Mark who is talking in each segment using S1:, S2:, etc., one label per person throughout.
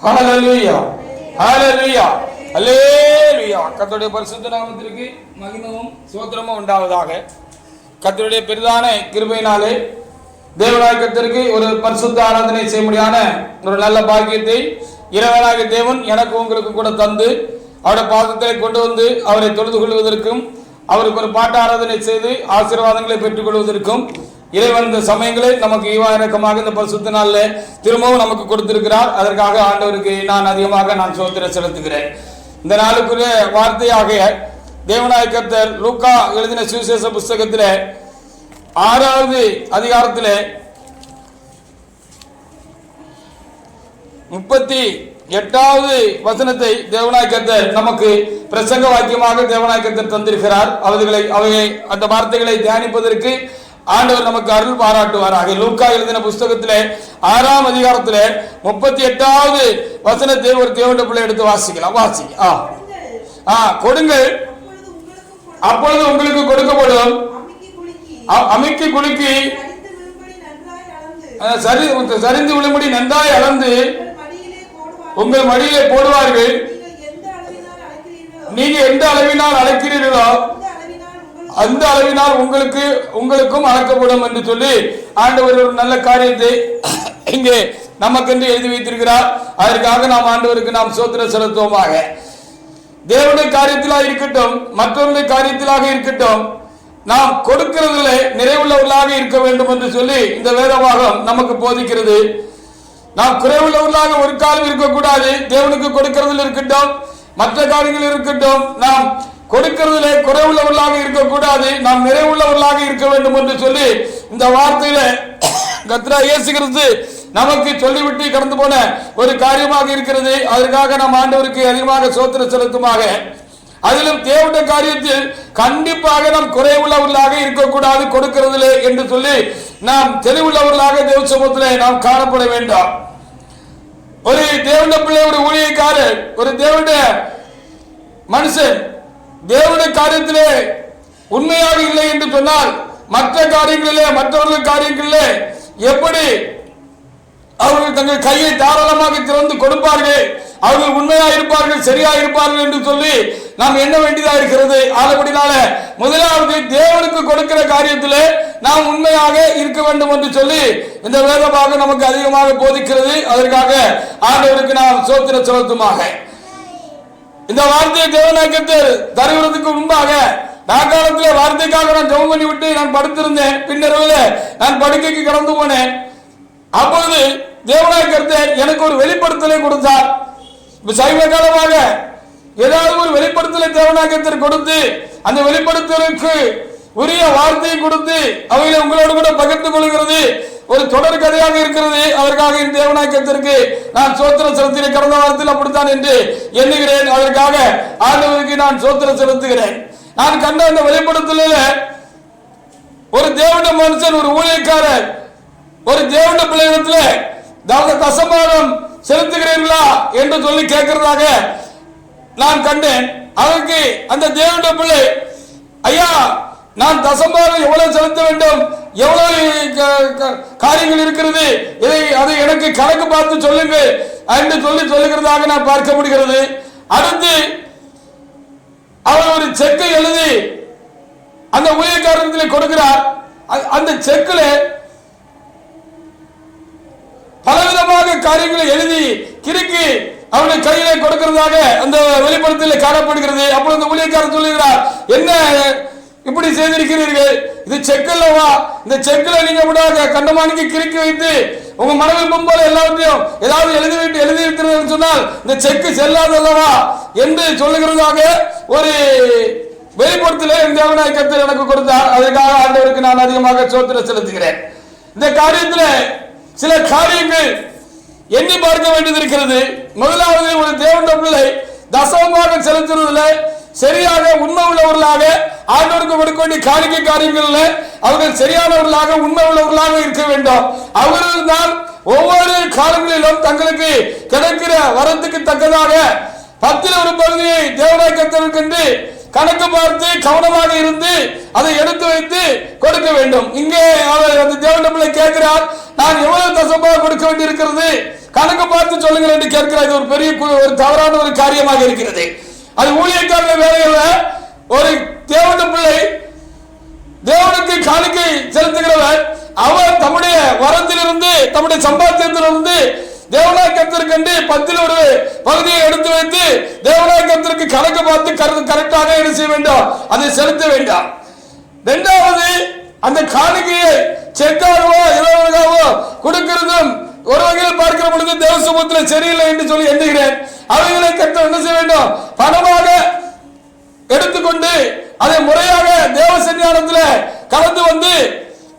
S1: ஹல்லேலூயா, ஹல்லேலூயா, ஹல்லேலூயா. கர்த்தருடைய பரிசுத்த நாமத்திற்கு மகிமையும் ஸ்தோத்திரமும் உண்டாவதாக. கர்த்தருடைய பெரிதான கிருபையினாலே தேவனாகிய கர்த்தருக்கு ஒரு பரிசுத்த ஆராதனை செய்ய முடியான ஒரு நல்ல பாக்கியத்தை இறைவனாகிய தேவன் எனக்கு உங்களுக்கு கூட தந்து அவருடைய பாதத்தை கொண்டு வந்து அவரை தொழுது கொள்வதற்கும் அவருக்கு ஒரு பாட்டு ஆராதனை செய்து ஆசீர்வாதங்களை பெற்றுக் கொள்வதற்கும் இறைவன் இந்த சமயங்களை நமக்கு ஈவாயிரக்கமாக இந்த பரிசுத்த நாளில் திரும்பவும் நமக்கு கொடுத்திருக்கிறார். அதற்காக ஆண்டவருக்கு நான் அதிகமாக ஸ்தோத்திரம் செலுத்துகிறேன். இந்த நாளுக்குரிய வார்த்தையாக தேவனாகிய கர்த்தர் லூக்கா எழுதின சுவிசேஷ புஸ்தகத்தில் 6வது அதிகாரத்தில் 38வது வசனத்தை தேவனாகிய கர்த்தர் நமக்கு பிரசங்க வாக்கியமாக தேவனாகிய கர்த்தர் தந்திருக்கிறார். அவைகளை அந்த வார்த்தைகளை தியானிப்பதற்கு ஆண்டவர் நமக்கு அருள் பாராட்டுவாராக. லூக்கா எழுதின புஸ்தகத்திலே 6ஆம் அதிகாரத்திலே 38வது வசனத்தை ஒரு தேவனுடைய பிள்ளை எடுத்து வாசிக்கலாம். கொடுங்கள், அப்பொழுது உங்களுக்கு கொடுக்கப்படும். அமுக்கி குலுக்கி சரிந்து விழும்படி நன்றாய் அளந்து உங்கள் மடியிலே போடுவார்கள். நீங்க எந்த அளவினால் அழைக்கிறீர்களோ அந்த அளவினால் உங்களுக்கும் அளக்கப்படும் என்று சொல்லி ஆண்டவர் ஒரு நல்ல காரியத்தை இங்கே நமக்கென்று எழுதி வைத்திருக்கிறார். அதற்காக நாம் ஆண்டவருக்கு ஸ்தோத்திரம் செலுத்துவோமாக. தேவனுடைய காரியத்திலாக இருக்கட்டும், மற்றவருடைய காரியத்திலாக இருக்கட்டும், நாம் கொடுக்கிறதிலே நிறைவுள்ளவர்களாக இருக்க வேண்டும் என்று சொல்லி இந்த வேதபாகம் நமக்கு போதிக்கிறது. நாம் குறைவுள்ளவர்களாக ஒரு காலம் இருக்கக்கூடாது. தேவனுக்கு கொடுக்கிறதில் இருக்கட்டும், மற்ற காரியங்கள் இருக்கட்டும், நாம் கொடுக்கிறதிலே குறைவுள்ளவர்களாக இருக்கக்கூடாது, நாம் நிறைவுள்ளவர்களாக இருக்க வேண்டும் என்று சொல்லி இந்த வார்த்தையில கர்த்தர் இயேசு கிறிஸ்து நமக்கு சொல்லிவிட்டு கடந்து போன ஒரு காரியமாக இருக்கிறது. அதற்காக நாம் ஆண்டவருக்கு அதிகமாக ஸ்தோத்திரம் செலுத்துமாக. அதிலும் தேவனுடைய காரியத்தில் கண்டிப்பாக நாம் குறைவுள்ளவர்களாக இருக்கக்கூடாது கொடுக்கிறதிலே என்று சொல்லி நாம் தெளிவுள்ளவர்களாக தேவ சமூகத்திலே நாம் காணப்பட வேண்டும். ஒரு தேவனுடைய பிள்ளை, ஒரு ஊழியக்காரர், ஒரு தேவனுடைய மனுஷன் தேவனுடைய காரியத்திலே உண்மையாக இல்லை என்று சொன்னால் மற்ற காரியங்களிலே, மற்றவர்கள் காரியங்களிலே எப்படி அவர்கள் தங்கள் கையை தாராளமாக திறந்து கொடுப்பார்கள், அவர்கள் உண்மையாக இருப்பார்கள், சரியாக இருப்பார்கள் என்று சொல்லி நாம் எண்ண வேண்டியதாக இருக்கிறது. ஆனபடினால முதலாவது தேவனுக்கு கொடுக்கிற காரியத்திலே நாம் உண்மையாக இருக்க வேண்டும் என்று சொல்லி இந்த வேதமாக நமக்கு அதிகமாக போதிக்கிறது. அதற்காக ஆண்டவருக்கு நாம் ஸ்தோத்திரம் செலுத்துமாக. இந்த வார்த்தையை தேவனாகிய கர்த்தர் தருகிறதுக்கு முன்பாக நாகாலத்தில் வார்த்தைக்காக நான் ஜெபம் பண்ணி விட்டு நான் படுத்திருந்தேன். பின்னரவில் நான் படுக்கைக்கு கடந்து போனேன். அப்பொழுது தேவனாகிய கர்த்தர் எனக்கு ஒரு வெளிப்படுத்தலை கொடுத்தார். சைவ காலமாக ஏதாவது ஒரு வெளிப்படுத்தலை தேவனாகிய கர்த்தர் கொடுத்து அந்த வெளிப்படுத்தலுக்கு உரிய வார்த்தையை கொடுத்து அவைகளை உங்களோடு கூட பகிர்ந்து கொள்கிறது ஒரு தொடர் கதையாக இருக்கிறது. அதற்காக இந்த தேவனாகிய கர்த்தருக்கு நான் ஸ்தோத்திரம் செலுத்தினேன். கடந்த வாரத்தில் அப்படித்தான் என்று எண்ணுகிறேன். அதற்காக ஆண்டவருக்கு நான் ஸ்தோத்திரம் செலுத்துகிறேன். நான் கண்ட அந்த வெளிப்படுத்தலில் ஒரு தேவனுடைய மனுஷன், ஒரு ஊழியக்காரர், ஒரு தேவனுடைய பிள்ளையிடத்தில் தசமானம் செலுத்துகிறீர்களா என்று சொல்லி கேட்கிறதாக நான் கண்டேன். அதற்கு அந்த தேவனுடைய பிள்ளை, ஐயா, நான் தசமானம் எவ்வளவு செலுத்த வேண்டும், எவ்வளவு காரியங்கள் இருக்கிறது, அதை எனக்கு கணக்கு பார்த்து சொல்லுங்க என்று சொல்லுகிறதாக நான் பார்க்க முடிகிறது. அடுத்து அவர் ஒரு செக்கை எழுதி அந்த ஊழியக்காரத்தில் கொடுக்கிறார். அந்த செக்கில் பலவிதமாக காரியங்களை எழுதி கிறுக்கி அவருடைய கையிலே கொடுக்கிறதாக அந்த வெளிப்படுத்தலில் காணப்படுகிறது. அப்பொழுது அந்த ஊழியக்காரர் சொல்லுகிறார், என்ன இப்படி செய்திருக்கிறீர்கள், இது செக்கல்லவா, இந்த செக்கில் நீங்க கூட கண்டமானிக்கு கிறுக்கி வைத்து உங்க மனவிருப்பம் போல எல்லாத்தையும் ஏதாவது எழுதி இருக்கிறது சொன்னால் இந்த செக்கு செல்லாதல்லவா என்று சொல்லுகிறதாக ஒரு வெளிப்படுத்தலை தேவனாகிய கர்த்தர் எனக்கு கொடுத்தார். அதற்காக ஆண்டவருக்கு நான் அதிகமாக ஸ்தோத்திரம் செலுத்துகிறேன். இந்த காரியத்தில் சில காரியங்கள் எண்ணி பார்க்க வேண்டியது இருக்கிறது. முதலாவது, ஒரு தேவனுடைய பிள்ளை தசமமாக செலுத்துறதுல சரியாக உண்மை உள்ளவர்களாக ஆண்டவருக்கு கொடுக்க வேண்டிய காணிக்கை காரியங்களில் அவர்கள் சரியானவர்களாக உண்மை உள்ளவர்களாக இருக்க வேண்டும். அவர்கள் தான் ஒவ்வொரு காலங்களிலும் தங்களுக்கு கிடைக்கிற வரத்துக்கு தக்கதாக 10ல் ஒரு பகுதியை தேவனாகிய கர்த்தருக்கு கணக்கு பார்த்து கவனமாக இருந்து அதை எடுத்து வைத்து கொடுக்க வேண்டும். இங்கே அவர் அந்த தேவனுடைய பிள்ளை கேட்கிறார், நான் எவ்வளவு தசமபாகம் கொடுக்க வேண்டி இருக்கிறது, கணக்கு பார்த்து சொல்லுங்கள் என்று கேட்கிறார். இது ஒரு பெரிய ஒரு தவறான ஒரு காரியமாக இருக்கிறது. அது ஊழியக்காரர்கள் வேலையில ஒரு தேவனுடைய பிள்ளை தேவனுக்கு காணிக்கை செலுத்துகிறவர் அவர் தம்முடைய வரத்திலிருந்து தம்முடைய சம்பாத்தியத்திலிருந்து தேவனாய கர்த்தருக்கு 10 ஒரு பகுதியை எடுத்து வைத்து தேவனாய கர்த்தருக்கு கணக்கு பார்த்து கரெக்டாக என்ன செய்ய வேண்டும், அதை செலுத்த வேண்டாம். இரண்டாவது, அந்த காணிக்கையை செக்காகவோ இலவசமாகவோ கொடுக்கிறதும் ஒரு வகையில் பார்க்கிற பொழுது தேவ சமூகத்தில் சரியில்லை என்று சொல்லி எண்ணுகிறேன். அவைகளை கர்த்தர் என்ன செய்ய வேண்டும், பணமாக எடுத்துக்கொண்டு அதை முறையாக தேவ சன்னிதானத்தில் கலந்து வந்து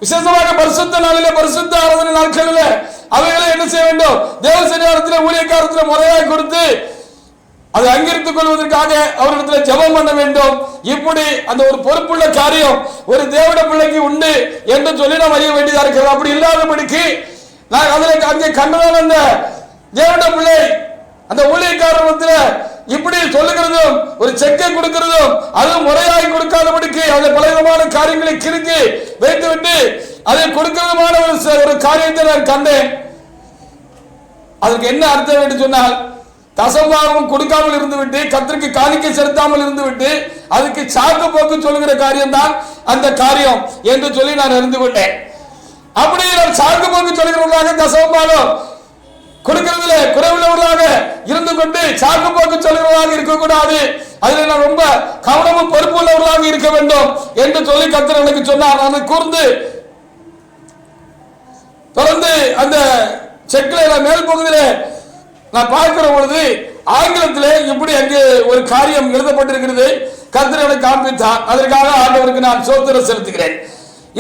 S1: விசேஷமாக பரிசுத்த நாளிலே பரிசுத்த ஆராதனை நாட்களில் அவைகளை என்ன செய்ய வேண்டும், தேவ சன்னிதானத்தில் ஊழியக்காரத்தில் முறையாக கொடுத்து அதை அங்கீகரித்துக் கொள்வதற்காக அவரிடத்தில் ஜெபம் பண்ண வேண்டும். இப்படி அந்த ஒரு பொறுப்புள்ள காரியம் ஒரு தேவனுடைய பிள்ளைக்கு உண்டு என்று சொல்லி நாம் அறிய வேண்டியதாக இருக்கிறது. அப்படி இல்லாதபடிக்கு நான் அதில் அங்கே கண்டதான அந்த தேவனுடைய பிள்ளை அந்த ஊழியக்காரத்தில் இப்படி சொல்லுகிறதும் ஒரு செக்கை கொடுக்கிறதும் அது முறையாக கொடுக்காதபடிக்கு அதை பலவிதமான காரியங்களை கிறுக்கி வைத்துவிட்டு அதை கொடுக்கிறதுமான ஒரு காரியத்தை நான் கண்டேன். அதற்கு என்ன அர்த்தம் என்று சொன்னால், தசமபாகம் கொடுக்காமல் இருந்துவிட்டு கர்த்தருக்கு காணிக்கை செலுத்தாமல் இருந்துவிட்டு அதுக்கு சாக்கு போக்கு சொல்லுகிற காரியம் தான் அந்த காரியம் என்று சொல்லி நான் அறிந்து கொண்டேன். அப்படி நான் சாக்கு போக்கு சொல்லுகிறவர்களாக தசமபாகம் கொடுக்கிறதுல குறைவுள்ளவர்களாக இருந்து கொண்டு சாக்கு போக்கு சொல்லுகிறவர்களாக இருக்கக்கூடாது. அதில் நான் ரொம்ப கவனமும் பொறுப்பு உள்ளவர்களாக இருக்க வேண்டும் என்று சொல்லி கர்த்தர் எனக்கு சொன்னார். அதை கூர்ந்து தொடர்ந்து அந்த செக்கில் மேல் பகுதியில் நான் பார்க்கிற பொழுது ஆங்கிலத்திலே இப்படி அங்கே ஒரு காரியம் எழுதப்பட்டிருக்கிறது. கர்த்தர் எனக்கு காண்பித்தார். அதற்காக ஆண்டவருக்கு நான் ஸ்தோத்திரம் செலுத்துகிறேன்.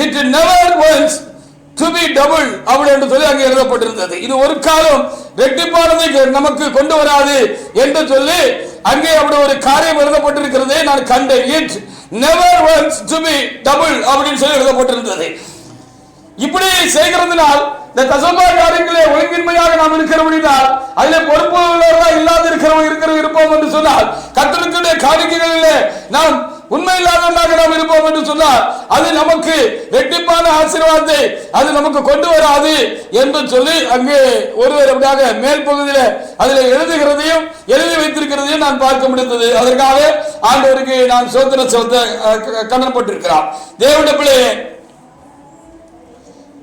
S1: It never once to be double அப்படி என்று சொல்லி அங்கே எழுதப்பட்டிருந்தது. இது ஒரு காலம் ரெட்டிப்பானதை நமக்கு கொண்டு வராது என்று சொல்லி அங்கே அப்படி ஒரு காரியம் எழுதப்பட்டிருக்கிறது. நான் கண்டேன். It never once to be double அப்படின்னு சொல்லி எழுதப்பட்டிருந்தது. இப்படி செய்கிறதுனால் இந்த தசமபாக காரியங்களே ஒழுங்கின்மையாக நாம் இருக்கிறபடினால் அதில் பொறுப்பு உள்ளவர்களாக இல்லாத இருப்போம் என்று சொன்னால், கர்த்தருக்குடைய காணிக்கைகளிலே நாம் உண்மை இல்லாதவர்களாக நாம் இருப்போம் என்று சொன்னால் அது நமக்கு ரெட்டிப்பான ஆசீர்வாதத்தை அது நமக்கு கொண்டு வராது என்று சொல்லி அங்கே ஒருவர் அப்படியாக மேல் பகுதியில் அதில் எழுதுகிறதையும் எழுதி வைத்திருக்கிறதையும் நான் பார்க்க முடிந்தது. அதற்காக ஆண்டவருக்கு நான் ஸ்தோத்திரம் செலுத்த கடமைப்பட்டிருக்கிறார். தேவனுடைய பிள்ளையே,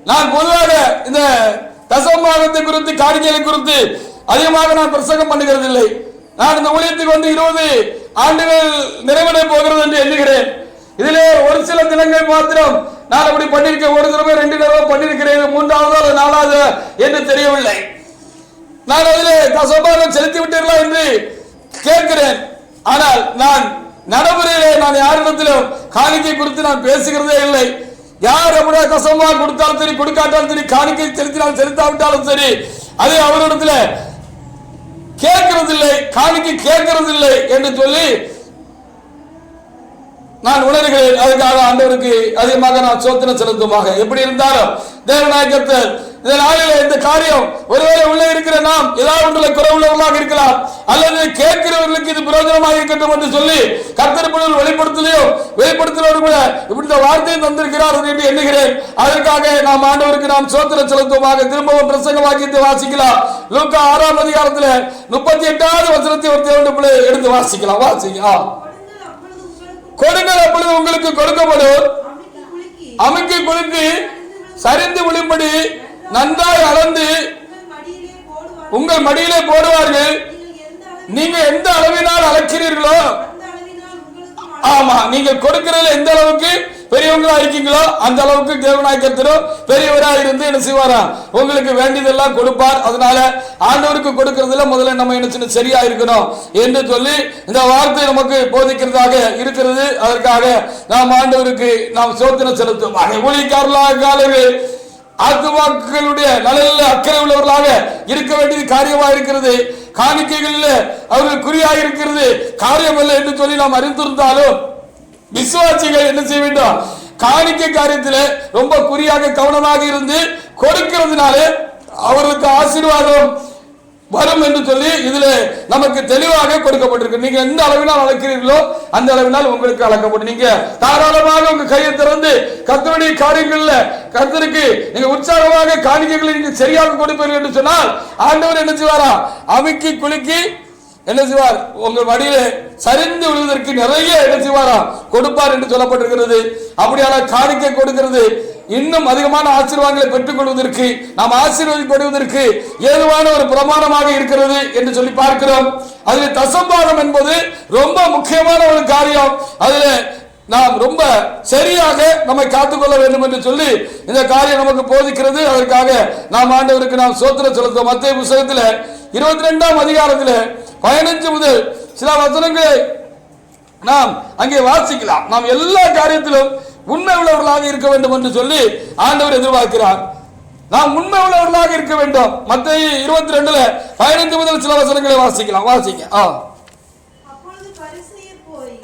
S1: நான் பொதுவாக இந்த தசமபாகத்தை குறித்து காணிக்கைகளை குறித்து அதிகமாக நான் பிரசங்கம் பண்ணுகிறது இல்லை. நான் இந்த ஊழியத்துக்கு வந்து 20 ஆண்டுகள் நிறைவடைய போகிறது என்று எண்ணுகிறேன். இதிலே ஒரு சில தினங்கள் மாத்திரம் நான் அப்படி பண்ணிருக்கேன். ஒரு தடவை 2 தடவை பண்ணிருக்கிறேன். 3வது 4வது என்று தெரியவில்லை. நான் அதிலே தசமபாகம் செலுத்தி விட்டீர்களா என்று கேட்கிறேன். ஆனால் நான் நடைமுறையிலே நான் யாரிடத்திலும் காணிக்கை குறித்து நான் பேசுகிறதே இல்லை. யார் அப்படியே தசமபாகம் கொடுத்தாலும் சரி, கொடுக்காட்டாலும் சரி, காணிக்கை செலுத்தினாலும் செலுத்தாவிட்டாலும் சரி, அது அவரிடத்துல கேட்கிறதில்லை, காணிக்கை கேட்கிறதில்லை என்று சொல்லி நான் உணர்கிறேன். அதுக்காக ஆண்டவருக்கு அதிகமாக நான் ஸ்தோத்திரம் செலுத்துமாக. எப்படி இருந்தாலும் தேவனாய கர்த்தர் இந்த நாளிலே இந்த காரியம் ஒருவேளை உள்ளே இருக்கிற நாம் ஏதாவது ஒன்றில் குறைவுள்ளவர்களாக இருக்கலாம், அல்லது கேட்கிறவர்களுக்கு இது பிரயோஜனமாக இருக்கட்டும் என்று சொல்லி கர்த்தர் வெளிப்படுத்தலோடு கூட இப்படி இந்த வார்த்தையை தந்திருக்கிறார் என்று எண்ணுகிறேன். அதற்காக நாம் ஆண்டவருக்கு நாம் ஸ்தோத்திரம் செலுத்துமாக. திரும்பவும் பிரசங்க வாக்கியத்தை வாசிக்கலாம். லூக்கா 6ஆம் அதிகாரத்தில் 38வது வசனத்தை ஒரு தேவனுடைய பிள்ளை எடுத்து வாசிக்கலாம். கொடுங்கள், அப்பொழுது உங்களுக்கு கொடுக்கப்படும். அமுக்கி குலுக்கி சரிந்து விழும்படி நன்றாய் அளந்து உங்கள் மடியிலே போடுவார்கள். நீங்க எந்த அளவினால் அளக்கிறீர்களோ, ஆமா, நீங்க கொடுக்கிறதுல எந்த அளவுக்கு பெரியவங்களா இருக்கீங்களோ அந்த அளவுக்கு தேவனாய கர்த்தர் பெரியவரா இருந்து என்ன செய்வாரா, உங்களுக்கு வேண்டியதெல்லாம் கொடுப்பார். அதனால ஆண்டவருக்கு கொடுக்கிறதுல முதல்ல நம்ம என்ன சரியா இருக்கணும் என்று சொல்லி இந்த வார்த்தை நமக்கு போதிக்கிறதாக இருக்கிறது. அதற்காக நாம் ஆண்டவருக்கு நாம் ஸ்தோத்திரம் செலுத்தும். ஊழியக்காரர்களாக ஆத்துமாக்களுடைய நலனில் அக்கறை உள்ளவர்களாக இருக்க வேண்டியது காரியமாக இருக்கிறது. காணிக்கைகளில் அவர்கள் குறியாக இருக்கிறது காரியம் அல்ல என்று சொல்லி நாம் அறிந்திருந்தாலும் விசுவாசிகள் என்ன செய்ய வேண்டும், காணிக்கை காரியத்தில் ரொம்ப குறியாக கவனமாக இருந்து கொடுக்கிறதுனாலே அவர்களுக்கு ஆசீர்வாதம் வரும் என்று சொல்லி இதுல நமக்கு தெளிவாக கொடுக்கப்பட்டிருக்கு. நீங்க எந்த அளவினால் அளக்கிறீர்களோ அந்த அளவினால் உங்களுக்கு அளக்கப்படும். நீங்க தாராளமாக உங்க கையை திறந்து கர்த்தருடைய காரியங்கள்ல கர்த்தருக்கு நீங்க உற்சாகமாக காணிக்கைகளை நீங்க சரியாக கொடுப்பீர்கள் என்று சொன்னால் ஆண்டவர் என்ன செய்வாரா? அமுக்கி குலுக்கி என்ன செய்வார்? உங்கள் வடியில சரிந்து விழுவதற்கு நிறைய என்ன செய்வாரா? கொடுப்பார் என்று சொல்லப்பட்டிருக்கிறது. அப்படியான காணிக்கை கொடுக்கிறது இன்னும் அதிகமான ஆசீர்வாதங்களை பெற்றுக் கொள்வதற்கு நாம் ஆசீர்வதிப்படுவதற்கு ஏதுவான ஒரு பிரமாணமாக இருக்கிறது என்று சொல்லி பார்க்கிறோம். அதில் தசம்பாகம் என்பது ரொம்ப முக்கியமான ஒரு காரியம். அதுல நாம் ரொம்ப சரியாக நம்மை காத்துக்கொள்ள வேண்டும் என்று சொல்லி இந்த காரியம் நமக்கு போதிக்கிறது. அதற்காக நாம் ஆண்டவருக்கு நாம் ஸ்தோத்திரம் செலுத்துவோம். மத்தேயு புத்தகத்தில் 22ஆம் அதிகாரத்தில் 15 முதல் சில வசனங்களை நாம் அங்கே வாசிக்கலாம். நாம் எல்லா காரியத்திலும் உண்மை உள்ளவர்களாக இருக்க வேண்டும் என்று சொல்லி ஆண்டவர் எதிர்பார்க்கிறார். நாம் உண்மை உள்ளவர்களாக இருக்க வேண்டும். மத்தேயு 22ல 15 முதல் சில வசனங்களை வாசிக்கலாம். வாசிங்க.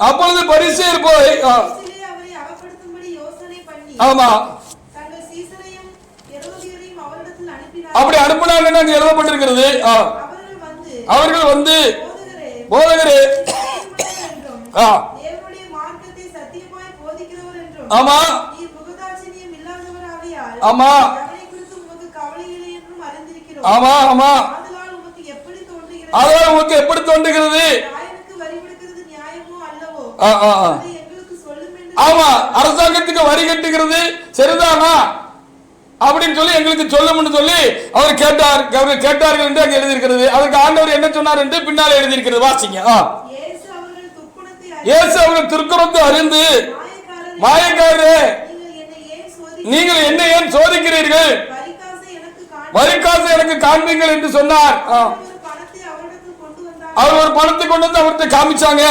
S1: அப்பொழுது பரிசேயர் போய் ஆமா அப்படி அனுப்பினாங்க எழுதப்பட்டிருக்கிறது. அவர்கள் வந்து போதகரே ஆமா ஆமா ஆமா ஆமா அதனால் உங்களுக்கு எப்படி தோன்றுகிறது? ஆமா அரசாங்கத்துக்கு வரி கட்டுகிறது சரிதானா அப்படின்னு சொல்லி எங்களுக்கு சொல்லும் சொல்லி அவர் கேட்டார்கள் என்று அங்கே எழுதியிருக்கிறது. அதற்கு ஆண்டவர் என்ன சொன்னார் என்று பின்னாலே எழுதியிருக்கிறது. வாசிங்க. இயேசு அவர்கள் திருக்குறத்தை அறிந்து மாயக்காரரே நீங்கள் என்ன ஏன் சோதிக்கிறீர்கள்? வரிக்காசை எனக்கு காண்பீங்கள் என்று சொன்னார். அவர் ஒரு பணத்தை கொண்டு வந்து அவர்கிட்ட காமிச்சாங்க.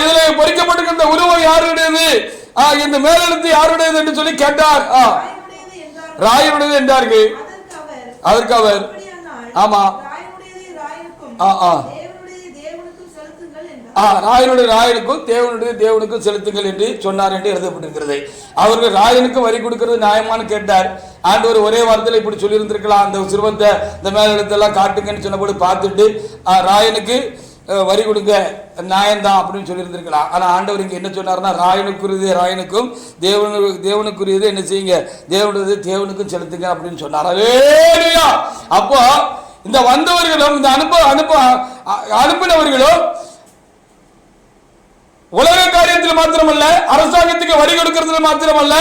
S1: இதுல பொறிக்கப்பட்டிருக்கிற உருவம் யாருடையது? இந்த மேலெழுத்து யாருடையது என்று சொல்லி கேட்டார். ராயனுடையது என்றார்கள். அதற்கு அவர் ஆமா ராயனுடைய ராயனுக்கும் தேவனுடைய தேவனுக்கும் செலுத்துங்கள் என்று சொன்னார் என்று எழுதப்பட்டிருக்கிறது. அவர்கள் ராயனுக்கு வரி கொடுக்கிறது நியாயமானு கேட்டார். ஆண்டவர் ஒரே வாரத்தில் இப்படி சொல்லியிருந்திருக்கலாம், அந்த சிறுவத்தை இந்த மேலெழுத்தெல்லாம் காட்டுங்கன்னு சொன்னபோது பார்த்துட்டு ராயனுக்கு வரி கொடுங்க நியாயம்தான் அப்படின்னு சொல்லியிருந்திருக்கலாம். ஆனால் ஆண்டவர் இங்கே என்ன சொன்னார்னா ராயனுக்குரியது ராயனுக்கும் தேவனுக்குரியது என்ன செய்யுங்க தேவனுடைய தேவனுக்கும் செலுத்துங்க அப்படின்னு சொன்னார். அப்போ இந்த வந்தவர்களும் இந்த அனுப்பினவர்களும் உலக காரியத்தில் மாத்திரமல்ல அரசாங்கத்துக்கு வரி கொடுக்கிறது மாத்திரமல்ல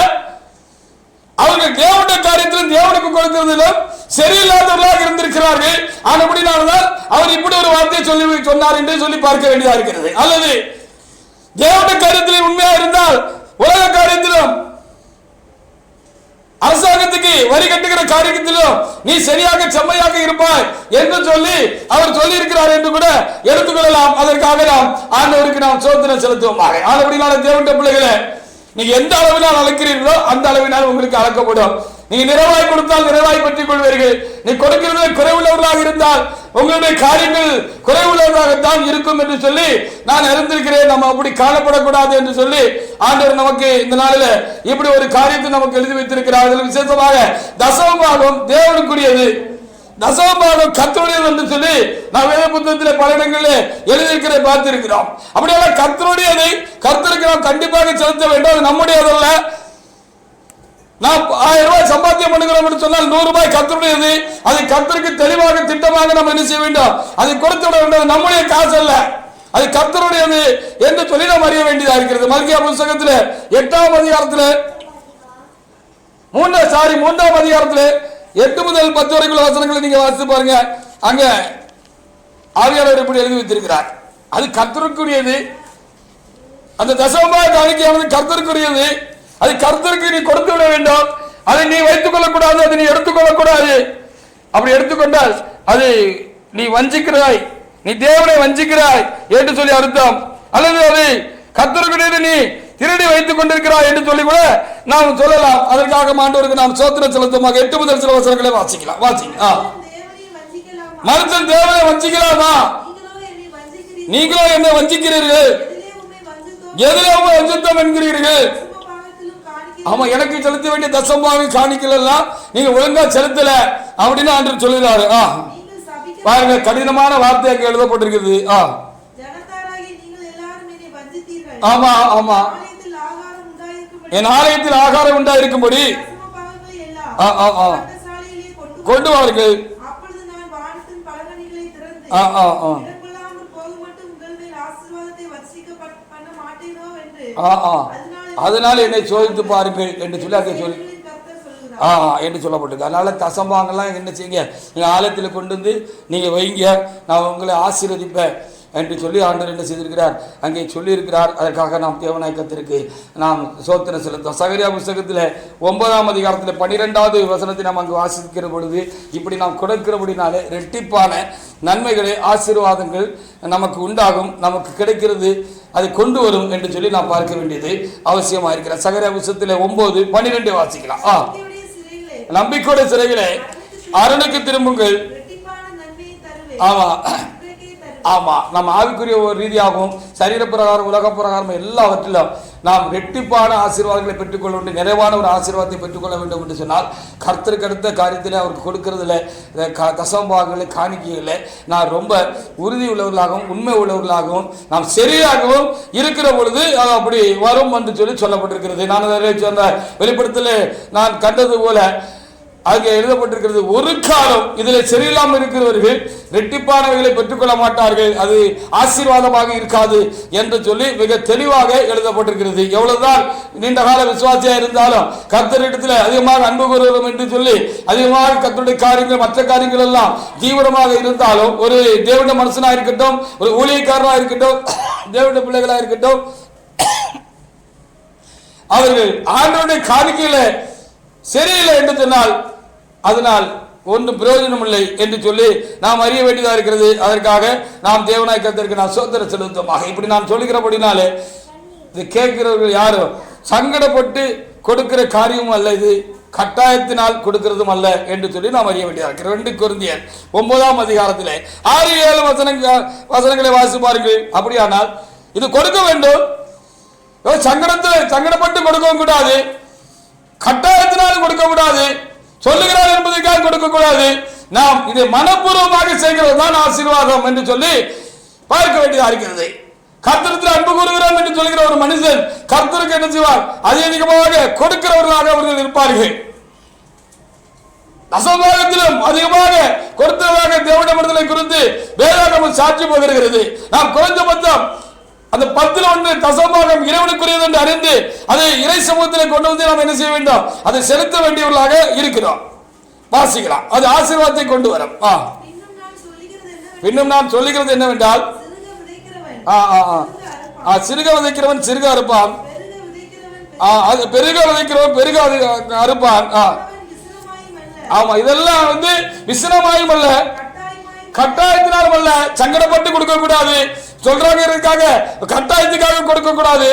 S1: அவர்கள் தேவனுடைய காரியத்திலும் தேவனுக்கு கொடுக்கிறதிலும் சரியில்லாதவர்களாக இருந்திருக்கிறார்கள். ஆனபடினால்தான் அவர் இப்படி ஒரு வார்த்தையை சொன்னார் என்று சொல்லி பார்க்க வேண்டியதா இருக்கிறது. அல்லது தேவனுடைய காரியத்திலும் உண்மையா இருந்தால் உலக காரியத்திலும் அரசாங்கத்துக்கு வரி கட்டுகிற காரியத்திலும் நீ சரியாக செம்மையாக இருப்பாய் என்று சொல்லி அவர் சொல்லி இருக்கிறார் என்று கூட எடுத்துக்கொள்ளலாம். அதற்காக நாம் ஆண்டவருக்கு நாம் ஸ்தோத்திரம் செலுத்துவோமாக. ஆனபடினால தேவனுடைய பிள்ளைகளே, நீங்க எந்த அளவினால் அழைக்கிறீர்களோ அந்த அளவினால் உங்களுக்கு அழைக்கப்படும். நீங்க நிறைவாய் கொடுத்தால் நிறைவாய் பெற்றுக் கொள்வீர்கள். நீ கொடுக்கிறது குறைவுள்ளவர்களாக இருந்தால் உங்களுடைய காரியங்கள் குறைவுள்ளவர்களாகத்தான் இருக்கும் என்று சொல்லி நான் அறிந்திருக்கிறேன். நம்ம அப்படி காணப்படக்கூடாது என்று சொல்லி ஆண்டவர் நமக்கு இந்த நாளில் இப்படி ஒரு காரியத்தை நமக்கு எழுதி வைத்திருக்கிறார். அதில் விசேஷமாக தசமபாகம் தேவனுக்குரியது, தசமபாகம் கர்த்தருடையது என்று சொல்லி நான் வேத புத்தகத்தில் பல இடங்களில் எழுதியிருக்கிற பார்த்திருக்கிறோம். அப்படியெல்லாம் கர்த்தருடையதை கர்த்தருக்கு நாம் கண்டிப்பாக செலுத்த வேண்டும். அது நம்முடையதல்ல. நாம் 1000 ரூபாய் சம்பாத்தியம் பண்ணுகிறோம் என்று சொன்னால் 100 ரூபாய் கர்த்தருடையது. அதை கர்த்தருக்கு தெளிவாக திட்டமாக நாம் என்ன செய்ய வேண்டும்? அதை கொடுத்து விட வேண்டும். நம்முடைய காசு அல்ல, அது கர்த்தருடையது என்று சொல்லி நாம் அறிய வேண்டியதாக இருக்கிறது. மல்கியா புத்தகத்தில் 8ஆம் அதிகாரத்தில் 3ஆம் அதிகாரத்தில் 8 முதல் 10 வரைக்குள்ள வசனங்களை நீங்க வாசித்து பாருங்க. அங்க ஆவியானவர் இப்படி எழுதி வைத்திருக்கிறார். அது கர்த்தருக்குரியது. அந்த தசமபாக காணிக்கையானது கர்த்தருக்குரியது. அது கர்த்தருக்கு நீ கொடுத்து விட வேண்டும். அதை நீ வைத்துக் கொள்ளக்கூடாது, அதை நீ எடுத்துக்கொள்ளக்கூடாது. அப்படி எடுத்துக்கொண்டால் அது நீ வஞ்சிக்கிறாய், நீ தேவனை வஞ்சிக்கிறாய் என்று சொல்லி அர்த்தம். அல்லது அது கர்த்தருக்குரியது நீ திருடி வைத்துக் கொண்டிருக்கிறாய் என்று சொல்லி கூட நாம் சொல்லலாம். அதற்காக ஆண்டவருக்கு நாம் ஸ்தோத்திரம் செலுத்துமாக 8 முதல் சில வசனங்களை வாசிக்கலாம். வாசிங்க. மனுஷன் தேவனை வஞ்சிக்கலாமா? நீங்களோ என்னை வஞ்சிக்கிறீர்கள். எதிலே உங்களை வஞ்சித்தோம் என்கிறீர்கள். ஆமா, எனக்கு செலுத்த வேண்டிய தசமபாகம் காணிக்கலாம் நீங்க ஒழுங்கா செலுத்தல அப்படின்னு ஆண்டவர் சொல்லுகிறாரு. பாருங்க, கடினமான வார்த்தை அங்க எழுதப்பட்டிருக்கிறது. ஆமா ஆமா, என் ஆலயத்தில் ஆகாரம் உண்டாயிருக்கும்படி கொண்டு வாருங்கள். அதனால என்னை சோதித்து பாருங்கள் என்று சொல்லி அதை சொல்லி என்று சொல்லப்பட்டிருக்கு. அதனால தசம்பாங்கெல்லாம் என்ன செய்யுங்க, நீங்க ஆலயத்தில் கொண்டு வந்து நீங்க வைங்க, நான் உங்களை ஆசீர்வதிப்பேன் என்று சொல்லி ஆண்டவர் என்ன செய்திருக்கிறார், அங்கே சொல்லியிருக்கிறார். அதற்காக நாம் தேவனாய் கர்த்தருக்கு நாம் ஸ்தோத்திரம் செலுத்தோம். சகரியா புஸ்தகத்தில் 9ஆம் அதிகாரத்தில் 12வது வசனத்தை நாம் அங்கு வாசிக்கிற பொழுது, இப்படி நாம் கொடுக்கிறபடினாலே ரெட்டிப்பான நன்மைகளை ஆசீர்வாதங்கள் நமக்கு உண்டாகும், நமக்கு கிடைக்கிறது, அதை கொண்டு வரும் என்று சொல்லி நாம் பார்க்க வேண்டியது அவசியமாக இருக்கிறார். சகரியா புஸ்தகத்தில் 9:12 வாசிக்கலாம். நம்பிக்கையோட சிறைகளே அரணுக்கு திரும்புங்கள். ஆமா ஆமா, நம்ம ஆவிக்குரிய ஒரு ரீதியாகவும் சரீர பிரகாரம் உலக பிரகாரம் எல்லாவற்றிலும் நாம் ரெட்டிப்பான ஆசீர்வாதங்களை பெற்றுக்கொள்ள வேண்டும், நிறைவான ஒரு ஆசீர்வாதத்தை பெற்றுக்கொள்ள வேண்டும் என்று சொன்னால் கர்த்தருக்கு அடுத்த காரியத்தில் அவருக்கு கொடுக்கறதுல தசமபாகங்களை காணிக்கைகளை நான் ரொம்ப உறுதி உள்ளவர்களாகவும் உண்மை உள்ளவர்களாகவும் நாம் சரியாகவும் இருக்கிற பொழுது அது அப்படி வரும் என்று சொல்லி சொல்லப்பட்டிருக்கிறது. நான் சொன்ன வெளிப்படுத்தல நான் கண்டது போல அங்கே எழுதப்பட்டிருக்கிறது, ஒரு காலம் இதில் சரியில்லாமல் இருக்கிறவர்கள் ரெட்டிப்பானவைகளை பெற்றுக்கொள்ள மாட்டார்கள், அது ஆசீர்வாதமாக இருக்காது என்று சொல்லி மிக தெளிவாக எழுதப்பட்டிருக்கிறது. எவ்வளவுதான் நீண்ட கால விசுவாசியா இருந்தாலும் கர்த்தரிடத்தில் அதிகமாக அன்பு கூறுவோம் என்று சொல்லி அதிகமாக கர்த்தருடைய காரியங்கள் மற்ற காரியங்கள் எல்லாம் தீவிரமாக இருந்தாலும், ஒரு தேவனுடைய மனுஷனா இருக்கட்டும், ஒரு ஊழியக்காரனா இருக்கட்டும், தேவனுடைய பிள்ளைகளா இருக்கட்டும், அவர்கள் ஆண்டவருடைய காணிக்கையில சரியில்லை என்று சொன்னால் அதனால் ஒன்றும் பிரயோஜனம் இல்லை என்று சொல்லி நாம் அறிய வேண்டியதாக இருக்கிறது. அதற்காக நாம் தேவனாய் கர்த்தருக்கு நான் ஸ்தோத்திரம் செலுத்துமாக. இப்படி நான் சொல்லுகிறபடினாலே இது கேட்கிறவர்கள் யாரும் சங்கடப்பட்டு கொடுக்கிற காரியமும் அல்ல, இது கட்டாயத்தினால் கொடுக்கிறதும் அல்ல என்று சொல்லி நாம் அறிய வேண்டியதாக இருக்கிறது. 2 கொரிந்தியர் 9ஆம் அதிகாரத்திலே 6-7 வசனங்களை வாசிப்பார்கள். அப்படியானால் இது கொடுக்க வேண்டும், சங்கடப்பட்டு கொடுக்கவும் கூடாது, கட்டாயத்தினாலும் கொடுக்க கூடாது, சொல்லுகிறார் என்பதற்காக கொடுக்க கூடாது, நாம் இதை மனப்பூர்வமாக செய்கிறது தான் ஆசீர்வாதம் என்று சொல்லி பார்க்க வேண்டியதா இருக்கிறது. கர்த்தரிடத்தில் அன்பு கூறுகிறோம் என்று சொல்கிற ஒரு மனுஷன் கர்த்தருக்கு என்ன செய்வார், அதிகமாக கொடுக்கிறவர்களாக அவர்கள் இருப்பார்கள். தசமபாகத்திலும் அதிகமாக கொடுத்ததாக தேவனிடமிருந்தலை குறித்து வேதாகமம் சாட்சி பகிர்கிறது. நாம் குறைந்தபட்சம் அந்த 10-1 தசமபாகம் இறைவனுக்குரியது என்று அறிந்து அதை இறை சமூகத்தில் கொண்டு வந்து நாம் என்ன செய்ய வேண்டும், அதை செலுத்த வேண்டியவர்களாக இருக்கிறோம். வாசிக்கலாம், அது ஆசீர்வாதத்தை கொண்டு வரும். இன்னும் நான் சொல்லுகிறது என்னவென்றால், சிறுக விதைக்கிறவன் சிறுக அறுப்பான், பெருக விதைக்கிறவன் பெருக அறுப்பான். ஆமா, இதெல்லாம் விசனமாயும் அல்ல, கட்டாயத்தினாலும் அல்ல, சங்கடப்பட்டு கொடுக்க கூடாது, சொல்றாங்க கட்டாயத்துக்காக கொடுக்க கூடாது.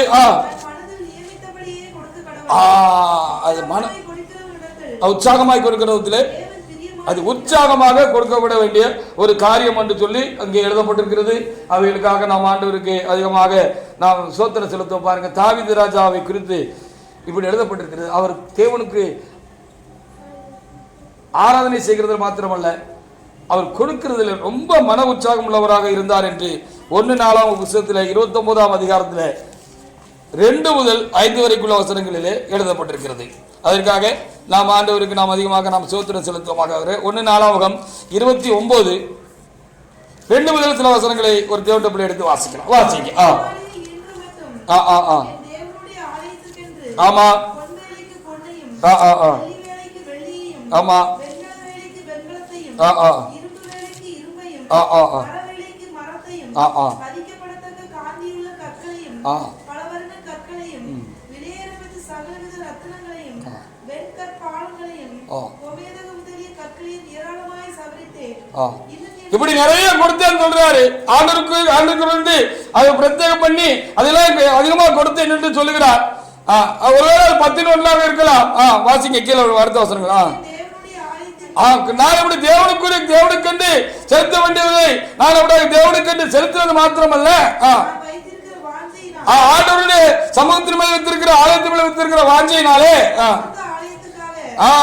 S1: அது உற்சாகமாய் கொடுக்கிறதுல அது உற்சாகமாக கொடுக்கப்பட வேண்டிய ஒரு காரியம் என்று சொல்லி அங்கே எழுதப்பட்டிருக்கிறது. அவைகளுக்காக நாம் ஆண்டவருக்கு அதிகமாக நாம் ஸ்தோத்திரம் செலுத்துவோம். பாருங்க, தாவீது ராஜாவை குறித்து இப்படி எழுதப்பட்டிருக்கிறது. அவர் தேவனுக்கு ஆராதனை செய்கிறது மாத்திரமல்ல, அவர் கொடுக்கிறதுல ரொம்ப மன உற்சாகம் உள்ளவராக இருந்தார் என்று 1 நாளாம் புத்தகத்தில் 29ஆம் அதிகாரத்தில் 2 முதல் 5 வரைக்குள்ள வசனங்களிலே எழுதப்பட்டிருக்கிறது. அதற்காக நாம் ஆண்டவருக்கு நாம் அதிகமாக நாம் ஸ்தோத்திரம் செலுத்துவோமாக. 1 நாளாகமம் 29 2 முதல் சில வசனங்களை ஒரு தேவனுடைய பிள்ளை எடுத்து வாசிக்கலாம். வாசிங்க. ஆமா ஆமா இப்படி நிறைய கொடுத்தேன்னு சொல்றாரு. ஆண்டவருக்கு அதை பிரத்யேகம் பண்ணி அதெல்லாம் அதிகமா கொடுத்தேன் என்று சொல்லுகிறார். ஒருவேளை 10-1 இருக்கலாம். வாசிங்க கீழே அடுத்த வசனங்களா. நான் எப்படி தேவனுக்கு செலுத்த வேண்டியதை நான் அப்படி தேவனுக்கு செலுத்துவது மாத்திரமல்ல, ஆண்டவருடைய சமூகத்தின் மேல் வைத்திருக்கிற ஆலயத்தின் மேல் வைத்திருக்கிற வாஞ்சையினாலே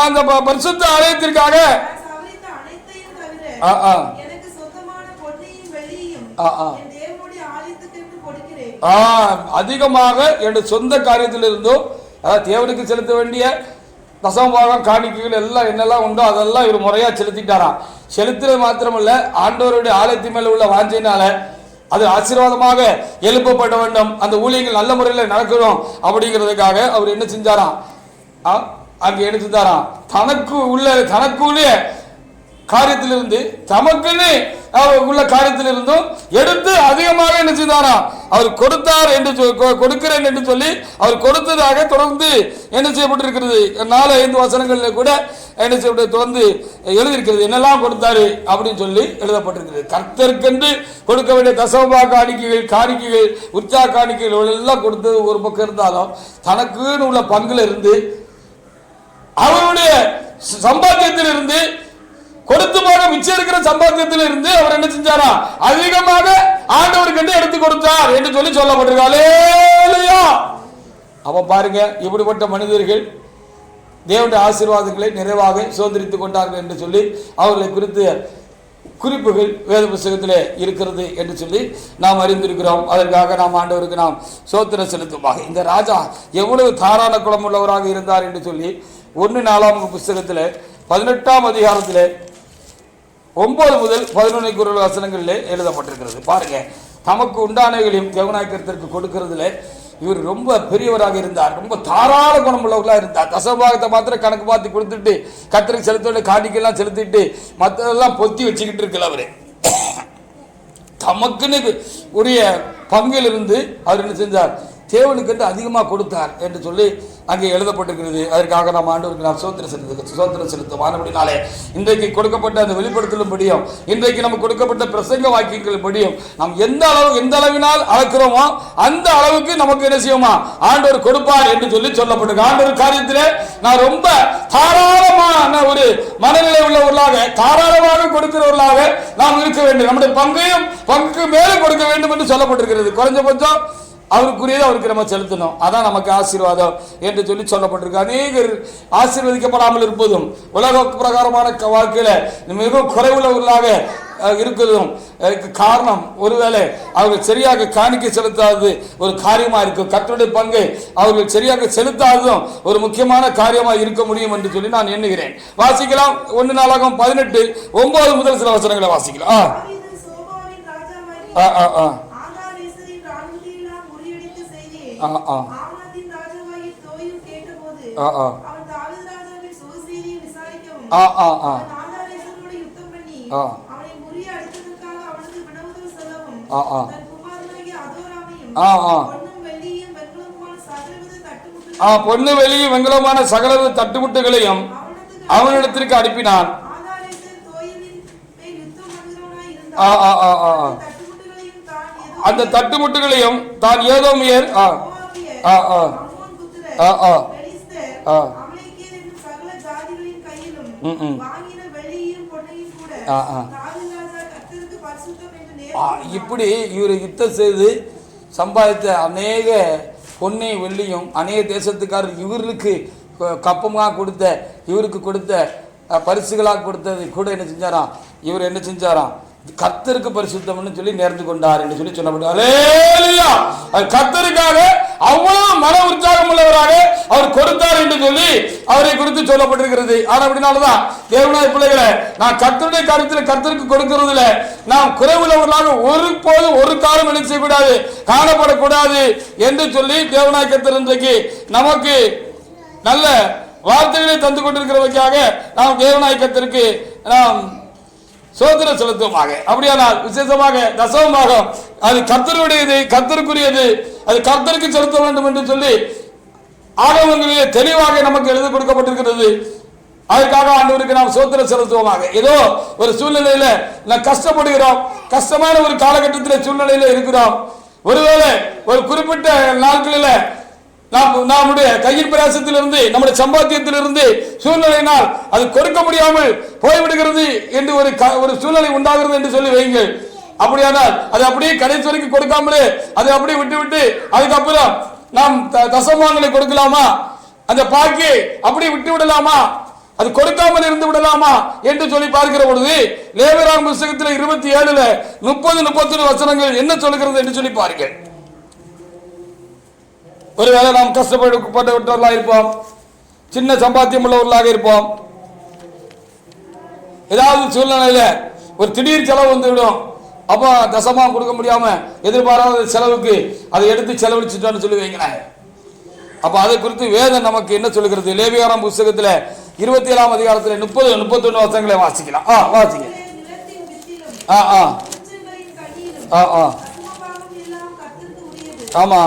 S1: அந்த பரிசுத்த ஆலயத்திற்காக அதிகமாக என் சொந்த காரியத்தில் இருந்தும் தேவனுக்கு செலுத்த வேண்டிய தசமபாகம் காணிக்கைகள் எல்லாம் என்னெல்லாம் உண்டோ அதெல்லாம் இவர் முறையா செலுத்திட்டாராம். செலுத்துறது மாத்திரமல்ல, ஆண்டவருடைய ஆலயத்தின் மேல உள்ள வாஞ்சையினால அது ஆசீர்வாதமாக எழுப்பப்பட வேண்டும், அந்த ஊழியங்கள் நல்ல முறையில் நடக்கணும் அப்படிங்கிறதுக்காக அவர் என்ன செஞ்சாராம், அங்க என்ன செஞ்சாராம், தனக்கு உள்ள காரியத்திலிருந்து தமக்குன்னு உள்ள காரியத்திலிருந்தும் எடுத்து அதிகமாக என்ன செய்தாராம் அவர் கொடுத்தார் என்று கொடுக்கிறேன் என்று சொல்லி அவர் கொடுத்ததாக தொடர்ந்து என்ன செய்யப்பட்டிருக்கிறது. 4-5 வசனங்கள்ல கூட என்ன செய்யப்பட்டு தொடர்ந்து எழுதியிருக்கிறது, என்னெல்லாம் கொடுத்தாரு அப்படின்னு சொல்லி எழுதப்பட்டிருக்கிறது. கர்த்தருக்கென்று கொடுக்க வேண்டிய தசமபாக காணிக்கைகள் உற்சாக காணிக்கைகள் எல்லாம் கொடுத்தது ஒரு பக்கம் இருந்தாலும், தனக்குன்னு உள்ள பங்குல இருந்து அவருடைய சம்பாத்தியத்தில் இருந்து கொடுத்து போக மிச்சம் இருக்கிற சம்பாத்தியத்தில் இருந்து அவர் என்ன செஞ்சாரா அதிகமாக ஆண்டவருக்கு எடுத்து கொடுத்தார் என்று சொல்லி சொல்லப்பட்டிருக்காரு. அப்ப பாருங்க, இப்படிப்பட்ட மனிதர்கள் தேவனுடைய ஆசீர்வாதங்களை நிறைவாக சுதந்திரித்துக் கொண்டார்கள் என்று சொல்லி அவர்களை குறித்து குறிப்புகள் வேத புத்தகத்திலே இருக்கிறது என்று சொல்லி நாம் அறிந்திருக்கிறோம். அதற்காக நாம் ஆண்டவருக்கு நாம் ஸ்தோத்திரம் செலுத்துமாக. இந்த ராஜா எவ்வளவு தாராள குணம் உள்ளவராக இருந்தார் என்று சொல்லி 1 புத்தகத்தில் 18ஆம் அதிகாரத்தில் 9 முதல் 11 வசனங்களிலே எழுதப்பட்டிருக்கிறது. பாருங்க, தமக்கு உண்டானவைகளையும் தேவநாயகத்திற்கு கொடுக்கிறதுல இவர் ரொம்ப பெரியவராக இருந்தார், ரொம்ப தாராள குணம் உள்ளவர்களாக இருந்தார். தசமபாகத்தை மாத்திரம் கணக்கு பார்த்து கொடுத்துட்டு கர்த்தருக்கு செலுத்த காணிக்கெல்லாம் செலுத்திட்டு மற்றதெல்லாம் பொத்தி வச்சுக்கிட்டு இருக்கல. அவரு தமக்குன்னு உரிய பங்கிலிருந்து அவர் என்ன செஞ்சார், தேவனுக்கு அதிகமாக கொடுத்தார் என்று சொல்லி அங்கே எழுதப்பட்டிருக்கிறது. அதற்காக நாம் ஆண்டவருக்கு நாம் சோத்திரம் செலுத்தும். ஆனபடினாலே இன்றைக்கு கொடுக்கப்பட்ட அந்த வெளிப்படுத்தலும் படியும், இன்றைக்கு நமக்கு கொடுக்கப்பட்ட பிரசங்க வாக்கியங்கள் படியும் நாம் எந்த அளவினால் அளக்கிறோமோ அந்த அளவுக்கு நமக்கு என்ன செய்யுமா ஆண்டவர் கொடுப்பார் என்று சொல்லி சொல்லப்பட்டிருக்கு. ஆண்டவர் காரியத்திலே நான் ரொம்ப தாராளமான ஒரு மனநிலை உள்ளவர்களாக தாராளமாக கொடுக்கிறவர்களாக நாம் இருக்க வேண்டும். நம்முடைய பங்குக்கு மேலே கொடுக்க வேண்டும் என்று சொல்லப்பட்டிருக்கிறது. குறைஞ்சபட்சம் அவருக்குரியது அவருக்கு நம்ம செலுத்தணும், அதான் நமக்கு ஆசீர்வாதம் என்று சொல்லி சொல்லப்பட்டிருக்கு. அநேகர் ஆசீர்வதிக்கப்படாமல் இருப்பதும் உலக பிரகாரமான வாழ்க்கையில மிகவும் குறைவுள்ளவர்களாக இருக்கிறதும் காரணம் ஒருவேளை அவர்கள் சரியாக காணிக்க செலுத்தாதது ஒரு காரியமா இருக்கும். கர்த்தருடைய பங்கை அவர்கள் சரியாக செலுத்தாததும் ஒரு முக்கியமான காரியமா இருக்க முடியும் என்று சொல்லி நான் எண்ணுகிறேன். வாசிக்கலாம். 1 நாளாகமம் 18 9 முதல் சில வசனங்களை வாசிக்கலாம். பொண்ணு வெளியும் வெங்கலமான சகல தட்டுமுட்டுகளையும் அவனிடத்திற்கு அனுப்பினான். அந்த தட்டுமுட்டுகளையும் தான் ஏதோமியர் இப்படி இவர் யுத்தம் செய்து சம்பாதித்த அநேக பொன்னை வெள்ளியும் அநேக தேசத்துக்காரர் இவருக்கு கப்பமாக கொடுத்த இவருக்கு கொடுத்த பரிசுகளாக கொடுத்தது கூட என்ன செஞ்சாராம், இவர் என்ன செஞ்சாராம் கர்த்தருக்கு பரிசுத்தம்னு சொல்லி நேர்ந்து கொண்டார் என்று சொல்லி சொல்லப்பட்டார். கர்த்தருக்காக அவ்வளவு மன உற்சாகம் உள்ளவராக அவர் கொடுத்தார் என்று சொல்லி அவரை குறித்து சொல்லப்பட்டிருக்கிறது. ஆனா அப்படினாலதான் தேவனாய் பிள்ளைகளை நான் கர்த்தருடைய காரியத்தில் கர்த்தருக்கு கொடுக்கிறதுல நாம் குறைவுள்ளவர்களாக ஒரு காலம் என்ன செய்யக்கூடாது, காணப்படக்கூடாது என்று சொல்லி தேவனாய் கர்த்தர் இன்றைக்கு நமக்கு நல்ல வார்த்தைகளை தந்து கொண்டிருக்கிறதுக்காக நாம் தேவனாய் கர்த்தருக்கு நாம் சோதரம் செலுத்துவமாக. அப்படியானால் விசேஷமாக தசமபாகம் அது கர்த்தருடையது, கர்த்தருக்குரியது, அது கர்த்தருக்கு செலுத்த வேண்டும் என்று சொல்லி ஆகமங்களிலே தெளிவாக நமக்கு எழுதி கொடுக்கப்பட்டிருக்கிறது. அதற்காக ஆண்டவருக்கு நாம் சோதரம் செலுத்துவோமாக. ஏதோ ஒரு சூழ்நிலையில நாம் கஷ்டப்படுகிறோம், கஷ்டமான ஒரு காலகட்டத்தில் சூழ்நிலையில இருக்கிறோம். ஒருவேளை ஒரு குறிப்பிட்ட நாட்களில் நம்முடைய கையின் பிரயாசத்திலிருந்து நம்முடைய சம்பாத்தியத்திலிருந்து சூழ்நிலையினால் அது கொடுக்க முடியாமல் போய்விடுகிறது என்று ஒரு சூழ்நிலை உண்டாகிறது என்று சொல்லி வையுங்கள். அப்படியானால் அது அப்படியே கடைசி வரைக்கும் கொடுக்காமலே அதை அப்படியே விட்டு விட்டு அதுக்கப்புறம் நாம் தசமாங்களை கொடுக்கலாமா? அந்த பாக்கி அப்படியே விட்டு விடலாமா? அது கொடுக்காமல் இருந்து விடலாமா என்று சொல்லி பார்க்கிற பொழுது லேவியராகமம் புத்தகத்தில் 27 30 31 வசனங்கள் என்ன சொல்கிறது என்று சொல்லி பாருங்கள். ஒருவேளை நாம் கஷ்டப்பட்டவர்களாக இருப்போம், சின்ன சம்பாத்தியம் உள்ளவர்களாக இருப்போம், ஏதாவது சூழ்நிலையில ஒரு திடீர் செலவு வந்துவிடும். அப்போ தசமாக கொடுக்க முடியாம எதிர்பாராத செலவுக்கு அதை எடுத்து செலவழிச்சுட்டோன்னு சொல்லி வைங்களேன். அப்ப அதை குறித்து வேதம் நமக்கு என்ன சொல்லுகிறது? லேவியராகமம் புத்தகத்தில் 27 அதிகாரத்தில் 30 31 வசனங்களை வாசிக்கலாம். வாசிங்க. ஆமா,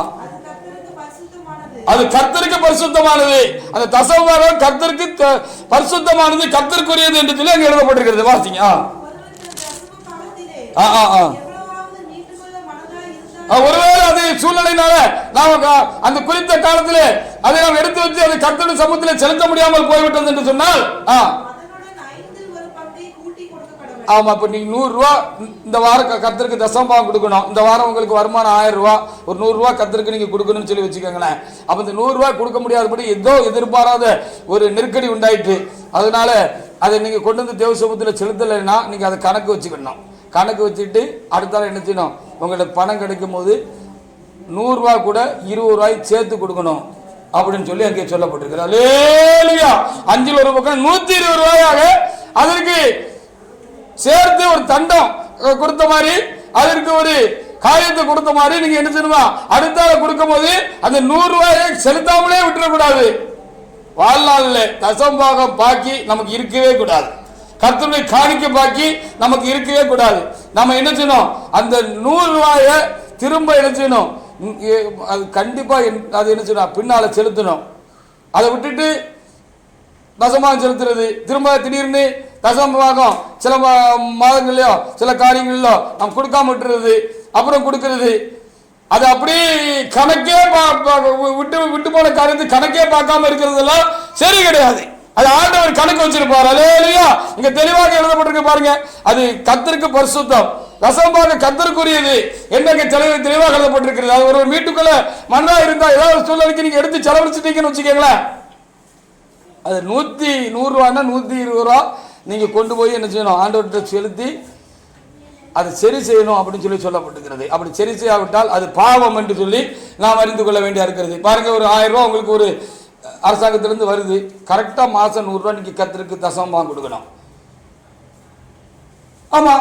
S1: அது கர்த்தருக்கு பரிசுத்தமானது. அந்த தசமபாகம் கர்த்தருக்கு பரிசுத்தமானது, கர்த்தருக்குரியது என்று சொல்லி அங்கே எழுதப்பட்டிருக்கிறது. வாசிங்க. ஒருவேளை அது சூழ்நிலையினால நாம் அந்த குறித்த காலத்தில் அதை நாம் எடுத்து வச்சு அதை கர்த்தருடைய சமூகத்தில் செலுத்த முடியாமல் போய்விட்டது என்று சொன்னால், ஆமா, இப்ப நீங்க 100 ரூபா இந்த வாரம் கர்த்தருக்கு தசமபாகம் கொடுக்கணும். இந்த வாரம் உங்களுக்கு வருமானம் 1000 ரூபா, ஒரு 100 ரூபா கர்த்தருக்கு நீங்க கொடுக்கணும்னு சொல்லி வச்சுக்கோங்களேன். அப்ப இந்த 100 ரூபாய் கொடுக்க முடியாதபடி ஏதோ எதிர்பாராத ஒரு நெருக்கடி உண்டாயிட்டு, அதனால அதை நீங்க கொண்டு வந்து தேவ சமூகத்தில் செலுத்தலைன்னா நீங்க அதை கணக்கு வச்சுக்கணும். கணக்கு வச்சுட்டு அடுத்தால என்ன செய்யணும்? உங்களுக்கு பணம் கிடைக்கும் போது 100 ரூபா கூட 20 ரூபாய் சேர்த்து கொடுக்கணும் அப்படின்னு சொல்லி அங்கே சொல்லப்பட்டிருக்கிறது. அல்லேலூயா. 5 ஒரு பக்கம் 120 ரூபாயாக அதற்கு சேர்த்து ஒரு தண்டம் கொடுத்த மாதிரி, அதற்கு ஒரு காரியத்தை கொடுத்த மாதிரி நீங்க என்ன செய்யணுமா? அடுத்தால கொடுக்கும் போது அந்த 100 ரூபாயை செலுத்தாமலே விட்டுறக்கூடாது. வாழ்நாளில் தசமபாகம் பாக்கி நமக்கு இருக்கவே கூடாது. கர்த்தருடைய காணிக்கை பாக்கி நமக்கு இருக்கவே கூடாது. நம்ம என்ன செய்யணும்? அந்த 100 ரூபாயை திரும்ப என்ன செய்யணும்? அது கண்டிப்பா அது என்ன செய்யணும்? பின்னால செலுத்தணும். அதை விட்டுட்டு தசமபாகம் செலுத்துறது, திரும்ப திடீர்னு தசமபாகம் சில மாதங்களிலோ சில காரியங்களிலோ நாம் கொடுக்காம விட்டுறது, அப்புறம் கொடுக்கிறது, அது அப்படியே கணக்கே விட்டு போன காரியத்தை கணக்கே பார்க்காம இருக்கிறதெல்லாம் சரி கிடையாது. அது ஆண்டவர் கணக்கு வச்சிருப்பார். அல்லேலூயா. இங்க தெளிவாக எழுதப்பட்டிருக்கு பாருங்க. அது கர்த்தருக்கு பரிசுத்தம், தசமபாகம் கர்த்தருக்குரியது என்ன தெளிவாக எழுதப்பட்டிருக்கிறது. அது ஒரு வீட்டுக்குள்ள மண்ணா இருந்தா ஏதாவது சூழ்நிலைக்கு நீங்க எடுத்து செலவழிச்சிட்டீங்கன்னு வச்சுக்கோங்களேன், அது 100 ரூபான்னா 120 ரூபா நீங்க கொண்டு போய் என்ன செய்யணும்? ஆண்டவர்கிட்ட செலுத்தி அதை சரி செய்யணும் அப்படின்னு சொல்லி சொல்லப்பட்டிருக்கிறது. அப்படி சரி செய்யாவிட்டால் அது பாவம் என்று சொல்லி நாம் அறிந்து கொள்ள வேண்டியா இருக்கிறது. பாருங்க, ஒரு 1000 ரூபாய் உங்களுக்கு ஒரு அரசாங்கத்திலிருந்து வருது, கரெக்டா மாசம் 100 ரூபாய் நீங்க கர்த்தருக்கு தசமபாகம் கொடுக்கணும். ஆமா,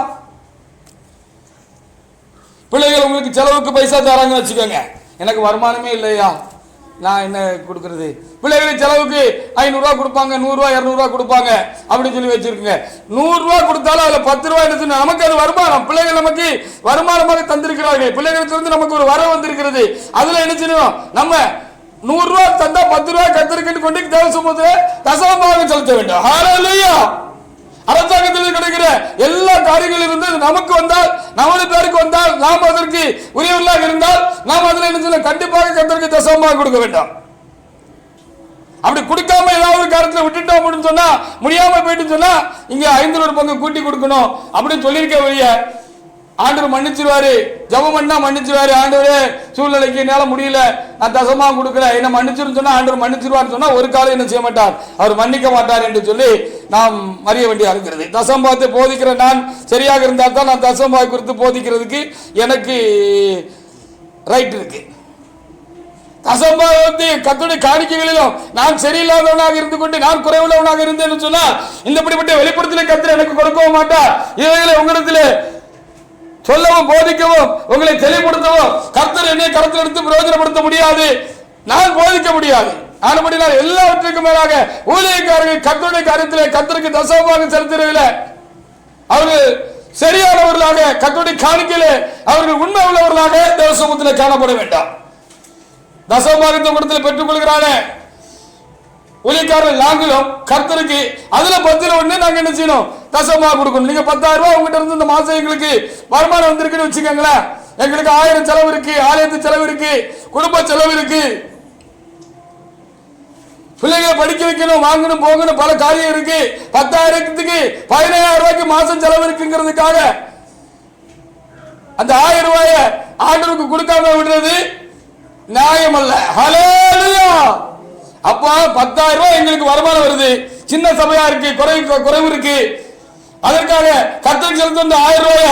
S1: பிள்ளைகள் உங்களுக்கு செலவுக்கு பைசா தராங்கன்னு வச்சுக்கோங்க. எனக்கு வருமானமே இல்லையா, நான் என்ன கொடுக்கறது? பிள்ளைகளுக்கு செலவுக்கு 500 ரூபாய் கொடுப்பாங்க, 100 ரூபாய் 200 ரூபாய் கொடுப்பாங்க அப்படின்னு சொல்லி வச்சிருக்கீங்க. 100 ரூபாய் கொடுத்தாலும் அதுல 10 ரூபாய் எடுத்து நமக்கு அது வருமானம், பிள்ளைகள் நமக்கு வருமானமாக தந்திருக்கிறார்கள், பிள்ளைகளுக்கு நமக்கு ஒரு வரவு வந்திருக்கிறது. அதுல என்ன செய்யணும்? நம்ம 100 ரூபாய் தந்தா 10 ரூபாய் கர்த்தருக்கு கொண்டு தேவ சமூகத்தில் தசமபாகம் செலுத்த வேண்டும். ஹல்லேலூயா. அரசாங்கத்தில் கிடைக்கிற எல்லா காரியங்களும் இருந்து நமக்கு வந்தால், நமது பேருக்கு வந்தால், நாம் அதற்கு உரியவர்களாக இருந்தால் நாம் அதில் என்ன செய்யணும்? கண்டிப்பாக கர்த்தருக்கு தசமபாகம் கொடுக்க வேண்டும். அப்படி கொடுக்காம ஏதாவது காரியத்தில் விட்டுட்டோம் அப்படின்னு சொன்னா, முடியாம போயிட்டு சொன்னா இங்க 5 ஒரு பங்கு கூட்டி கொடுக்கணும் அப்படின்னு சொல்லியிருக்க வழிய ஆண்டவர் மன்னிச்சிருவாரு. ஜெபம் பண்ணா மன்னிச்சிருவாரு. ஆண்டவரே சூழ்நிலைக்கு என்னால முடியல, நான் தசமபாகம் கொடுக்கல, என்ன மன்னிச்சிருன்னு சொன்னா ஆண்டவர் மன்னிச்சிருவார்னு சொன்னா ஒரு காலம் என்ன செய்ய மாட்டார்? அவர் மன்னிக்க மாட்டார் என்று சொல்லி நாம் அறிய வேண்டியா இருக்கிறது. தசமபாகத்தை போதிக்கிற நான் சரியாக இருந்தால் தான் நான் தசமபாகம் குறித்து போதிக்கிறதுக்கு எனக்கு ரைட் இருக்கு. தசமபாகத்தை கர்த்தருடைய காணிக்கைகளிலும் நான் சரியில்லாதவனாக இருந்து கொண்டு நான் குறைவுள்ளவனாக இருந்தேன்னு சொன்னா இந்தப்படிப்பட்ட வெளிப்படுத்தலை கர்த்தர் எனக்கு கொடுக்கவும் மாட்டார். இவைகளை உங்களிடத்தில் சொல்லவும் போதிக்கவும் உங்களை தெளிவுபடுத்தவும் கர்த்தர் என்னை கருத்தில் எடுத்து பிரயோஜனப்படுத்த முடியாது, நான் போதிக்க முடியாது. ஆனபடினால் எல்லாவற்றுக்கும் மேலாக ஊழியக்காரர்கள் கர்த்தருடைய காரியத்தில் கர்த்தருக்கு தசமபாகம் செலுத்துறதில்லை. அவர்கள் சரியானவர்களாக கர்த்தருடைய காணிக்கையிலே அவர்கள் உண்மை உள்ளவர்களாக தேவ சமூகத்தில் காணப்பட வேண்டாம். தசமபாகத்தை கொடுத்து பெற்றுக் கொள்கிறானே ஊழியக்காரர்கள் நாங்களும் கர்த்தருக்கு அதுல 10 ஒண்ணு நாங்க என்ன செய்யணும்? தசமபாகம் கொடுக்கணும். நீங்க 10,000 ரூபாய் உங்ககிட்ட இருந்து இந்த மாசம் எங்களுக்கு வருமானம் வந்திருக்குன்னு வச்சுக்கோங்களேன், எங்களுக்கு 1000 செலவு இருக்கு, ஆலயத்து செலவு இருக்கு, குடும்ப செலவு இருக்கு, பிள்ளைகளை படிக்க வைக்கணும், வாங்கணும், போகணும், பல காரியம் இருக்கு. 10,000க்கு 15,000 ரூபாய்க்கு மாசம் செலவு இருக்குங்கிறதுக்காக அந்த 1000 ரூபாய ஆண்டவருக்கு கொடுக்காம விடுறது நியாயம் அல்ல. ஹல்லேலூயா. அப்போ 10,000 ரூபாய் எங்களுக்கு வருமானம் வருது, சின்ன சபையா இருக்கு, குறைவு இருக்கு, அதற்காக கர்த்தருக்கு செலுத்த 1000 ரூபாய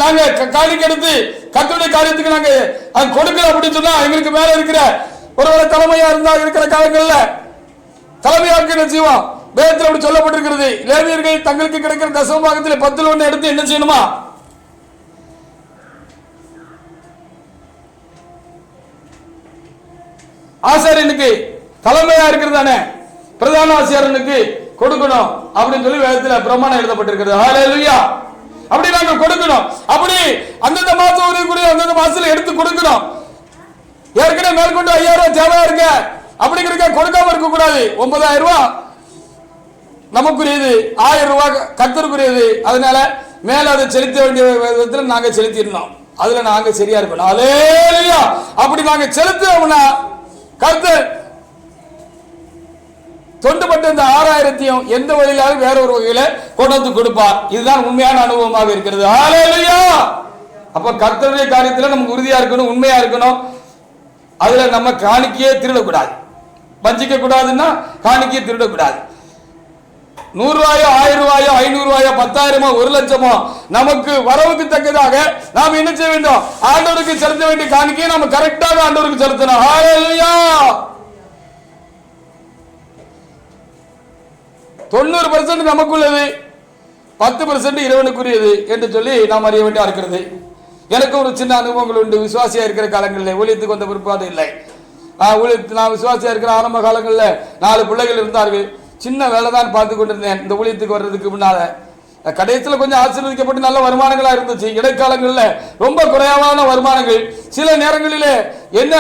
S1: நாங்க காணிக்கை எடுத்து கர்த்தருடைய காரியத்துக்கு நாங்க அது கொடுக்கல அப்படின்னு சொன்னா எங்களுக்கு மேல இருக்கிற ஒருவேளை தலைமையா இருந்தா இருக்கிற காலங்கள்ல தலைமையாக்கு என்ன செய்வோம்? வேதத்தில் அப்படி சொல்லப்பட்டிருக்கிறது, லேவியர்கள் தங்களுக்கு கிடைக்கிற தசம பாகத்தில் 10 எடுத்து என்ன செய்யணுமா? ஆசாரியனுக்கு தலைமையா இருக்கிறதானே பிரதான ஆசாரியனுக்கு கொடுக்கணும் அப்படின்னு சொல்லி வேதத்தில் பிரமாணம் எழுதப்பட்டிருக்கிறது. ஹல்லேலூயா. அப்படி நாங்க கொடுக்கணும். அப்படி அந்தந்த மாசம் அந்தந்த மாசத்துல எடுத்து கொடுக்கணும். ஏற்கனவே மேற்கொண்டு 5000 ரூபாய் தேவையா இருக்க அப்படிங்கிறத கொடுக்காம இருக்க கூடாது. 9000 ரூபாய் நமக்குரியது, 1000 ரூபாய் கர்த்தருக்குரியது. அதனால மேல அதை செலுத்த வேண்டிய விதத்தில் நாங்க செலுத்திடணும். அதுல நாங்க சரியா இருக்கணும். ஹல்லேலூயா. அப்படி நாங்க செலுத்தோம்னா கர்த்தர் தொண்டுபட்ட இந்த 6000 எந்த வழியிலாவது வேற ஒரு வகையில கொண்டு வந்து கொடுப்பார். இதுதான் உண்மையான அனுபவமாக இருக்கிறது. ஹல்லேலூயா. அப்ப கர்த்தருடைய காரியத்தில் நமக்கு உறுதியா இருக்கணும், உண்மையா இருக்கணும். அதுல நம்ம காணிக்கையே திருடக்கூடாது, வஞ்சிக்க கூடாதுன்னா காணிக்கையை திருடக்கூடாது. 100 ரூபாயோ 1000 ரூபாயோ 500 ரூபாயோ 10,000மோ 1 லட்சமோ நமக்கு வரவுக்கு தக்கதாக நாம் என்ன செய்ய வேண்டும்? ஆண்டவருக்கு செலுத்த வேண்டிய காணிக்கையை நம்ம கரெக்டாக ஆண்டவருக்கு செலுத்தணும். ஹல்லேலூயா. 90% நமக்குள்ளது, 10% இறைவனுக்குரியது என்று சொல்லி நாம் அறிய வேண்டிய இருக்கிறது. எனக்கு ஒரு சின்ன அனுபவங்கள் உண்டு. விசுவாசியா இருக்கிற காலங்களில், ஊழியத்துக்கு வந்த பிற்பாடு இல்லை, நான் விசுவாசியா இருக்கிற ஆரம்ப காலங்களில் 4 பிள்ளைகள் இருந்தார்கள். சின்ன வேலை தான் பார்த்து கொண்டிருந்தேன். இந்த ஊழியத்துக்கு வர்றதுக்கு முன்னால கடைசியில் கொஞ்சம் ஆசீர்வதிக்கப்பட்டு நல்ல வருமானங்களா இருந்துச்சு. இடைக்காலங்களில் ரொம்ப குறைவான வருமானங்கள். சில நேரங்களிலே என்ன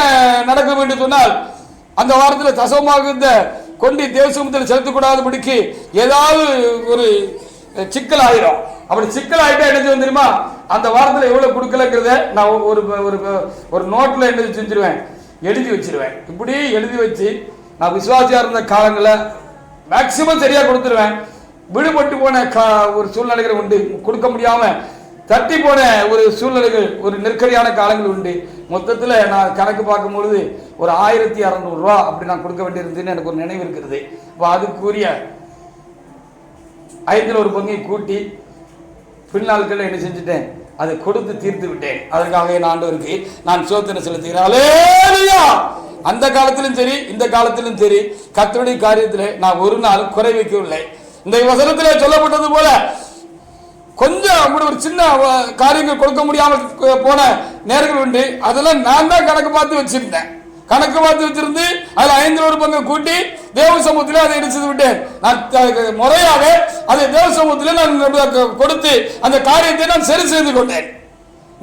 S1: நடக்கும் என்று சொன்னால், அந்த வாரத்தில் தசமமாக இருந்த கொண்டு தேவசமத்தில் செலுத்தக்கூடாதபடிக்கு ஏதாவது ஒரு சிக்கல் ஆயிரும். அப்படி சிக்கல் ஆயிட்டா என்ன செய்யும் தெரியுமா? அந்த வாரத்தில் எவ்வளவு கொடுக்கலங்கிறத நான் ஒரு நோட்ல என்ன செஞ்சிருவேன், எழுதி வச்சிருவேன். இப்படி எழுதி வச்சு நான் விசுவாசியா இருந்த காலங்களில் மேக்சிமம் சரியா கொடுத்துருவேன். விடுபட்டு போன ஒரு சூழ்நிலைகள் உண்டு, கொடுக்க முடியாம தட்டி போன ஒரு சூழ்நிலைகள், ஒரு நெருக்கடியான காலங்கள் உண்டு. மொத்தத்தில் நான் கணக்கு பார்க்கும் பொழுது ஒரு 1600 ரூபா அப்படி நான் கொடுக்க வேண்டியிருந்ததுன்னு எனக்கு ஒரு நினைவு இருக்கிறது. இப்போ அதுக்குரிய 1/5 பங்கை கூட்டி பின்னாட்கள் என்ன செஞ்சுட்டேன், அதை கொடுத்து தீர்த்து விட்டேன். அதற்காக என் ஆண்டவருக்கு நான் ஸ்தோத்திரம் செலுத்துகிறேன். ஹல்லேலூயா. அந்த காலத்திலும் சரி இந்த காலத்திலும் சரி கர்த்தருடைய காரியத்தில் நான் ஒரு நாள் குறை வைக்கவில்லை. இந்த வசனத்திலே சொல்லப்பட்டது போல கொஞ்சம் ஒரு சின்ன காரியங்கள் கொடுக்க முடியாமல் போன நேரங்கள் உண்டு. அதெல்லாம் நான் தான் கணக்கு பார்த்து வச்சிருந்தேன். கணக்கு பார்த்து வச்சிருந்து அதில் 5 பங்கு கூட்டி தேவ சமூகத்தில் அதை எடுத்து விட்டேன். நான் முறையாக அதை தேவ சமூகத்தில் நான் கொடுத்து அந்த காரியத்தை நான் சரி செய்து கொண்டேன்.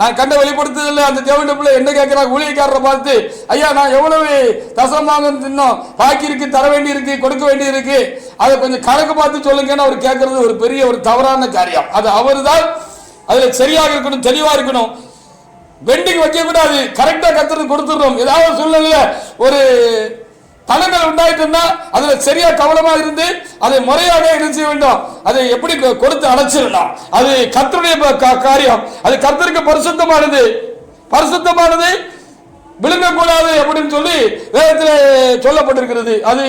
S1: நான் கண்ட வெளிப்படுத்துதல் அந்த தேவனுடைய பிள்ளை என்ன கேட்கிறாங்க, ஊழியக்காரரை பார்த்து, ஐயா நான் எவ்வளவு தசமாக தின்னோம், பாக்கி இருக்கு, தர வேண்டி இருக்கு, கொடுக்க வேண்டி இருக்கு, அதை கொஞ்சம் கணக்கு பார்த்து சொல்லுங்கன்னு அவர் கேட்கறது ஒரு பெரிய ஒரு தவறான காரியம். அது அவர் தான் அதுல சரியாக இருக்கணும், தெளிவா இருக்கணும். பெண்டிங் வைக்க கூடாது, கரெக்டா கத்துறது கொடுத்துடணும். ஏதாவது சூழ்நிலையில ஒரு தடங்கள் உண்டாயிட்டு அதுல சரியா கவனமா இருந்து அதை முறையாக என்ன செய்ய வேண்டும், அதை எப்படி கொடுத்து அடைச்சிடணும். அது கர்த்தருடைய காரியம், அது கர்த்தருக்கு பரிசுத்தமானது, பரிசுத்தமானது விழுங்கக்கூடாது அப்படின்னு சொல்லி வேதத்தில் சொல்லப்பட்டிருக்கிறது. அது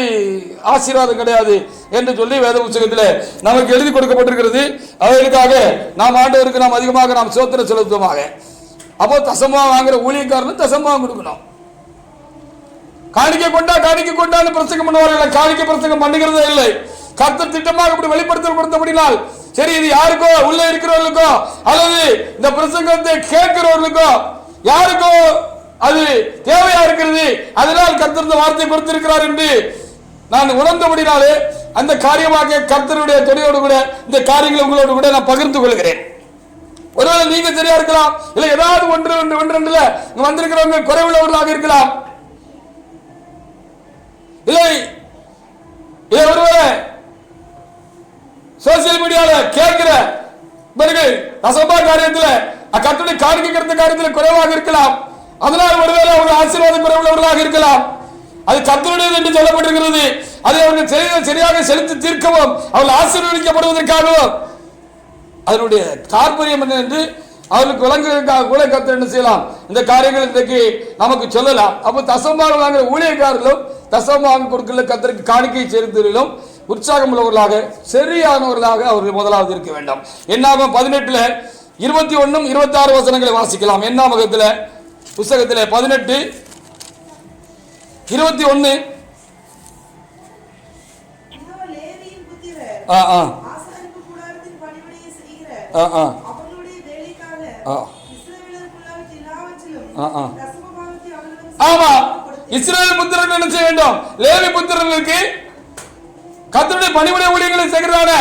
S1: ஆசீர்வாதம் கிடையாது என்று சொல்லி வேத புத்தகத்தில் நமக்கு எழுதி கொடுக்கப்பட்டிருக்கிறது. அவர்களுக்காக நாம் ஆண்டவருக்கு நாம் அதிகமாக நாம் ஸ்தோத்திரம் செலுத்துவோமாக. அப்போ தசமா வாங்குற ஊழியக்காரனும் தசமா கொடுக்கணும். காணிக்கை கொண்டான்னு பிரசங்கம் பண்ணுவார்கள், காணிக்கை பிரசங்கம் பண்ணுகிறதே இல்லை. கர்த்தர் திட்டமாக இப்படி வெளிப்படுத்த கொடுத்தபடினால் சரி, இது யாருக்கோ உள்ள இருக்கிறவர்களுக்கோ அல்லது இந்த பிரசங்கத்தை கேட்கிறவர்களுக்கோ யாருக்கோ அது தேவையா இருக்கிறது, அதனால் கர்த்தர் இந்த வார்த்தை கொடுத்திருக்கிறார் என்று நான் உணர்ந்தபடினாலே அந்த காரியமாக கர்த்தருடைய துணையோடு கூட இந்த காரியங்களை உங்களோடு கூட நான் பகிர்ந்து கொள்கிறேன். ஒருவேளை நீங்க சரியா இருக்கலாம், இல்ல ஏதாவது ஒன்று வந்திருக்கிறவங்க குறைவுள்ளவர்களாக இருக்கலாம், இல்லை ஒருவேளை சோசியல் மீடியால கேட்கிற ரசபா காரியத்தில் கர்த்தருடைய காணிக்கை காரியத்தில் குறைவாக இருக்கலாம். அதனால் ஒருவேளை அவங்க ஆசீர்வாதம் குறைவுள்ளவர்களாக இருக்கலாம். அது கர்த்தருடையது என்று சொல்லப்பட்டிருக்கிறது. அதை அவர்கள் சரியாக செலுத்தி தீர்க்கவும் அவர்கள் ஆசீர்வதிக்கப்படுவதற்காகவும் அதனுடைய தாற்பயம் என்ன என்று அவர்களுக்கு விளங்குவதற்காக கூட கர்த்தர் என்ன செய்யலாம், இந்த காரியங்கள் இன்றைக்கு நமக்கு சொல்லலாம். அப்போ தசமபாகம் வாங்குற ஊழியக்காரர்களும் தசமபாகம் கொடுக்கல கர்த்தருக்கு காணிக்கை செலுத்துவதிலும் உற்சாகம் உள்ளவர்களாக சரியானவர்களாக அவர்கள் முதலாவது இருக்க வேண்டும். என்னாகும் 18 21 26 வசனங்களை வாசிக்கலாம். என்னாமகத்தில் புஸ்தகத்தில் 18 21 ஆமா, இஸ்ரவேல் புத்திரர்கள் என்ன செய்ய வேண்டும், லேவி புத்திரர்களுக்கு கர்த்தருடைய பணிவிடை ஊழியங்களை செய்கிறதான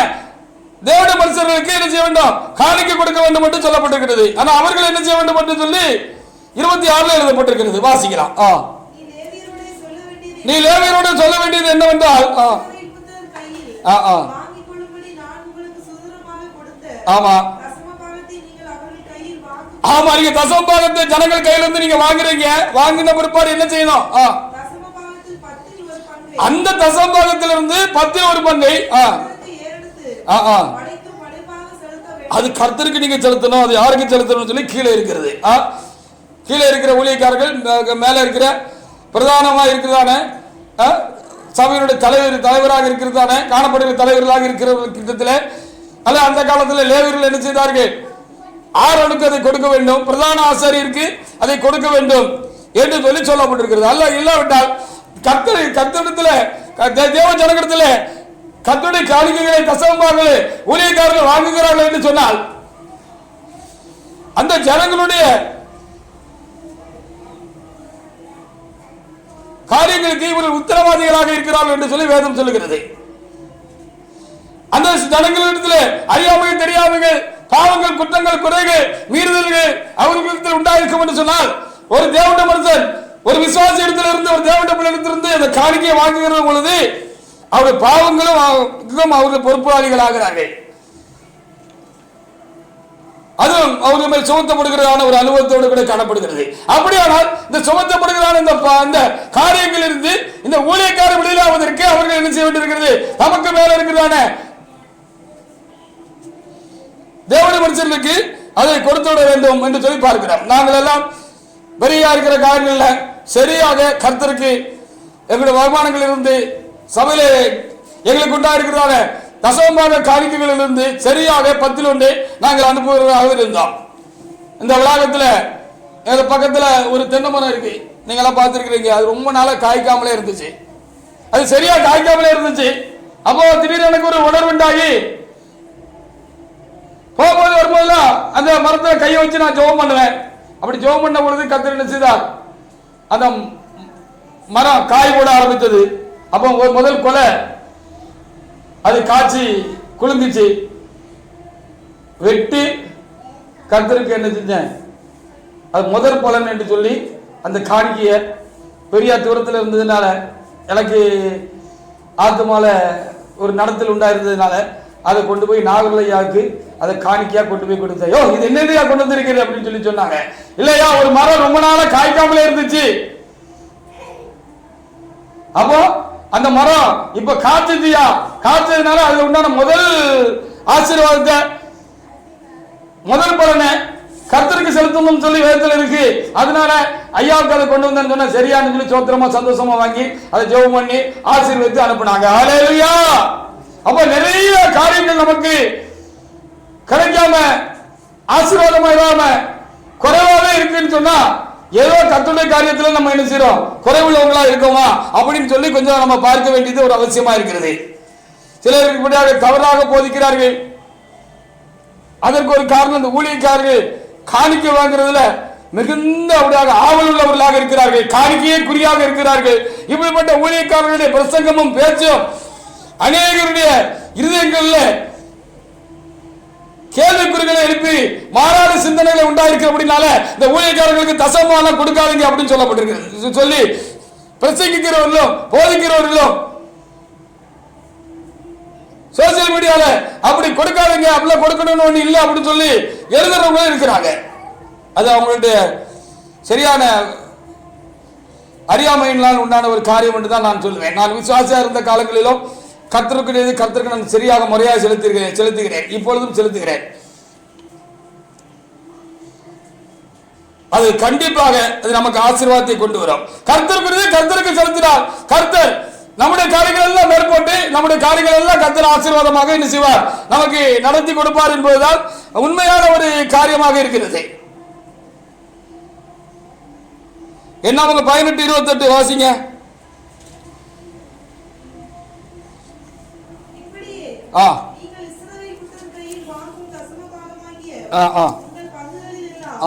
S1: தேவனுடைய மனுஷர்களுக்கு என்ன செய்ய வேண்டும், காணிக்கை கொடுக்க வேண்டும் என்று சொல்லப்பட்டிருக்கிறது. ஆனா அவர்கள் என்ன செய்ய வேண்டும் என்று சொல்லி 26 எழுதப்பட்டிருக்கிறது. வாசிக்கலாம். நீ லேவியரோட சொல்ல வேண்டியது என்னவென்றால், ஆமா ஆமா, நீங்க தசமபாகத்தை ஜனங்கள் கையில இருந்து நீங்க வாங்குறீங்க. வாங்கின பிற்பாடு என்ன செய்யணும், அந்த தசமபாகத்திலிருந்து 10 பங்கை அது கர்த்தருக்கு நீங்க செலுத்தணும். அது யாருக்கு செலுத்தணும் சொல்லி கீழே இருக்கிறது. கீழே இருக்கிற ஊழியக்காரர்கள், மேல இருக்கிற பிரதானமா இருக்கிறதான சபையினுடைய தலைவராக இருக்கிறதான காணப்படுகிற தலைவர்களாக இருக்கிற கிட்டத்தில் அல்ல அந்த காலத்தில் லேவியர்கள் என்ன செய்தார்கள், ஆரோனுக்கு அதை கொடுக்க வேண்டும், பிரதான ஆசாரியருக்கு அதை கொடுக்க வேண்டும் என்று சொல்லி சொல்லப்பட்டிருக்கிறது. அல்ல இல்லாவிட்டால் கர்த்தரிடத்தில் தேவ ஜனங்களிடத்தில் கர்த்தருடைய காணிக்கைகளை தசமபாகங்களை ஊழியக்காரர்கள் வாங்குகிறார்கள் என்று சொன்னால் அந்த ஜனங்களுடைய காரியங்களுக்கு இவர்கள் உத்தரவாதிகளாக இருக்கிறார்கள் என்று சொல்லி வேதம் சொல்லுகிறது. அந்த ஜனங்களிடத்தில் அறியாமை தெரியாமைகள் பாவங்கள் குற்றங்கள் குறைகள் மீறுதல்கள் அவர்களிடத்தில் உண்டாயிருக்கும் என்று சொன்னால் ஒரு தேவனுடைய மனுஷன் ஒரு விசுவாசி இடத்துல இருந்து ஒரு தேவனுடைய பிள்ளையிடத்திலிருந்து அந்த காணிக்கையை வாங்குகிற பொழுது அவருடைய பாவங்களும் அவர்கள் பொறுப்பாளிகள் ஆகிறார்கள். அதுவும் அவர்கள் மேல் சுமத்தப்படுகிறதான ஒரு அனுபவத்தோடு கூட காணப்படுகிறது. அப்படியானால் இந்த சுமத்தப்படுகிறான இந்த காரியங்கள் இருந்து இந்த ஊழியக்கார விடுதலாவதற்கு அவர்கள் என்ன செய்ய வேண்டியிருக்கிறது, நமக்கு மேல இருக்கிறதான தேவனுடைய மனுஷர்களுக்கு அதை கொடுத்து விட வேண்டும் என்று சொல்லி பார்க்கிறோம். நாங்கள் எல்லாம் பெரியா இருக்கிற காரியங்கள்ல சரியாக கர்த்தருக்கு எங்களுடைய வருமானங்கள் இருந்து சபையிலே எங்களுக்கு உண்டா இருக்கிறதான தசமபாக காணிக்கைகளில் இருந்து சரியாக 10 நாங்கள் அனுப்புவதாக இருந்தோம். இந்த வளாகத்தில் எங்க பக்கத்துல ஒரு தென்னை மரம் இருக்கு, நீங்க எல்லாம் பார்த்திருக்கிறீங்க. அது ரொம்ப நாளா காய்க்காமலே இருந்துச்சு. அது சரியா காய்க்காமலே இருந்துச்சு. அப்போ திடீர்னு எனக்கு ஒரு உணர்வு உண்டாகி போகும்போது வரும்போதுலாம் அந்த மரத்தை கையை வச்சு நான் ஜெபம் பண்ணுவேன். அப்படி ஜெபம் பண்ண பொழுது கர்த்தர் என்ன செய்தார், அந்த மரம் காய் போட ஆரம்பித்தது. அப்போ முதல் கொலை அது காய்ச்சி குலுங்கிச்சு. வெட்டி கர்த்தருக்கு என்ன செஞ்சேன், அது முதல் பலன் என்று சொல்லி அந்த காணிக்கைய பெரிய தூரத்தில் இருந்ததுனால எனக்கு ஆத்துமால ஒரு நடத்தல் உண்டாயிருந்ததுனால அதை கொண்டு போய் நாகர்லையாவுக்கு அதை காணிக்கையா கொண்டு போய் கொடுத்தேன். யோ இது என்னதையா கொண்டு வந்திருக்கிறது அப்படின்னு சொல்லி சொன்னாங்க. இல்லையா, ஒரு மரம் ரொம்ப நாளா காய்க்காமலே இருந்துச்சு. அப்போ அந்த மரம் இப்ப காய்ச்சதியா, காய்ச்சதுனால அதுல உண்டான முதல் ஆசீர்வாதத்தை முதல் பலனை கர்த்தருக்கு செலுத்தணும்னு சொல்லி வேதத்தில் இருக்கு. அதனால ஐயாவுக்கு அதை கொண்டு வந்தேன்னு சொன்னா சரியானு சொல்லி சோத்திரமா சந்தோஷமா வாங்கி அதை ஜெபம் பண்ணி ஆசீர்வதித்து அனுப்புனாங்க. ஹல்லேலூயா. அப்ப நிறைய காரியங்கள் நமக்கு கிடைக்காம ஆசீர்வாதமா இல்லாம குறைவாவே இருக்குன்னு சொன்னா ஏதோ கர்த்தருடைய காரியத்துல நம்ம என்ன செய்யறோம், குறைவுள்ளவங்களா இருக்கோமா அப்படின்னு சொல்லி கொஞ்சம் நம்ம பார்க்க வேண்டியது ஒரு அவசியமா இருக்கிறது. சிலர் இப்படியாக தவறாக போதிக்கிறார்கள். அதற்கு ஒரு காரணம் இந்த ஊழியக்காரர்கள் காணிக்கை வாங்குறதுல மிகுந்த அப்படியாக ஆவல் உள்ளவர்களாக இருக்கிறார்கள், காணிக்கையே குறியாக இருக்கிறார்கள். இப்படிப்பட்ட ஊழியக்காரர்களுடைய பிரசங்கமும் பேச்சும் அநேகருடைய இருதயங்கள்ல கேள்விக்குறிகளை எழுப்பி மாறாத சிந்தனைகளை உண்டாயிருக்க அப்படினால இந்த ஊழியக்காரர்களுக்கு தசமபாகம் கொடுக்காதீங்க அப்படின்னு சொல்லப்பட்டிருக்கு. சொல்லி பிரசங்கிக்கிறவர்களும் போதிக்கிறவர்களும் சோசியல் மீடியால அப்படி கொடுக்காதீங்க, அப்படிலாம் கொடுக்கணும்னு ஒண்ணு இல்லை அப்படின்னு சொல்லி எழுதுறவங்களும் இருக்கிறாங்க. அது அவங்களுடைய சரியான அறியாமையினால் உண்டான ஒரு காரியம் என்று தான் நான் சொல்லுவேன். நான் விசுவாசியா இருந்த காலங்களிலும் கர்த்தருக்கு நான் சரியாக முறையாக செலுத்துகிறேன், இப்பொழுதும் செலுத்துகிறேன். அது கண்டிப்பாக அது நமக்கு ஆசீர்வாதத்தை கொண்டு வரும். கர்த்தருக்கு செலுத்தினார். கர்த்தர் நம்முடைய காரியங்கள் எல்லாம் மேற்கொண்டு நம்முடைய காரியங்கள் எல்லாம் கர்த்தர் ஆசீர்வாதமாக என்ன செய்வார், நமக்கு நடத்தி கொடுப்பார் என்பதுதான் உண்மையான ஒரு காரியமாக இருக்கிறது. என்ன 18:28 வாசிங்க.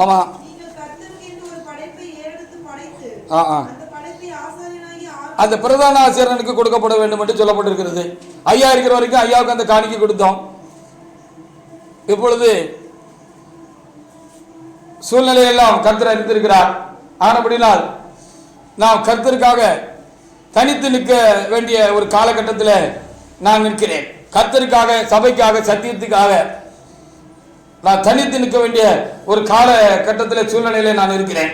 S1: ஆமா அந்த பிரதான ஆசிரியனுக்கு கொடுக்கப்பட வேண்டும் என்று சொல்லப்பட்டிருக்கிறது. ஐயா இருக்கிற வரைக்கும் ஐயாவுக்கு அந்த காணிக்கை கொடுத்தோம். இப்பொழுது சூழ்நிலையெல்லாம் கர்த்தர் அறிந்திருக்கிறார். ஆனபடினால் நாம் கர்த்தருக்காக தனித்து நிற்க வேண்டிய ஒரு காலகட்டத்தில் நான் நிற்கிறேன். கர்த்தருக்காக, சபைக்காக, சத்தியத்துக்காக நான் தனித்து நிற்க வேண்டிய ஒரு காலகட்டத்தில் சூழ்நிலையில நான் இருக்கிறேன்.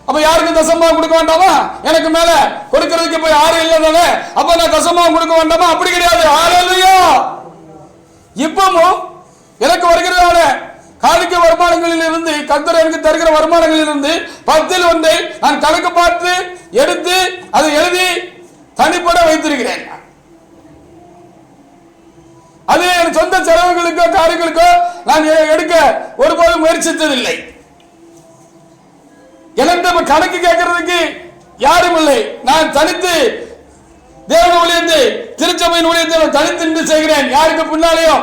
S1: அப்ப யாருக்கு தசமாக கொடுக்க வேண்டாமா? எனக்கு மேல கொடுக்கிறதுக்கு இப்ப யாரும் இல்லதானே, அப்ப நான் தசமாக கொடுக்க வேண்டாமா? அப்படி கிடையாது. ஹல்லேலூயா. இப்பவும் எனக்கு வருகிறதான காணிக்கை வருமானங்களில் இருந்து, கர்த்தர் எனக்கு தருகிற வருமானங்களில் இருந்து 10ல் 1 நான் கணக்கு பார்த்து எடுத்து அதை எழுதி தனிப்பட வைத்திருக்கிறேன். அது என் சொந்த செலவுகளுக்கோ காரியங்களுக்கோ நான் எடுக்க ஒருபோதும் முயற்சித்ததில்லை. எனக்கு கணக்கு கேட்கறதுக்கு யாரும் இல்லை. நான் தனித்து தேவ ஊழியத்தை, திருச்சபையின் ஊழியத்தை தனித்து நின்று செய்கிறேன். யாருக்கு பின்னாலேயும்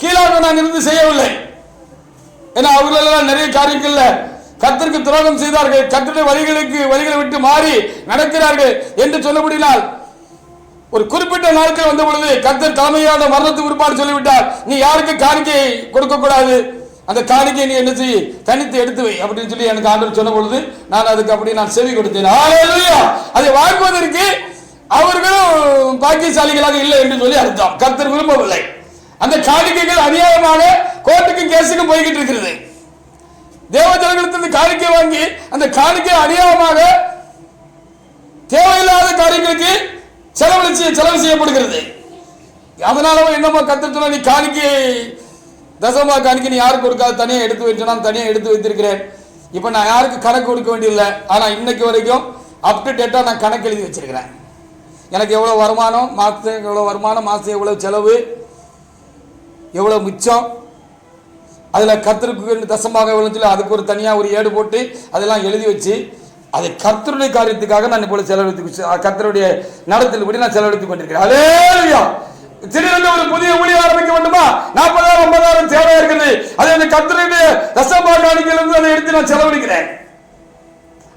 S1: கீழாக நான் இருந்து செய்யவில்லை. ஏன்னா அவர்களெல்லாம் நிறைய காரியங்கள்ல கர்த்தருக்கு துரோகம் செய்தார்கள், கர்த்தருடைய வழிகளை விட்டு மாறி நடக்கிறார்கள் என்று சொல்லப்படினால் ஒரு குறிப்பிட்ட நாட்கள் வந்த பொழுது கர்த்தர் தலைமையான மரணத்துக்கு பிற்பாடு சொல்லிவிட்டார், நீ யாருக்கு காணிக்கை கொடுக்க கூடாது, அந்த காணிக்கை நீ என்ன செய்ய, தனித்து எடுத்து வை அப்படின்னு சொல்லி எனக்கு ஆண்டவர் சொன்ன பொழுது நான் அதுக்கு அப்படி நான் செவி கொடுத்தேன். ஹல்லேலூயா. அதை வாங்குவதற்கு அவர்களும் பாக்கியசாலிகளாக இல்லை என்று சொல்லி அர்த்தம். கர்த்தர் விரும்பவில்லை. அந்த காணிக்கைகள் அநியாயமாக கோர்ட்டுக்கும் கேஸுக்கும் போய்கிட்டு இருக்கிறது. தேவஜனங்களுக்கு காணிக்கை வாங்கி அந்த காணிக்கை அநியாயமாக தேவையில்லாத காரியங்களுக்கு செலவு செய்யப்படுகிறது. அதனால என்னமோ கர்த்தர் சொன்னா, நீ காணிக்கை தசமா காணிக்கை நீ யாருக்கு கொடுக்காது, தனியாக எடுத்து வச்சோன்னா தனியாக எடுத்து வைத்திருக்கிறேன். இப்போ நான் யாருக்கு கணக்கு கொடுக்க வேண்டியதில்லை. ஆனால் இன்னைக்கு வரைக்கும் அப் டு டேட்டாக நான் கணக்கு எழுதி வச்சிருக்கிறேன். எனக்கு எவ்வளோ வருமானம், மாதத்துக்கு எவ்வளோ வருமானம், மாதம் எவ்வளோ செலவு, எவ்வளோ மிச்சம், அதில் கர்த்தருக்கு தசமாக எவ்வளோ சொல்லி அதுக்கு ஒரு தனியாக ஒரு ஏடு போட்டு அதெல்லாம் எழுதி வச்சு அதை கர்த்தருடைய காரியத்துக்காக நான் இப்போ செலவழித்து கர்த்தருடைய நடத்தில் படி நான் செலவழித்துக் கொண்டிருக்கிறேன். ஹல்லேலூயா. திடீரென்று ஒரு புதிய ஊழியம் ஆரம்பிக்க வேண்டுமா, 40,000 50,000 தேவையா இருக்குது. அதை அந்த கர்த்தருடைய தசமாக காணிக்கையிலிருந்து அதை எடுத்து நான் செலவழிக்கிறேன்.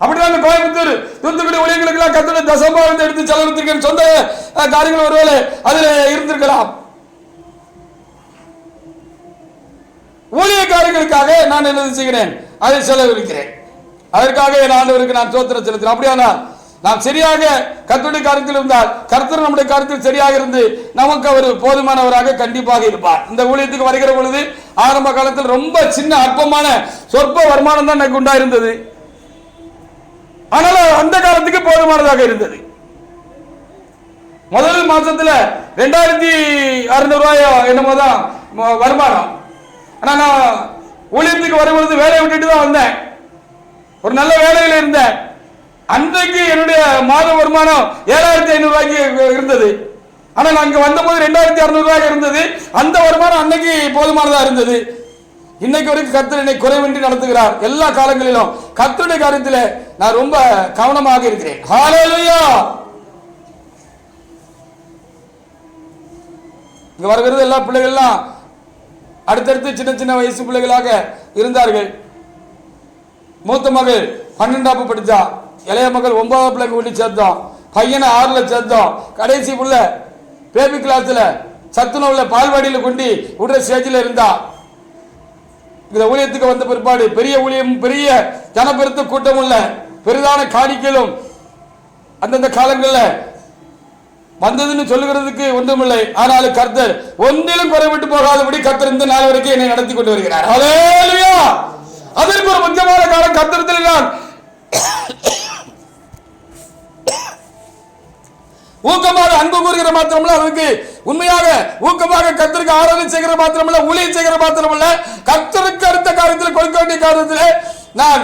S1: அப்படிதான் கோயம்புத்தூர், தூத்துக்குடி ஊழியர்களுக்கு எல்லாம் கர்த்தருடைய தசமாக எடுத்து செலவழித்திருக்கேன். சொந்த காரியங்கள் ஒருவேளை அதில் இருந்திருக்கலாம். ஊழிய காரியங்களுக்காக நான் என்ன செய்கிறேன், அதை செலவழிக்கிறேன். அதற்காக என் ஆண்டவருக்கு நான் ஸ்தோத்திரம் செலுத்துகிறேன். அப்படியானால் நாம் சரியாக கர்த்தருடைய காரியத்தில் இருந்தால், கர்த்தர் நம்முடைய காரியத்தில் சரியாக இருந்து நமக்கு அவர் போதுமானவராக கண்டிப்பாக இருப்பார். இந்த ஊழியத்துக்கு வருகிற பொழுது ஆரம்ப காலத்தில் ரொம்ப சின்ன அற்பமான சொற்ப வருமானம் தான் எனக்கு உண்டாயிருந்தது. ஆனால் அந்த காலத்துக்கு போதுமானதாக இருந்தது. முதல் மாசத்துல 2600 ரூபாய் என்னமோ தான் வருமானம். ஆனா நான் ஊழியத்துக்கு வரும்பொழுது வேலையை விட்டுட்டு தான் வந்தேன். ஒரு நல்ல வேலையில் இருந்தேன். அன்றைக்கு என்னுடைய மாத வருமானம் 7,500 ரூபாய்க்கு இருந்தது. ஆனால் நான் இங்க வந்த போது 2,600 ரூபாய் இருந்தது. அந்த வருமானம் அன்னைக்கு போதுமானதா இருந்தது. இன்னைக்கு வரைக்கும் கர்த்தர் என்னை குறைவின்றி நடத்துகிறார். எல்லா காலங்களிலும் கர்த்தருடைய காரியத்தில் நான் ரொம்ப கவனமாக இருக்கிறேன். ஹல்லேலூயா. இங்க வருகிறது எல்லா பிள்ளைகள்லாம் அடுத்தடுத்து சின்ன சின்ன வயசு பிள்ளைகளாக இருந்தார்கள். மூத்த மகள் 12ஆம் படித்தா, இளைய மகள் 9ஆம் பிள்ளைக்கு கொண்டு சேர்த்தோம், பையனை 6ல் சேர்த்தோம், கடைசி புள்ள பேபி கிளாஸ்ல சத்துணவுல பால்வாடியில் கொண்டு விடுற ஸ்டேஜில் இருந்தா. இந்த ஊழியத்துக்கு வந்த பிற்பாடு பெரிய ஊழியம், பெரிய ஜனப்பெருத்த கூட்டம் உள்ள பெரிதான காணிக்கையிலும் அந்தந்த காலங்களில் வந்ததுன்னு சொல்லுகிறதுக்கு ஒன்றுமில்லை. ஆனாலும் கர்த்தர் ஒன்றிலும் குறைவிட்டு போகாதபடி கர்த்தர் இந்த நாள் வரைக்கும் என்னை நடத்தி கொண்டு வருகிறார். ஹல்லேலூயா. அதற்கு ஒரு முக்கியமான காலம் கர்த்தரிடத்தில் நான் ஊக்கமாக அன்பு கூறுகிற மாத்திரமல்ல, அதற்கு உண்மையாக ஊக்கமாக கர்த்தருக்கு ஆராதனை செய்கிற மாத்திரமல்ல, ஊழியம் செய்கிற மாத்திரமல்ல, கர்த்தருக்கு அடுத்த காரியத்தில் கொடுக்க வேண்டிய காரியத்தில் நான்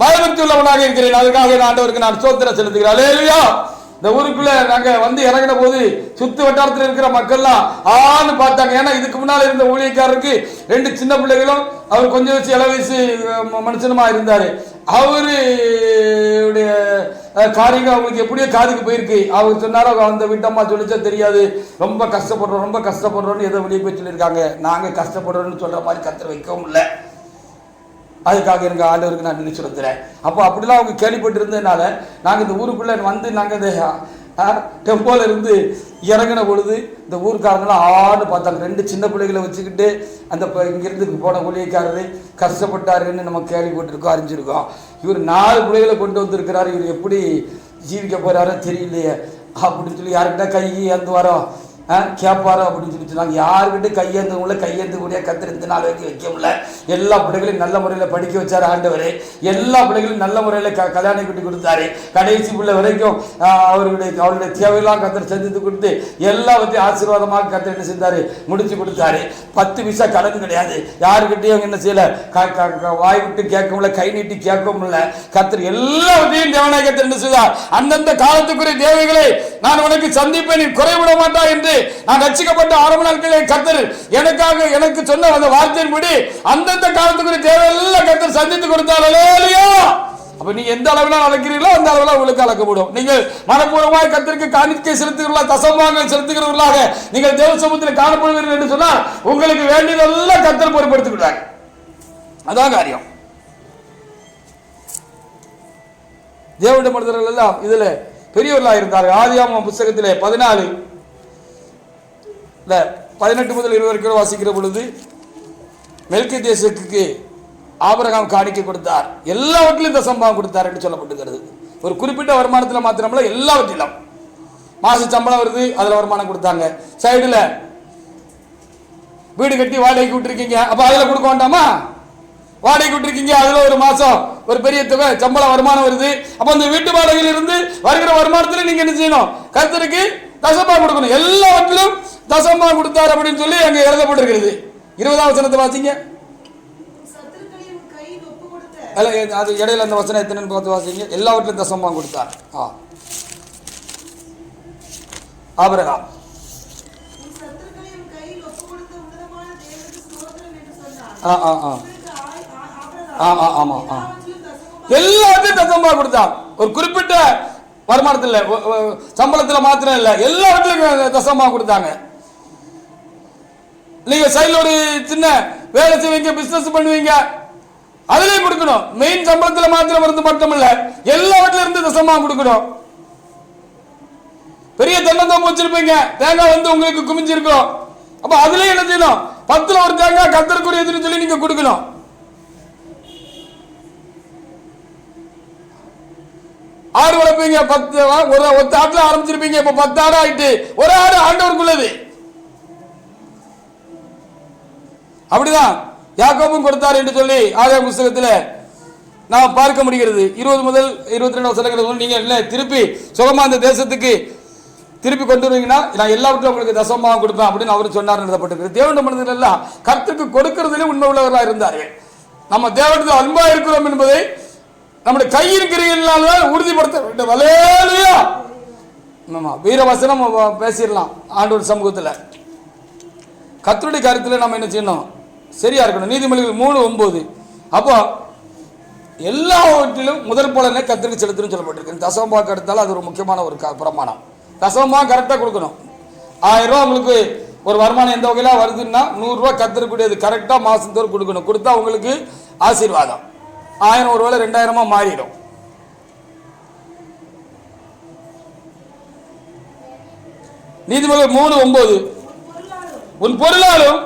S1: பயபக்தி உள்ளவனாக இருக்கிறேன். அதுக்காக ஆண்டவருக்கு நான் ஸ்தோத்திரம் செலுத்துகிறேன். அல்லேலூயா. இந்த ஊருக்குள்ள நாங்க வந்து இறங்கின போது சுத்து வட்டாரத்தில் இருக்கிற மக்கள்லாம் ஆன்னு பார்த்தாங்க. ஏன்னா இதுக்கு முன்னால இருந்த ஊழியக்காரருக்கு 2 சின்ன பிள்ளைகளும் அவர் கொஞ்சம் வச்சு இள வயசு மனுஷனுமா இருந்தாரு. அவருடைய காரியங்கள் அவங்களுக்கு எப்படியோ காதுக்கு போயிருக்கு. அவர் சொன்னாரோ அந்த வீட்டம்மா சொல்லிச்சா தெரியாது, ரொம்ப கஷ்டப்படுறோம்னு ஏதோ வெளியே போய் சொல்லியிருக்காங்க. நாங்க கஷ்டப்படுறோம்னு சொல்ற மாதிரி கத்தர் வைக்கவும் இல்லை. அதுக்காக எங்க ஆண்டவருக்கு நான் நினைச்சு சொல்லுறேன். அப்போ அப்படிலாம் அவங்க கேள்விப்பட்டு இருந்ததுனால நாங்கள் இந்த ஊருக்குள்ள வந்து நாங்கள் இந்த டெம்போல இருந்து இறங்கின பொழுது இந்த ஊருக்காரங்களாம் ஆன்னு பார்த்தாங்க. 2 சின்ன பிள்ளைகளை வச்சுக்கிட்டு அந்த இங்கிருந்து போன ஊழியக்காரரு கஷ்டப்பட்டாருன்னு நம்ம கேள்விப்பட்டிருக்கோம், அறிஞ்சிருக்கோம். இவர் 4 பிள்ளைகளை கொண்டு வந்திருக்கிறாரு. இவர் எப்படி ஜீவிக்க போறாரோ தெரியலையே அப்படின்னு சொல்லி யாருக்கிட்ட கையேந்து வரோம் கேட்பாரோ அப்படின்னு சொல்லி சொன்னாங்க. யாருக்கிட்ட கையேந்தக்கூடிய கத்தர் இந்த நாள் வரைக்கும் வைக்க முடியல. எல்லா பிள்ளைகளையும் நல்ல முறையில் படிக்க வச்சார் ஆண்டவர். எல்லா பிள்ளைகளையும் நல்ல முறையில் கல்யாணம் கட்டி கொடுத்தாரு. கடைசி பிள்ளை வரைக்கும் அவருடைய தேவையெல்லாம் கத்தர் செஞ்சு கொடுத்து எல்லாத்தையும் ஆசீர்வாதமாக கத்தர் என்ன செஞ்சாரு, முடிச்சு கொடுத்தாரு. 10 பைசா கடன் கிடையாது. யாருக்கிட்டையும் என்ன செய்யல, வாய் விட்டு கேட்க முடியல, கை நீட்டி கேட்க முடியல. கத்தர் எல்லாத்தையும் தேவனாய் கத்தர் என்ன செய்தார், அந்தந்த காலத்துக்குரிய தேவைகளை நான் உனக்கு சந்திப்பேன், நீ குறைவிட மாட்டா என்று நான் ரட்சிக்கப்பட்ட ஆரம்ப நாட்களில் கர்த்தர் எனக்கு சொன்ன அந்த வார்த்தையின்படி அந்தந்த காலத்துக்குரிய தேவையெல்லாம் கர்த்தர் சந்தித்து கொடுத்தார். அல்லேலூயா. அப்ப நீங்க எந்த அளவில் அழைக்கிறீர்களோ அந்த அளவில் உங்களுக்கு அழைக்கப்படும். நீங்கள் மனப்பூர்வமாய் கர்த்தருக்கு காணிக்கை செலுத்துகிறவர்களா, தசமபாகங்கள் செலுத்துகிறவர்களாக நீங்கள் தேவ சமூகத்தில் காணப்படுவீர்கள் என்று சொன்னால் உங்களுக்கு வேண்டியதெல்லாம் கர்த்தர் பொறுப்படுத்திக் கொள்வார். அதான் காரியம். தேவனுடைய மனிதர்கள் எல்லாம் இதுல பெரியவர்களாக இருந்தார்கள். ஆதியாகமம் புத்தகத்திலே 14:18 முதல் 20 வரைக்கும் வாசிக்கிற பொழுது மெல்கிசேதேக்குக்கு ஆபிரகாம் காணிக்கை கொடுத்தார், எல்லாவற்றிலும் தசமபாகம் கொடுத்தார் என்று சொல்லப்பட்டிருக்கிறது. ஒரு குறிப்பிட்ட வருமானத்தில் மாத்திரமல்ல, எல்லாவற்றிலும் மாச சம்பளம் வருது, அதுல வருமானம் கொடுத்தாங்க. சைடுல வீடு கட்டி வாடகைக்கு விட்டுருக்கீங்க, அப்ப அதுல கொடுக்க வேண்டாமா? வாடகை விட்டுருக்கீங்க, அதுல ஒரு மாசம் ஒரு பெரிய தொகை சம்பளம் வருமானம் வருது. அப்ப அந்த வீட்டு வாடகையில இருந்து வருகிற வருமானத்துல நீங்க என்ன செய்யணும், கர்த்தருக்கு தசமபாகம் கொடுக்கணும். எல்லாவற்றிலும் தசமபாகம் கொடுத்தார் அப்படின்னு சொல்லி அங்க எழுதப்பட்டிருக்கிறது. 20ஆம் வசனத்தை வாசிங்க. அது இடையில அந்த வசனம் எத்தனைன்னு பார்த்து வாசிங்க. எல்லாவற்றிலும் தசமபாகம் கொடுத்தார் ஆபிரகாம். எல்லாத்தையும் தசமபாகம் கொடுத்தார். ஒரு குறிப்பிட்ட வருமானத்தில் சம்பளத்தில் மாத்திரம் இல்ல, எல்லாவற்றிலும் தசமபாகம் கொடுத்தாங்க. நீங்க சைடுல ஒரு சின்ன வேலை செய்வீங்க, பிசினஸ் பண்ணுவீங்க, அதுலயும் கொடுக்கணும். மெயின் சம்பளத்தில் மாத்திரம் இருந்து மட்டும் இல்ல, எல்லாவற்றிலும் இருந்து தசமபாகம் கொடுக்கணும். பெரிய தென்னந்தோப்பு வச்சிருப்பீங்க, தேங்காய் வந்து உங்களுக்கு குமிஞ்சிருக்கும், அப்ப அதுலயும் என்ன செய்யணும், 10ல் ஒரு தேங்காய் கர்த்தருக்குரியதுன்னு சொல்லி நீங்க கொடுக்கணும். ஆடு வளர்ப்பீங்க, 10 ஒரு ஆட்டுல ஆரம்பிச்சிருப்பீங்க, இப்ப 10 ஆடு ஆயிட்டு, ஒரு ஆடு ஆண்டவருக்குள்ளது. அப்படிதான் யாக்கோபும் கொடுத்தார் என்று சொல்லி ஆதியாகம புத்தகத்தில் நாம் பார்க்க முடிகிறது. 20 முதல் 22 வசனங்கள் நீங்க இல்ல திருப்பி சுகமா அந்த தேசத்துக்கு திருப்பி கொண்டு வருவீங்கன்னா நான் எல்லாவற்றும் உங்களுக்கு தசமபாகம் கொடுப்பேன் அப்படின்னு அவர் சொன்னார் எழுதப்பட்டிருக்கிறது. தேவனுடைய மனிதர்கள் எல்லாம் கர்த்தருக்கு கொடுக்கிறதுலே உண்மை உள்ளவர்களாக இருந்தார்கள். நம்ம தேவனுடைய அன்பா இருக்கிறோம் என்பதை நம்முடைய கையின் கிரியையினால்தான் உறுதிப்படுத்த வேண்டும். அல்லேலூயா. ஆமா, வீரவசனம் பேசிடலாம் ஆண்டவர் சமூகத்தில். கர்த்தருடைய கருத்தில் நம்ம என்ன செய்யணும், சரியா இருக்கணும். நீதிமொழிகள் 3:9. அப்போ எல்லாவற்றிலும் முதல் பலனை கர்த்தருக்கு செலுத்தணும்னு சொல்லப்பட்டிருக்கு. தசமபாகம் எடுத்தாலும் அது ஒரு முக்கியமான ஒரு பிரமாணம். தசமபாகம் கரெக்டாக கொடுக்கணும். 1000 ரூபா உங்களுக்கு ஒரு வருமானம் எந்த வகையில வருதுன்னா 100 ரூபா கர்த்தருக்குரியது கரெக்டா மாசத்தோடு கொடுக்கணும். கொடுத்தா உங்களுக்கு ஆசீர்வாதம். 1000 ஒருவேளை 2000 மாறிடும். நீதிமொழிகள் 3:9. உன் பொருளாலும்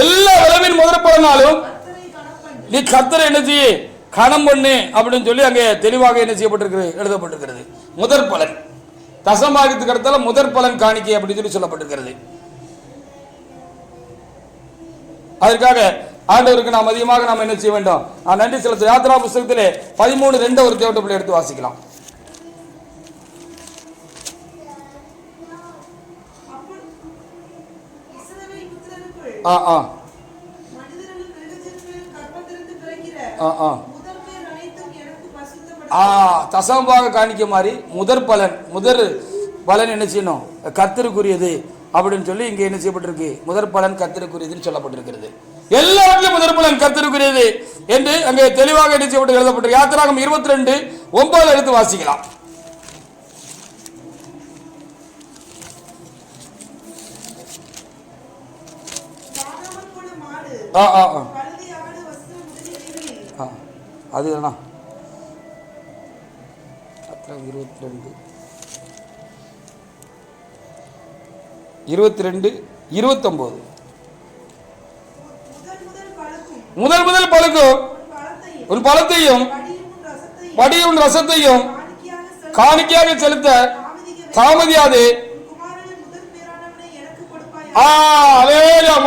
S1: எல்லா விளைவின் முதற் பலனாலும் நீ கர்த்தரை என்ன செய்ய கணம் பண்ணு அப்படின்னு சொல்லி அங்கே தெளிவாக என்ன செய்யப்பட்டிருக்கிறது, எழுதப்பட்டிருக்கிறது. முதற் பலன் தசமபாகத்துக்கு அடுத்தால முதற் பலன் காணிக்கை அப்படின்னு சொல்லி சொல்லப்பட்டிருக்கிறது. அதற்காக ஆண்டவருக்கு நாம் அதிகமாக நாம் என்ன செய்ய வேண்டும், நன்றி செலுத்த. யாத்ரா புத்தகத்திலே 13:2 ஒரு தேவட்டப்பிள்ளை எடுத்து வாசிக்கலாம். தசமபாக காணிக்க மாதிரி முதற் பலன் என்ன செய்யணும்? கர்த்தருக்குரியது அப்படின்னு சொல்லி இங்க என்ன செய்யப்பட்டிருக்கு? முதற் பலன் கர்த்தருக்குரியதுன்னு சொல்லப்பட்டிருக்கிறது. எல்லாவற்றிலும் முதற் பலன் கர்த்தருக்குரியது என்று அங்கே தெளிவாக என்ன செய்யப்பட்டு எழுதப்பட்டிருக்கு. யாத்திராகமம் 22:9 எடுத்து வாசிக்கலாம். அது 22:29 முதல் பழுக்கும் உன் பழத்தையும் படியும் ரசத்தையும் காணிக்கையாக செலுத்த தாமதியாது.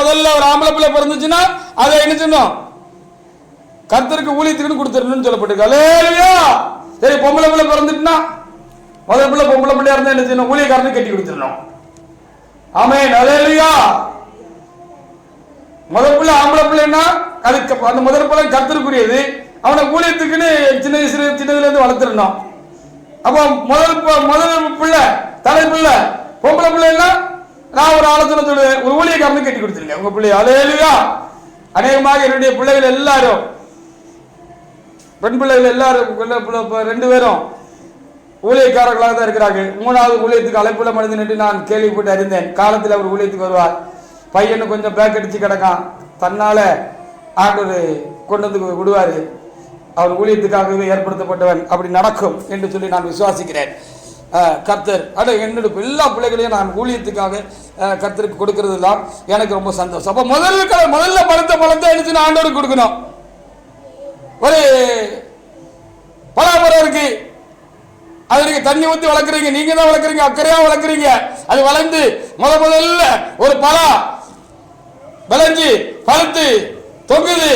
S1: முதல்ல ஒரு ஆம்பளை பிள்ளை பிறந்துச்சுன்னா அதை என்ன செய்யணும்? கர்த்தருக்கு ஊழியத்துக்குன்னு கொடுத்துடணும்னு சொல்லப்பட்டிருக்கு. அல்லேலூயா. சரி, பொம்பளை பிள்ளை பிறந்துட்டுனா முதல் பிள்ளை பொம்பளை பிள்ளையா இருந்தா என்ன செய்யணும்? ஊழியக்காரனுக்கு கட்டி கொடுத்துடணும். ஆமென். அல்லேலூயா. முதல் பிள்ளை ஆம்பளை பிள்ளைன்னா அதுக்கு அந்த முதல் பிள்ளை கர்த்தருக்குரியது. அவனை ஊழியத்துக்குன்னு சின்னதுல இருந்து வளர்த்துடணும். அப்போ முதல் பிள்ளை தலை பிள்ளை பொம்பளை பிள்ளைன்னா நான் ஒரு ஆலோசனை சொல்லுவேன், ஒரு ஊழியக்காரனுக்கு கட்டி கொடுத்துருங்க உங்க பிள்ளை. அல்லேலூயா. அநேகமாக என்னுடைய பிள்ளைகள் எல்லாரும், பெண் பிள்ளைகள் எல்லாரும் 2 பேரும் ஊழியக்காரர்களாக தான் இருக்கிறாங்க. 3வது ஊழியத்துக்கு அழைப்புள்ள மனிதன் என்று நான் கேள்விப்பட்டு அறிந்தேன். காலத்தில் அவர் ஊழியத்துக்கு வருவார். பையனு கொஞ்சம் பேக் அடிச்சு கிடக்கான், தன்னால ஆண்டவர் கொண்டு வந்து விடுவாரு. அவர் ஊழியத்துக்காகவே ஏற்படுத்தப்பட்டவன். அப்படி நடக்கும் என்று சொல்லி நான் விசுவாசிக்கிறேன். கர்த்தர் என்னுடைய எல்லா பிள்ளைகளையும் நான் ஊழியத்துக்காக கர்த்தருக்கு கொடுக்கறது தான் எனக்கு ரொம்ப சந்தோஷம். அப்ப முதல்ல பழத்தை எடுத்து ஆண்டவருக்கு கொடுக்கணும். ஒரு பலாமரம் இருக்கு, அது நீங்க தண்ணி ஊற்றி வளர்க்குறீங்க, நீங்க தான் வளர்க்குறீங்க, அக்கறையா வளர்க்குறீங்க. அது வளர்ந்து முதல்ல ஒரு பழம் விளைஞ்சு பழுத்து தொங்குது.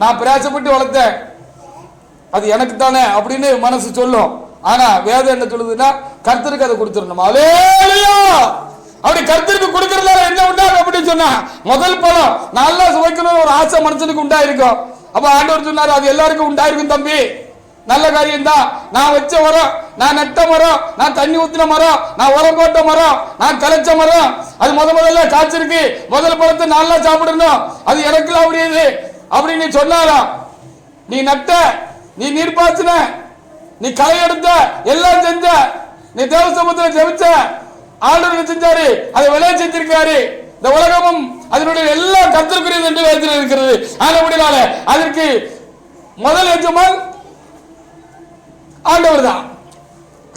S1: நான் பிரயாசப்பட்டு வளர்த்தேன், அது எனக்கு தானே அப்படின்னு மனசு சொல்லும். ஆனா வேதம் என்ன சொல்லுதுன்னா கர்த்தருக்கு அதை கொடுத்துடணும். அல்லேலூயா. அப்படி கர்த்தருக்கு கொடுக்கறதால என்ன உண்டாகும் அப்படின்னு சொன்னா முதல் பழம் நல்லா சுவைக்கணும்னு ஒரு ஆசை மனுஷனுக்கு உண்டாயிருக்கும். அப்ப ஆண்டவர் சொன்னாரு அது எல்லாருக்கும் உண்டாயிருக்கும் தம்பி, நல்ல காரியம் தான். நான் வச்ச மரம், நான் நட்ட மரம், நான் தண்ணி ஊத்தின மரம், நான் உரம் போட்ட மரம், நான் கலைச்ச மரம், அது முதல்ல காய்ச்சிருக்கு. முதல் பழத்தை நல்லா சாப்பிடணும், அது எனக்குலாம் உரியது அப்படின்னு சொன்னாராம். நீ நட்ட, நீ நீர் பாய்ச்சின, நீ களை எடுத்த, எல்லாம் செஞ்ச, நீ தேவசமூகத்தில் ஜெபிச்ச, ஆண்டவர் செஞ்சாரு, அதை விளைய செஞ்சிருக்காரு. இந்த உலகமும் அதனுடைய எல்லாம் கர்த்தருக்குரியது என்று வேதத்தில் இருக்கிறது. ஆனபடினால அதற்கு முதல் எஜமான் ஆண்டவர் தான்,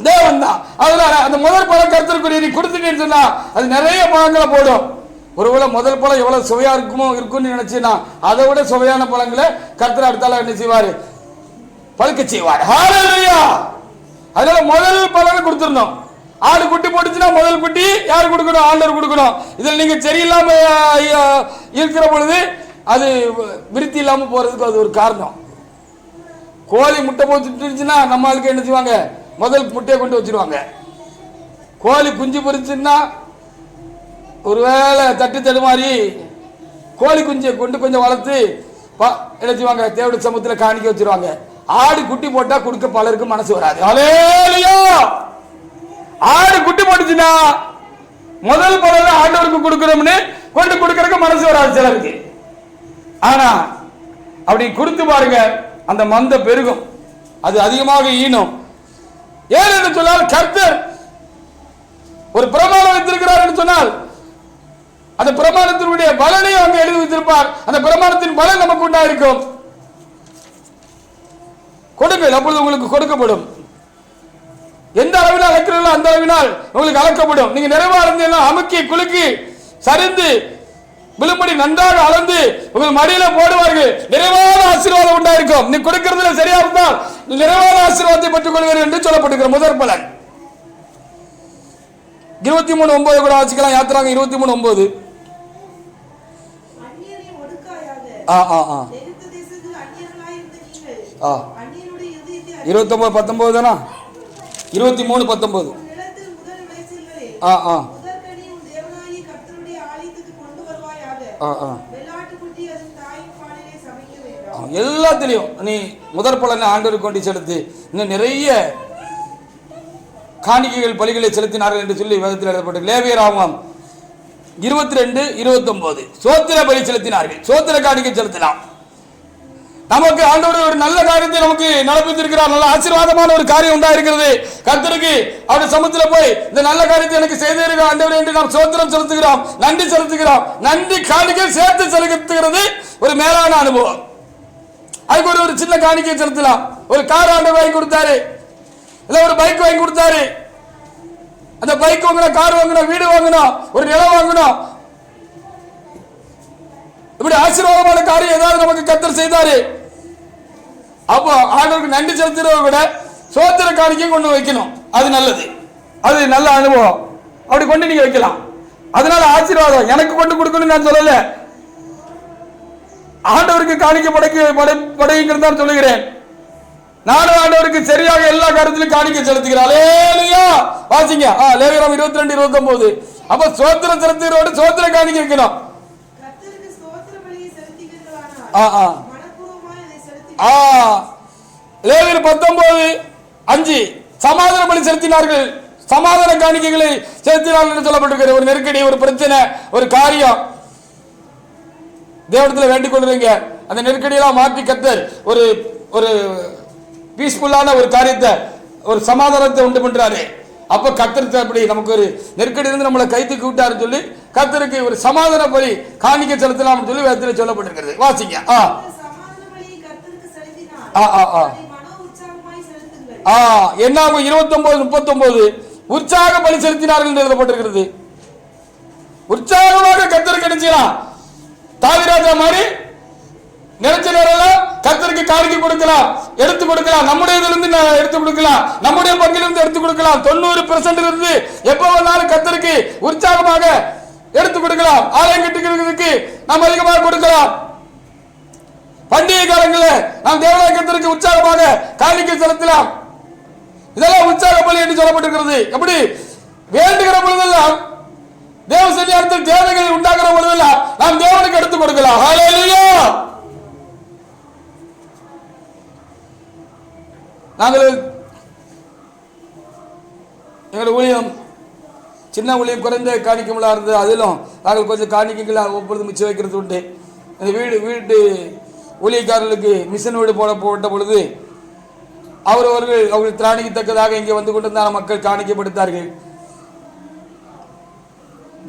S1: தேவன் தான். அதனால அந்த முதல் பழம் கர்த்தருக்குரிய நீ கொடுத்துட்டேன்னு சொன்னா அது நிறைய பழங்களை போடும். ஒருவேளை முதல் பழம் எவ்வளவு சுவையா இருக்கும்னு நினைச்சுன்னா அதை விட சுவையான பழங்களை கர்த்தர் அடுத்தால என்ன செய்வாரு? பழுக்க செய்வார். ஹல்லேலூயா. அதனால முதல் பலன் கொடுத்துடணும். ஆடு குட்டி போட்டுச்சுன்னா முதல் குட்டி யாரு கொடுக்கணும்? ஆண்டவர் கொடுக்கணும். இதில் நீங்க சரியில்லாம இருக்கிற பொழுது அது விருத்தி இல்லாம போறதுக்கு அது ஒரு காரணம். கோழி முட்டை போட்டுச்சுன்னா நம்ம ஆளுக்கு என்ன செய்வாங்க? முதல் முட்டையை கொண்டு வச்சிருவாங்க. கோழி குஞ்சு பொரிச்சுன்னா ஒருவேளை தட்டு தடுமாறி கோழி குஞ்சை கொண்டு கொஞ்சம் வளர்த்து என்ன செய்வாங்க? தேவடைய சமூகத்தில் காணிக்க வச்சிருவாங்க. ஆடு குட்டி போட்டா கொடுக்க பலருக்கு மனசு வராது. ஹல்லேலூயா. ஆடு குட்டி போட்டுச்சுன்னா முதல் பலன் ஆண்டவருக்கு கொடுக்கிறோம்னு கொண்டு கொடுக்கறதுக்கு மனசு வராது சிலருக்கு. ஆனா அப்படி கொடுத்து பாருங்க, அந்த மந்த பெருகும், அது அதிகமாக ஈனும். ஏன் என்று சொன்னால் கர்த்தர் ஒரு பிரமாணம் வைத்திருக்கிறார் என்று சொன்னால் அந்த பிரமாணத்தினுடைய பலனையும் அங்கே எழுதி வைத்திருப்பார். அந்த பிரமாணத்தின் பலன் நமக்கு உண்டாயிருக்கும். கொடுங்கள், அப்பொழுது உங்களுக்கு கொடுக்கப்படும். எந்த அளவினால் அளக்கிறீர்களோ அந்த அளவினால் உங்களுக்கு அளக்கப்படும். நீங்க நிறைவா இருந்தீங்கன்னா அமுக்கி குலுக்கி சரிந்து விழும்படி நன்றாக அளந்து உங்கள் மடியில போடுவார்கள். நிறைவான ஆசீர்வாதம் உண்டாயிருக்கும். நீ கொடுக்கிறதுல சரியா இருந்தால் நிறைவான ஆசீர்வாதத்தை பெற்றுக் கொள்வீர்கள் என்று சொல்லப்பட்டிருக்கிற முதற் பலன் 23:9 கூட வாசிக்கலாம். யாத்திராங்க 23:9. ஆ 29:19 தானா? 23:19. எல்லாத்திலையும் நீ முதற் பலனை ஆண்டவருக்கு கொண்டு செலுத்து. இன்னும் நிறைய காணிக்கைகள் பலிகளை செலுத்தினார்கள் என்று சொல்லி வேதத்தில் எழுதப்பட்டது. லேவியராகமம் 22:29 சோத்திர பலி செலுத்தினார்கள். சோத்திர காணிக்கை செலுத்தலாம். நமக்கு ஆண்டவர் ஒரு நல்ல காரியத்தை நமக்கு நடப்பித்திருக்கிறார். நல்ல ஆசீர்வாதமான ஒரு காரியம் உண்டாயிருக்கிறது. கர்த்தருக்கு அவருடைய சமூகத்தில் போய் இந்த நல்ல காரியத்தை எனக்கு செய்திருக்க ஆண்டவர் என்று நாம் சோத்திரம் செலுத்துகிறோம், நன்றி செலுத்துகிறோம். நன்றி காணிக்கை சேர்த்து செலுத்துகிறது ஒரு மேலான அனுபவம். அதுக்கு ஒரு சின்ன காணிக்கை செலுத்தலாம். ஒரு கார் ஆண்டவர் வாங்கி கொடுத்தாரு, இல்ல ஒரு பைக் வாங்கி கொடுத்தாரு. அந்த பைக் வாங்கணும், கார் வாங்கணும், வீடு வாங்கணும், ஒரு நிலம் வாங்கணும். இப்படி ஆசீர்வாதமான காரியம் ஏதாவது நமக்கு கர்த்தர் செய்தாரு. அப்போ ஆண்டவருக்கு நன்றி செலுத்துறத விட சோத்திர காணிக்கையும் கொண்டு வைக்கணும். அது நல்லது, அது நல்ல அனுபவம். அப்படி கொண்டு நீங்க வைக்கலாம். அதனால ஆசீர்வாதம் எனக்கு கொண்டு கொடுக்கணும்னு நான் சொல்லல, ஆண்டவருக்கு காணிக்கை படைங்கிறது தான் சொல்லுகிறேன். நானும் ஆண்டவருக்கு சரியாக எல்லா காரியத்திலும் காணிக்கை செலுத்துகிறேன். அல்லேலூயா. வாசிங்க லேவியராகமம் 22:29. அப்ப சோத்திரம் செலுத்துகிறோட சோத்திர காணிக்கை வைக்கணும். லேவியர் 19:5 சமாதான பலி செலுத்தினார்கள். சமாதான காணிக்கைகளை செலுத்தினார்கள் என்று சொல்லப்பட்டிருக்கிறது. ஒரு நெருக்கடி, ஒரு பிரச்சனை, ஒரு காரியம் தேவனத்தில் வேண்டிக் கொள்றீங்க. அந்த நெருக்கடியெல்லாம் மாற்றி கர்த்தர் ஒரு ஒரு பீஸ்ஃபுல்லான ஒரு காரியத்தை, ஒரு சமாதானத்தை உண்டு பண்றாரு. அப்ப கர்த்தர் அப்படி நமக்கு ஒரு நெருக்கடி இருந்து நம்மளை கை தூக்கி விட்டாரு சொல்லி கர்த்தருக்கு ஒரு சமாதான பலி காணிக்கை செலுத்தலாம் சொல்லி வேதத்தில் சொல்லப்பட்டிருக்கிறது. வாசிங்க. என்ன 29:39 உற்சாக பலி செலுத்தினார்கள் என்று எழுதப்பட்டிருக்கிறது. உற்சாகமாக கர்த்தருக்கு நினைச்சலாம். தாவீது மாதிரி நினைச்ச நேரம் கர்த்தருக்கு காணிக்கை கொடுக்கலாம், எடுத்து கொடுக்கலாம். நம்முடைய இருந்து எடுத்து கொடுக்கலாம், நம்முடைய பங்கிலிருந்து எடுத்து கொடுக்கலாம். 90% இருந்து எப்போ வேணாலும் கர்த்தருக்கு உற்சாகமாக எடுத்து கொடுக்கலாம். ஆலயம் கட்டுகிறதுக்கு நாம் அதிகமாக கொடுக்கலாம். பண்டிகை காலங்களில் நாம் தேவாலயத்திற்கு உற்சாகமாக காணிக்கை செலுத்தலாம். இதெல்லாம் உற்சாக பலி என்று சொல்லப்பட்டிருக்கிறது. எப்படி வேண்டுகிற பொழுதெல்லாம் தேவ சன்னிதானத்தில் தேவைகள் உண்டாகிற பொழுதெல்லாம் நாம் தேவனுக்கு எடுத்துக் கொடுக்கலாம். ஹல்லேலூயா. நாங்கள் எங்கள் ஊழியம் சின்ன ஊழியம் குறைந்த காணிக்கைகளா இருந்தது. அதிலும் நாங்கள் கொஞ்சம் காணிக்கைகளை ஒவ்வொரு மிச்சம் வைக்கிறது உண்டு. இந்த வீட்டு ஊழியக்காரர்களுக்கு மிஷன் வீடு போட்ட பொழுது அவர்கள் திராணிக்கத்தக்கதாக இங்கே வந்து கொண்டிருந்தான மக்கள் காணிக்கப்படுத்தார்கள்.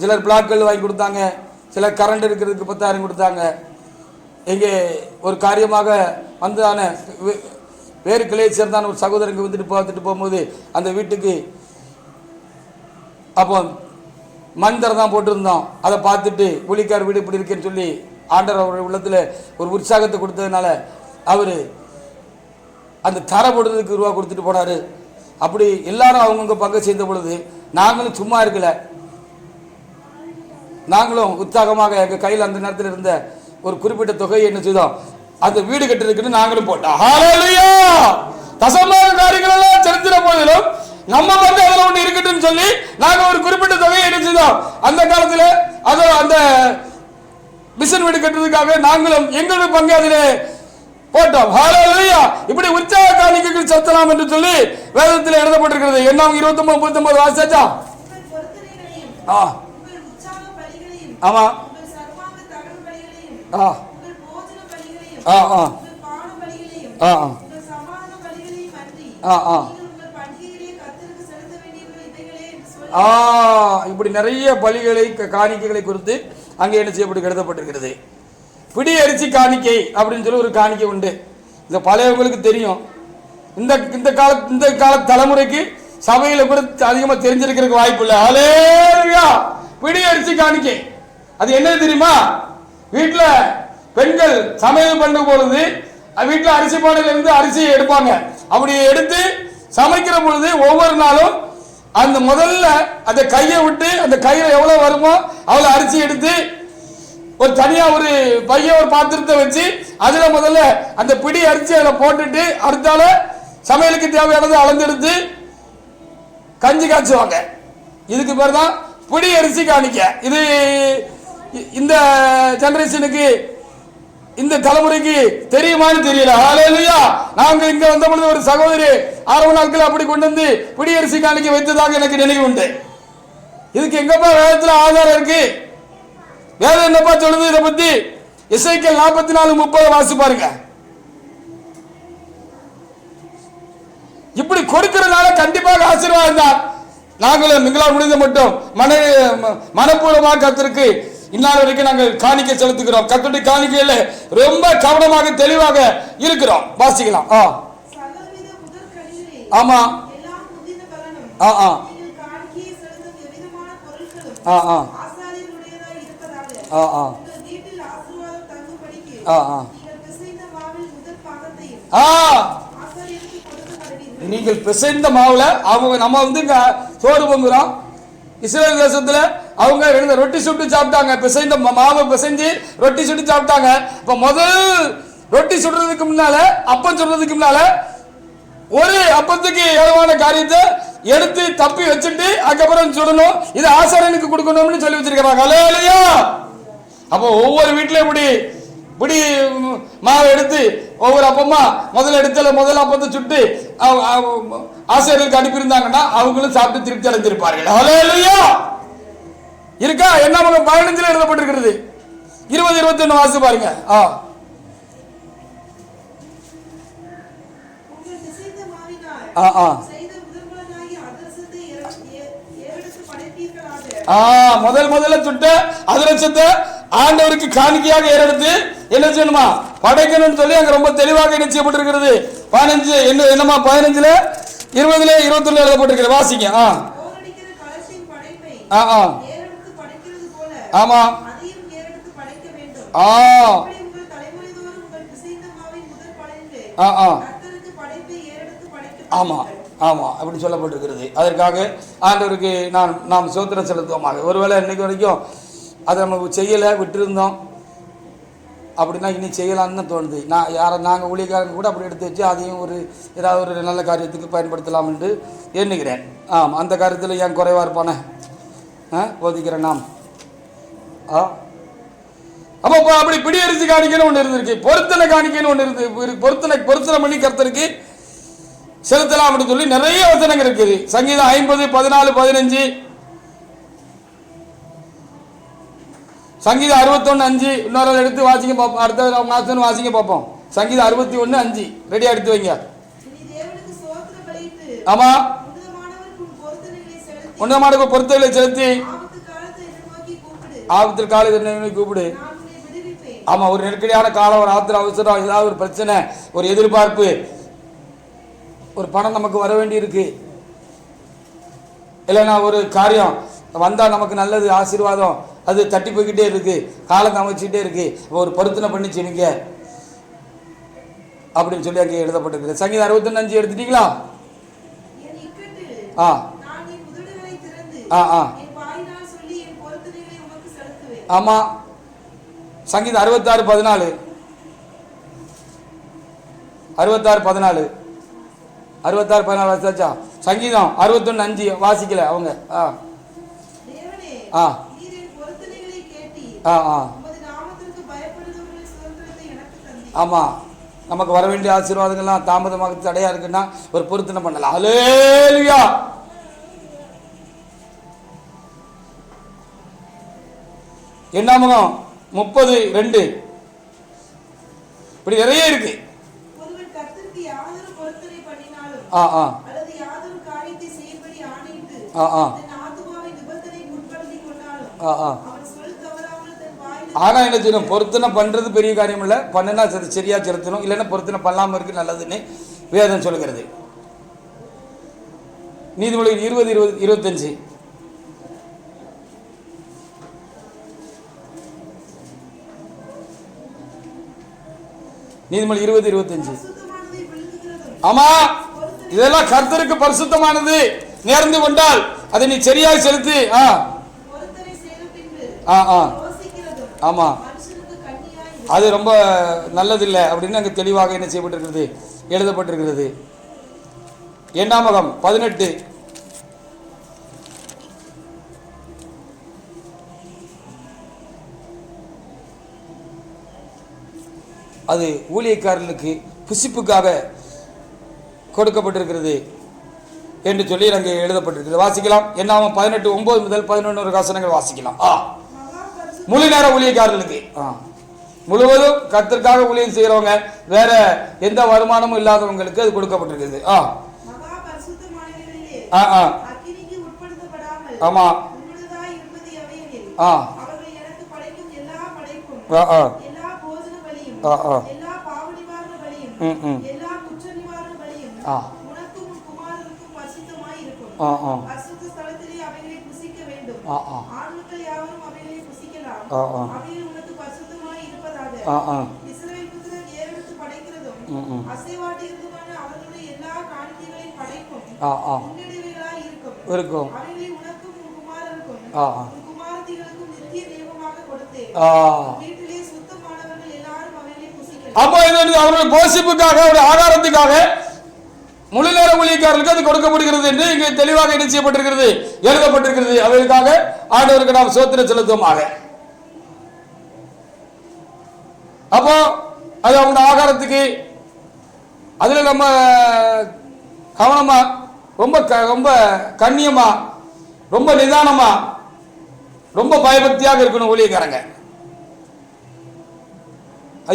S1: சிலர் பிளாட்கள் வாங்கி கொடுத்தாங்க, சிலர் கரண்ட் இருக்கிறதுக்கு 10,000 கொடுத்தாங்க. இங்கே ஒரு காரியமாக வந்ததான வேறு கிளையை சேர்ந்தான ஒரு சகோதரங்க வந்துட்டு பார்த்துட்டு போகும்போது அந்த வீட்டுக்கு அப்போ மண் தர தான் போட்டிருந்தோம். அதை பார்த்துட்டு ஊழியக்கார வீடு இப்படி இருக்கேன்னு சொல்லி ஆண்டவர் அவருடைய உள்ளத்தில் ஒரு உற்சாகத்தை கொடுத்ததுனால அவர் அந்த தர போடுறதுக்கு ரூபா கொடுத்துட்டு போனார். அப்படி எல்லாரும் அவங்கவுங்க பங்கு செய்த பொழுது நாங்களும் சும்மா இருக்கல, நாங்களும் உற்சாகமாக எங்கள் கையில் அந்த நேரத்தில் இருந்த ஒரு குறிப்பிட்ட தொகையை என்ன செய்தோம், அந்த வீடு கட்டுறதுக்குன்னு நாங்களும் போட்டோம். ஹல்லேலூயா. தசமாக காரியங்கள் எல்லாம் செலுத்தின போதிலும் நம்ம வந்து அதில் ஒன்று இருக்கட்டும் சொல்லி நாங்கள் ஒரு குறிப்பிட்ட தொகையை என்ன செய்தோம், அந்த காலத்தில் அதை அந்த மிஷன் வீடு கட்டுறதுக்காக நாங்களும் எங்களுடைய பங்கு அதிலே போட்டோம். ஹல்லேலூயா. இப்படி உற்சாக காணிக்கைகள் செலுத்தலாம் என்று சொல்லி வேதத்தில் எழுதப்பட்டிருக்கிறது. என்ன 29:39 வாசிச்சா? ஆமா. இப்படி நிறைய பலிகளை காணிக்கைகளை குறித்து அங்கே என்ன செய்யப்பட்டு எழுதப்பட்டிருக்கிறது. பிடி அரிசி காணிக்கை அப்படின்னு சொல்லி ஒரு காணிக்கை உண்டு. இந்த பழையவங்களுக்கு தெரியும். இந்த கால தலைமுறைக்கு சபையில கூட அதிகமாக தெரிஞ்சிருக்கிறதுக்கு வாய்ப்பு இல்லை. ஹல்லேலூயா. பிடி அரிசி காணிக்கை அது என்ன தெரியுமா? வீட்டில் பெண்கள் சமையல் பண்ணும் பொழுது வீட்டில் அரிசி பானையில இருந்து அரிசியை எடுப்பாங்க. அப்படி எடுத்து சமைக்கிற பொழுது ஒவ்வொரு நாளும் அந்த முதல்ல அந்த கையை விட்டு அந்த கையில எவ்வளவு வருமோ அவ்வளவு அரிசி எடுத்து ஒரு தனியா ஒரு பைய ஒரு பாத்திரத்தை வச்சு அதுல முதல்ல அந்த பிடி அரிசி அதில் போட்டுட்டு அடுத்தால சமையலுக்கு தேவையானது அளந்தெடுத்து கஞ்சி காய்ச்சுவாங்க. இதுக்கு பேர் தான் பிடி அரிசி காணிக்க. இது இந்த ஜெனரேஷனுக்கு இந்த தலைமுறைக்கு தெரியுமான்னு தெரியல. ஹல்லேலூயா. நாங்க இங்க வந்த பொழுது ஒரு சகோதரி ஆரம்ப நாட்கள் அப்படி கொண்டு வந்து பிடியரிசி காணிக்க வைத்ததாக எனக்கு நினைவு உண்டு. இதுக்கு எங்கப்பா வேதத்துல ஆதாரம் இருக்கு? வேதம் என்னப்பா சொல்லுது இதை பத்தி? எசேக்கியேல் 44:30 வாசி பாருங்க. இப்படி கொடுக்கிறதுனால கண்டிப்பாக ஆசீர்வாதம் தான். நாங்களும் நீங்களால் முடிந்த மட்டும் மனப்பூர்வமாக கர்த்தருக்கு இந்நாள் வரைக்கும் நாங்கள் காணிக்கை செலுத்துகிறோம். கர்த்தருடைய காணிக்கையில ரொம்ப கவனமாக தெளிவாக இருக்கிறோம். வாசிக்கலாம். ஆமா. நீங்கள் பிசைந்த மாவுல அவங்க நம்ம வந்து சோறு பொங்குறோம். இஸ்ரேல் தேசத்துல அவங்க ரொட்டி சுட்டு சாப்பிட்டாங்க. பிசைந்த மாவை பிசைஞ்சு ரொட்டி சுட்டு சாப்பிட்டாங்க. இப்ப முதல் ரொட்டி சுடுறதுக்கு முன்னால, அப்பம் சுடுறதுக்கு முன்னால ஒரு அப்பத்துக்கு ஏதுவான காரியத்தை எடுத்து தப்பி வச்சுட்டு அதுக்கப்புறம் சுடணும். இது ஆசாரியனுக்கு கொடுக்கணும்னு சொல்லி வச்சிருக்கிறாங்க. ஹல்லேலூயா. அப்போ ஒவ்வொரு வீட்லயும் இப்படி மாவை எடுத்து ஒவ்வொரு அப்பமா முதல் அப்பத்தை சுட்டு ஆசிரியர்களுக்கு அனுப்பியிருந்தாங்கன்னா அவங்களும் சாப்பிட்டு திருப்தி அடைந்திருப்பார்கள். ஹல்லேலூயா. இருக்கா? என்ன 15 எழுதப்பட்டிருக்கிறது. 20-21 வாசி பாருங்க. முதல்ல சுட்ட அதிரட்சத்தை ஆண்டவருக்கு காணிக்கையாக ஏறெடுத்து என்ன செய்யணுமா? படைக்கணும்னு சொல்லி அங்க ரொம்ப தெளிவாக என்ன செய்யப்பட்டிருக்கிறது. 15 என்னமா 15 20 21 எழுதப்பட்டிருக்கிறது. வாசிங்க. ஆமா. ஆமா ஆமா அப்படி சொல்லப்பட்டிருக்கிறது. அதற்காக ஆண்டவருக்கு நாம் சோத்திரம் செலுத்துவோமாக. ஒருவேளை இன்னைக்கு வரைக்கும் அதை நம்ம செய்யலை, விட்டுருந்தோம் அப்படின்னா இனி செய்யலான்னு தோணுது. நாங்கள் ஊழியக்காரங்க கூட அப்படி எடுத்து வச்சு அதையும் ஏதாவது ஒரு நல்ல காரியத்துக்கு பயன்படுத்தலாம் என்று எண்ணுகிறேன். அந்த காரியத்தில் ஏன் குறைவா இருப்பானே போதிக்கிறேன் நாம். அப்போ அப்படி பிடியரிசி காணிக்கைன்னு ஒன்று இருந்திருக்கு, பொருத்தனை காணிக்கைன்னு ஒன்று இருந்து பொருத்தனை பண்ணி கர்த்தருக்கு செலுத்தலாம் அப்படின்னு சொல்லி நிறைய வசனங்கள் இருக்குது. சங்கீதம் 50, 14, 15, சங்கீதம் 61:5 இன்னொரு எடுத்து வாசிங்க பார்ப்போம். அடுத்த மாசம் வாசிங்க பார்ப்போம். சங்கீதம் 61:5 ரெடியா எடுத்து வைங்க. ஆமா. உன்னதமான பொருத்தங்களை செலுத்தி ஆபத்தில் காலத்தை கூப்பிடு. ஆமா. ஒரு நெருக்கடியான காலம், ஒரு ஆத்திர அவசரம், ஏதாவது ஒரு பிரச்சனை, ஒரு எதிர்பார்ப்பு, ஒரு பணம் நமக்கு வர வேண்டி இருக்கு, இல்லைன்னா ஒரு காரியம் வந்தா நமக்கு நல்லது ஆசீர்வாதம் அது தட்டி போய்கிட்டே இருக்கு, காலத்தை அமைச்சுக்கிட்டே இருக்கு. ஒரு பொருத்தனை பண்ணி செய்வீங்க அப்படின்னு சொல்லி அங்கே எழுதப்பட்டிருக்கு. சங்கீதம் 61:5 எடுத்துட்டீங்களா? ஆமா. சங்கீதம் 66:14 வாசிச்சா? சங்கீதம் 61:5 வாசிக்கல அவங்க. ஆமா. நமக்கு வர வேண்டிய ஆசீர்வாதங்கள்லாம் தாமதமாக தடையா இருக்குன்னா ஒரு பொருத்தனை பண்ணலாம். ஹல்லேலூயா. என்னாமகம் 30:2 இப்படி நிறைய இருக்கு. ஆனா என்ன செய்யணும்? பொருத்தனை பண்றது பெரிய காரியம் இல்ல, பண்ணுனா சரியா செலுத்தணும், இல்லைன்னா பொருத்தனை பண்ணாம இருக்கு நல்லதுன்னு வேதம் சொல்லுகிறது. நீதிமொழிகள் 20:25 நீதிமொழி 20:25. ஆமா. இதெல்லாம் கர்த்தருக்கு பரிசுத்தமானது. நேர்ந்து கொண்டால் அதை நீ சரியாக செலுத்து. ஆமா. அது ரொம்ப நல்லதில்லை அப்படின்னு அங்கே தெளிவாக என்ன செய்யப்பட்டிருக்கிறது, எழுதப்பட்டிருக்கிறது. என்னாமகம் 18 20 அது ஊழியக்காரர்களுக்கு புசிப்புக்காக கொடுக்கப்பட்டிருக்கிறது என்று சொல்லி அங்கே எழுதப்பட்டிருக்கிறது. வாசிக்கலாம். என்னாகும் 18:9 முதல் 11 வசனங்கள் வாசிக்கலாம். முழு நேர ஊழியக்காரர்களுக்கு முழுவதும் கர்த்தருக்காக ஊழியம் செய்கிறவங்க, வேற எந்த வருமானமும் இல்லாதவங்களுக்கு அது கொடுக்கப்பட்டிருக்கிறது. ஆமா இருக்கும். அப்போ அவர்கள் போஷிப்புக்காக, ஆதாரத்துக்காக முழு நேர ஊழியக்காரர்களுக்கு அது கொடுக்கப்படுகிறது என்று இங்கே தெளிவாக என்ன செய்யப்பட்டிருக்கிறது, எழுதப்பட்டிருக்கிறது. அவர்களுக்காக ஆண்டவருக்கு நாம் ஸ்தோத்திரம் செலுத்துவோமாக. அப்போ அது அவங்க ஆகாரத்துக்கு அதுல நம்ம கவனமா, ரொம்ப ரொம்ப கண்ணியமா, ரொம்ப நிதானமா, ரொம்ப பயபக்தியாக இருக்கணும் ஊழியக்காரங்க.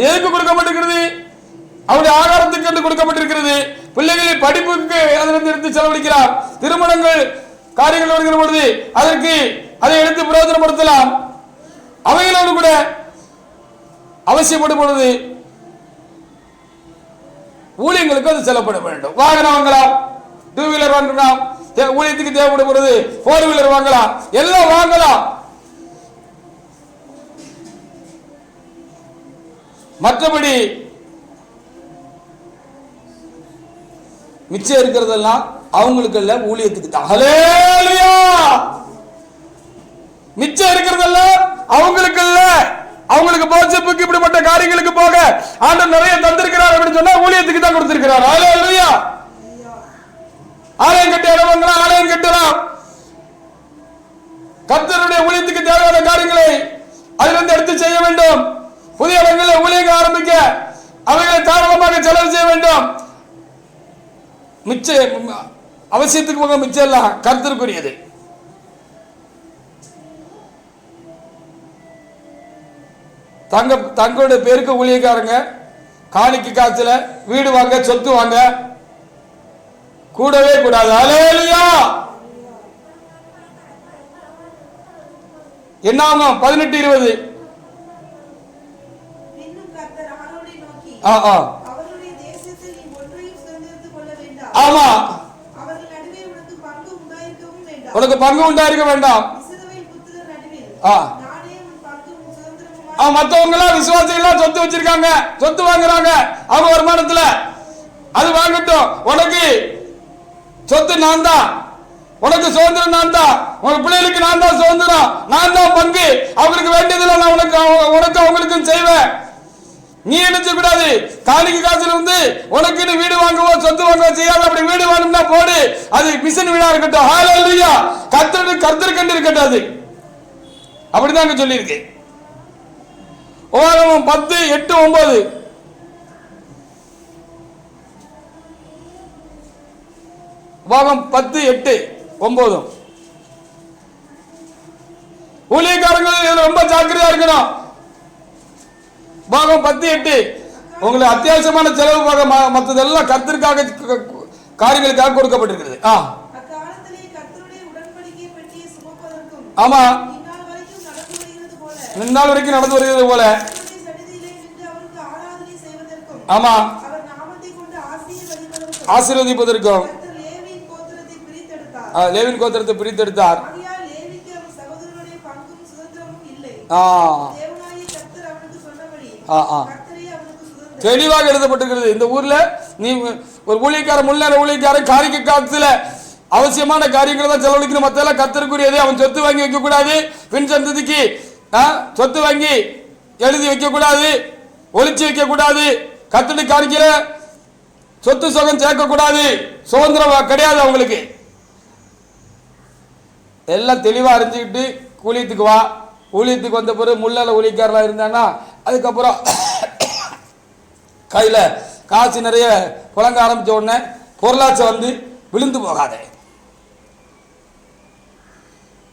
S1: எதுக்கு கொடுக்கப்பட்டிருக்கிறது? அவருடைய ஆகாரத்துக்கு என்று கொடுக்கப்பட்டிருக்கிறது. பிள்ளைகளின் படிப்புக்கு அதிலிருந்து எடுத்து செலவழிக்கிறார். திருமணங்கள் காரியங்கள் வருகிற பொழுது அதற்கு அதை எடுத்து பிரயோஜனப்படுத்தலாம். அவைகளோடு கூட அவசியப்படும் பொழுது ஊழியங்களுக்கு அது செல்லப்பட வேண்டும். வாகனம் வாங்கலாம், 2 வீலர் வாங்கலாம், ஊழியத்துக்கு தேவைப்படும் பொழுது 4 வீலர் வாங்கலாம், எல்லாம் வாங்கலாம். மற்றபடி மிச்சம் இருக்கிறதெல்லாம் அவங்களுக்கு இல்ல, ஊழியத்துக்கு தான். ஹல்லேலூயா! மிச்சம் இருக்கிறதெல்லாம் அவங்களுக்கு இல்ல, அவங்களுக்கு போஷிப்புக்கு இப்படிப்பட்ட காரியங்களுக்கு போக ஆண்டவர் நிறைய தந்திருக்கிறார் அப்படின்னு சொன்னா ஊழியத்துக்கு தான் கொடுத்திருக்கிறார். ஹல்லேலூயா! ஆலயம் கட்டி இடம் வாங்கலாம், ஆலயம் கட்டலாம். கர்த்தருடைய ஊழியத்துக்கு தேவையான காரியங்களை அதிலிருந்து எடுத்து செய்ய வேண்டும். புதிய இடங்களில் ஊழியங்கள் ஆரம்பிக்க அவைகளை தாராளமாக செலவு செய்ய வேண்டும். மிச்ச அவசியத்துக்கு போக மிச்சம் எல்லாம் கர்த்தருக்குரியது. தங்களுடைய பேருக்கு ஊழியக்காரங்க காணிக்கு காசுல வீடு வாங்க, சொத்து வாங்க கூடவே கூடாது. ஹல்லேலூயா! என்ன ஆகும்? 18:20. ஆமா, உனக்கு பங்கு உண்டாயிருக்க வேண்டாம். மற்றவங்க எல்லாம் விசுவாசிகள் சொத்து வச்சிருக்காங்க, சொத்து வாங்குறாங்க அவங்க வருமானத்துல, அது வாங்கட்டும். உனக்கு சொத்து நான் தான், உனக்கு சுதந்திரம் நான் தான், உங்க பிள்ளைகளுக்கு நான் தான் சுதந்திரம், நான் தான் பங்கு. அவங்களுக்கு வேண்டியதுல நான் உனக்கு அவங்களுக்கும் செய்வேன். நீ நினைச்ச கூடாது காணிக்கு காசுல வந்து உனக்கு வீடு வாங்கவோ சொத்து வாங்கவோ செய்யாது. அப்படி வீடு வாங்கணும்னா போடு, அது மிஷின் வீடா இருக்கட்டும். ஹல்லேலூயா! கர்த்தருக்கு இருக்கட்டும். அது அப்படிதான் சொல்லி இருக்கு. உபாகமம் 10:8-9. உபாகமம் 10:8-9. ஊழியக்காரங்கள் ரொம்ப ஜாக்கிரதையா இருக்கணும். பாகம் 10:8. உங்களுக்கு அத்தியாவசியமான செலவு போக மற்றதெல்லாம் கர்த்தருக்காக காரியங்களுக்காக கொடுக்கப்பட்டிருக்கிறது. ஆமா, இந்நாள் வரைக்கும் நடந்து வருகிறது போல. ஆமா, ஆசீர்வதிப்பதற்கும் லேவியின் கோத்திரத்தை பிரித்தெடுத்தார். தெளிவாக எழுதப்பட்டிருக்கிறது. இந்த ஊர்ல நீ ஒரு ஊழியக்காரன், முன்னேற ஊழியக்காரன் காணிக்கை காசுல அவசியமான காரியங்களை தான் செலவழிக்கணும். மத்தெல்லாம் கர்த்தருக்குரியது. அவன் சொத்து வாங்கி வைக்க கூடாது, பின் சந்ததிக்கு சொத்து வாங்கி எழுதி வைக்க கூடாது, ஒளிச்சு வைக்க கூடாது, கர்த்தருடைய காணிக்கையில சொத்து சுகம் சேர்க்க கூடாது, சுதந்திரம் கிடையாது அவங்களுக்கு. எல்லாம் தெளிவா அறிஞ்சுக்கிட்டு ஊழியத்துக்கு வா. ஊழியத்துக்கு வந்த பிறகு முள்ளால ஊழியக்காரலாம் இருந்தான்னா அதுக்கப்புறம் கையில் காசு நிறைய புழங்க ஆரம்பித்த உடனே பொருளாச்சை வந்து விழுந்து போகாத,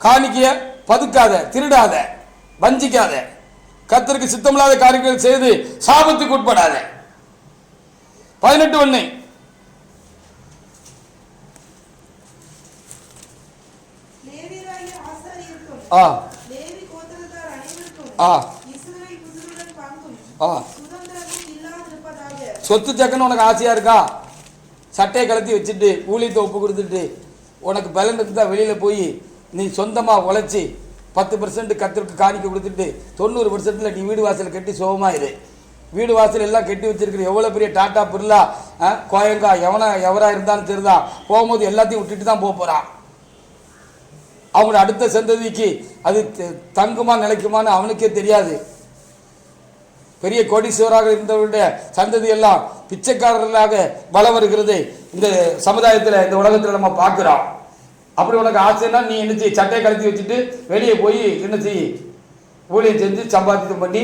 S1: காணிக்கைய பதுக்காத, திருடாத, வஞ்சிக்காத, கர்த்தருக்கு சித்தமில்லாத காரியங்கள் செய்து சாபத்துக்கு உட்படாத. 18:1 சொத்து சக்கன்னு உனக்கு ஆசையா இருக்கா? சட்டையை கலத்தி வச்சுட்டு ஊழியத்தை ஒப்பு கொடுத்துட்டு உனக்கு பலன் இருந்தா வெளியில போய் நீ சொந்தமா உழைச்சி 10% கர்த்தருக்கு காணிக்க கொடுத்துட்டு 90%ல நீ வீடு வாசல் கட்டி சோகமாயிரு. வீடு வாசல் எல்லாம் கட்டி வச்சிருக்கிற எவ்வளோ பெரிய டாட்டா பிர்லா கோயங்கா எவரா இருந்தாலும் தெரிதான், போகும்போது எல்லாத்தையும் விட்டுட்டு தான் போகிறான். அவங்களோட அடுத்த சந்ததிக்கு அது தங்குமா நிலைக்குமான்னு அவனுக்கே தெரியாது. பெரிய கோடீஸ்வராக இருந்தவருடைய சந்ததி எல்லாம் பிச்சைக்காரர்களாக வளம் வருகிறது இந்த சமுதாயத்தில், இந்த உலகத்தில் நம்ம பார்க்குறோம். அப்படி உனக்கு ஆசைன்னா நீ என்ன செய்ய, சட்டையை கலத்தி வச்சுட்டு வெளியே போய் என்ன செய்ய, ஊழியம் செஞ்சு சம்பாதித்தம் பண்ணி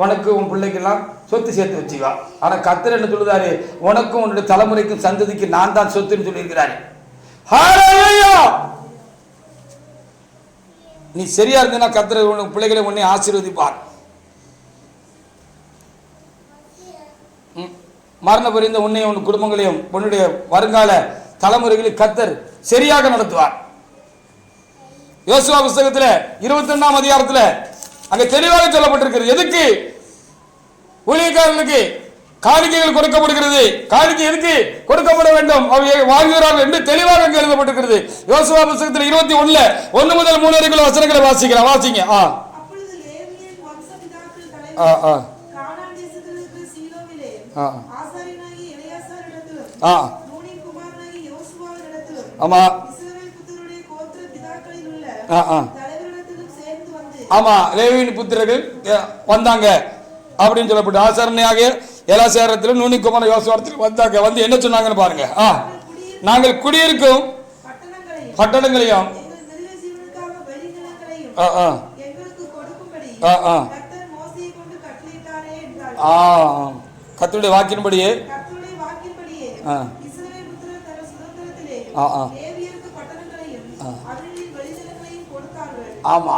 S1: உனக்கு உன் பிள்ளைக்கெல்லாம் சொத்து சேர்த்து வச்சுக்கா. ஆனால் கர்த்தர் என்ன சொல்லுதாரு, உனக்கும் உன்னுடைய தலைமுறைக்கும் சந்ததிக்கு நான் தான் சொத்துன்னு சொல்லியிருக்கிறாரு. நீ சரியா இருந்தனா கர்த்தர் உனக்கு பிள்ளைகளை உன்னை ஆசீர்வதிப்பார். மரண பரிந்த உன்னையும் உன் குடும்பங்களையும் உன்னுடைய வருங்கால தலைமுறைகளில் கர்த்தர் சரியாக நடத்துவார். யோசுவா புஸ்தகத்தில் 22ஆம் அதிகாரத்தில் அங்க தெளிவாக சொல்லப்பட்டிருக்கிறது. எதுக்கு ஊழியக்காரர்களுக்கு காணிக்கைகள் கொடுக்கப்படுகிறது, காணிக்கை எதுக்கு கொடுக்கப்பட வேண்டும், அவர்கள் வாங்குகிறார்கள் என்று தெளிவாக அங்கே எழுதப்பட்டிருக்கிறது. யோசுவா புஸ்தகத்தில் 21 1 முதல் 3 வரைக்கும் வசனங்களை வாசிக்கலாம். வாசிங்க. ஆமா ஆமா லேவியின் புத்திரர்கள் வந்தாங்க அப்படின்னு சொல்லப்பட்டு ஆசாரணையாக எலாசாரத்தில் நூனி குமார யோசுவாரத்தில் வந்தாங்க. வந்து என்ன சொன்னாங்கன்னு பாருங்க. நாங்கள் குடியிருக்கும் பட்டணங்களையும் கர்த்தருடைய வாக்கின்படியே ஆமா.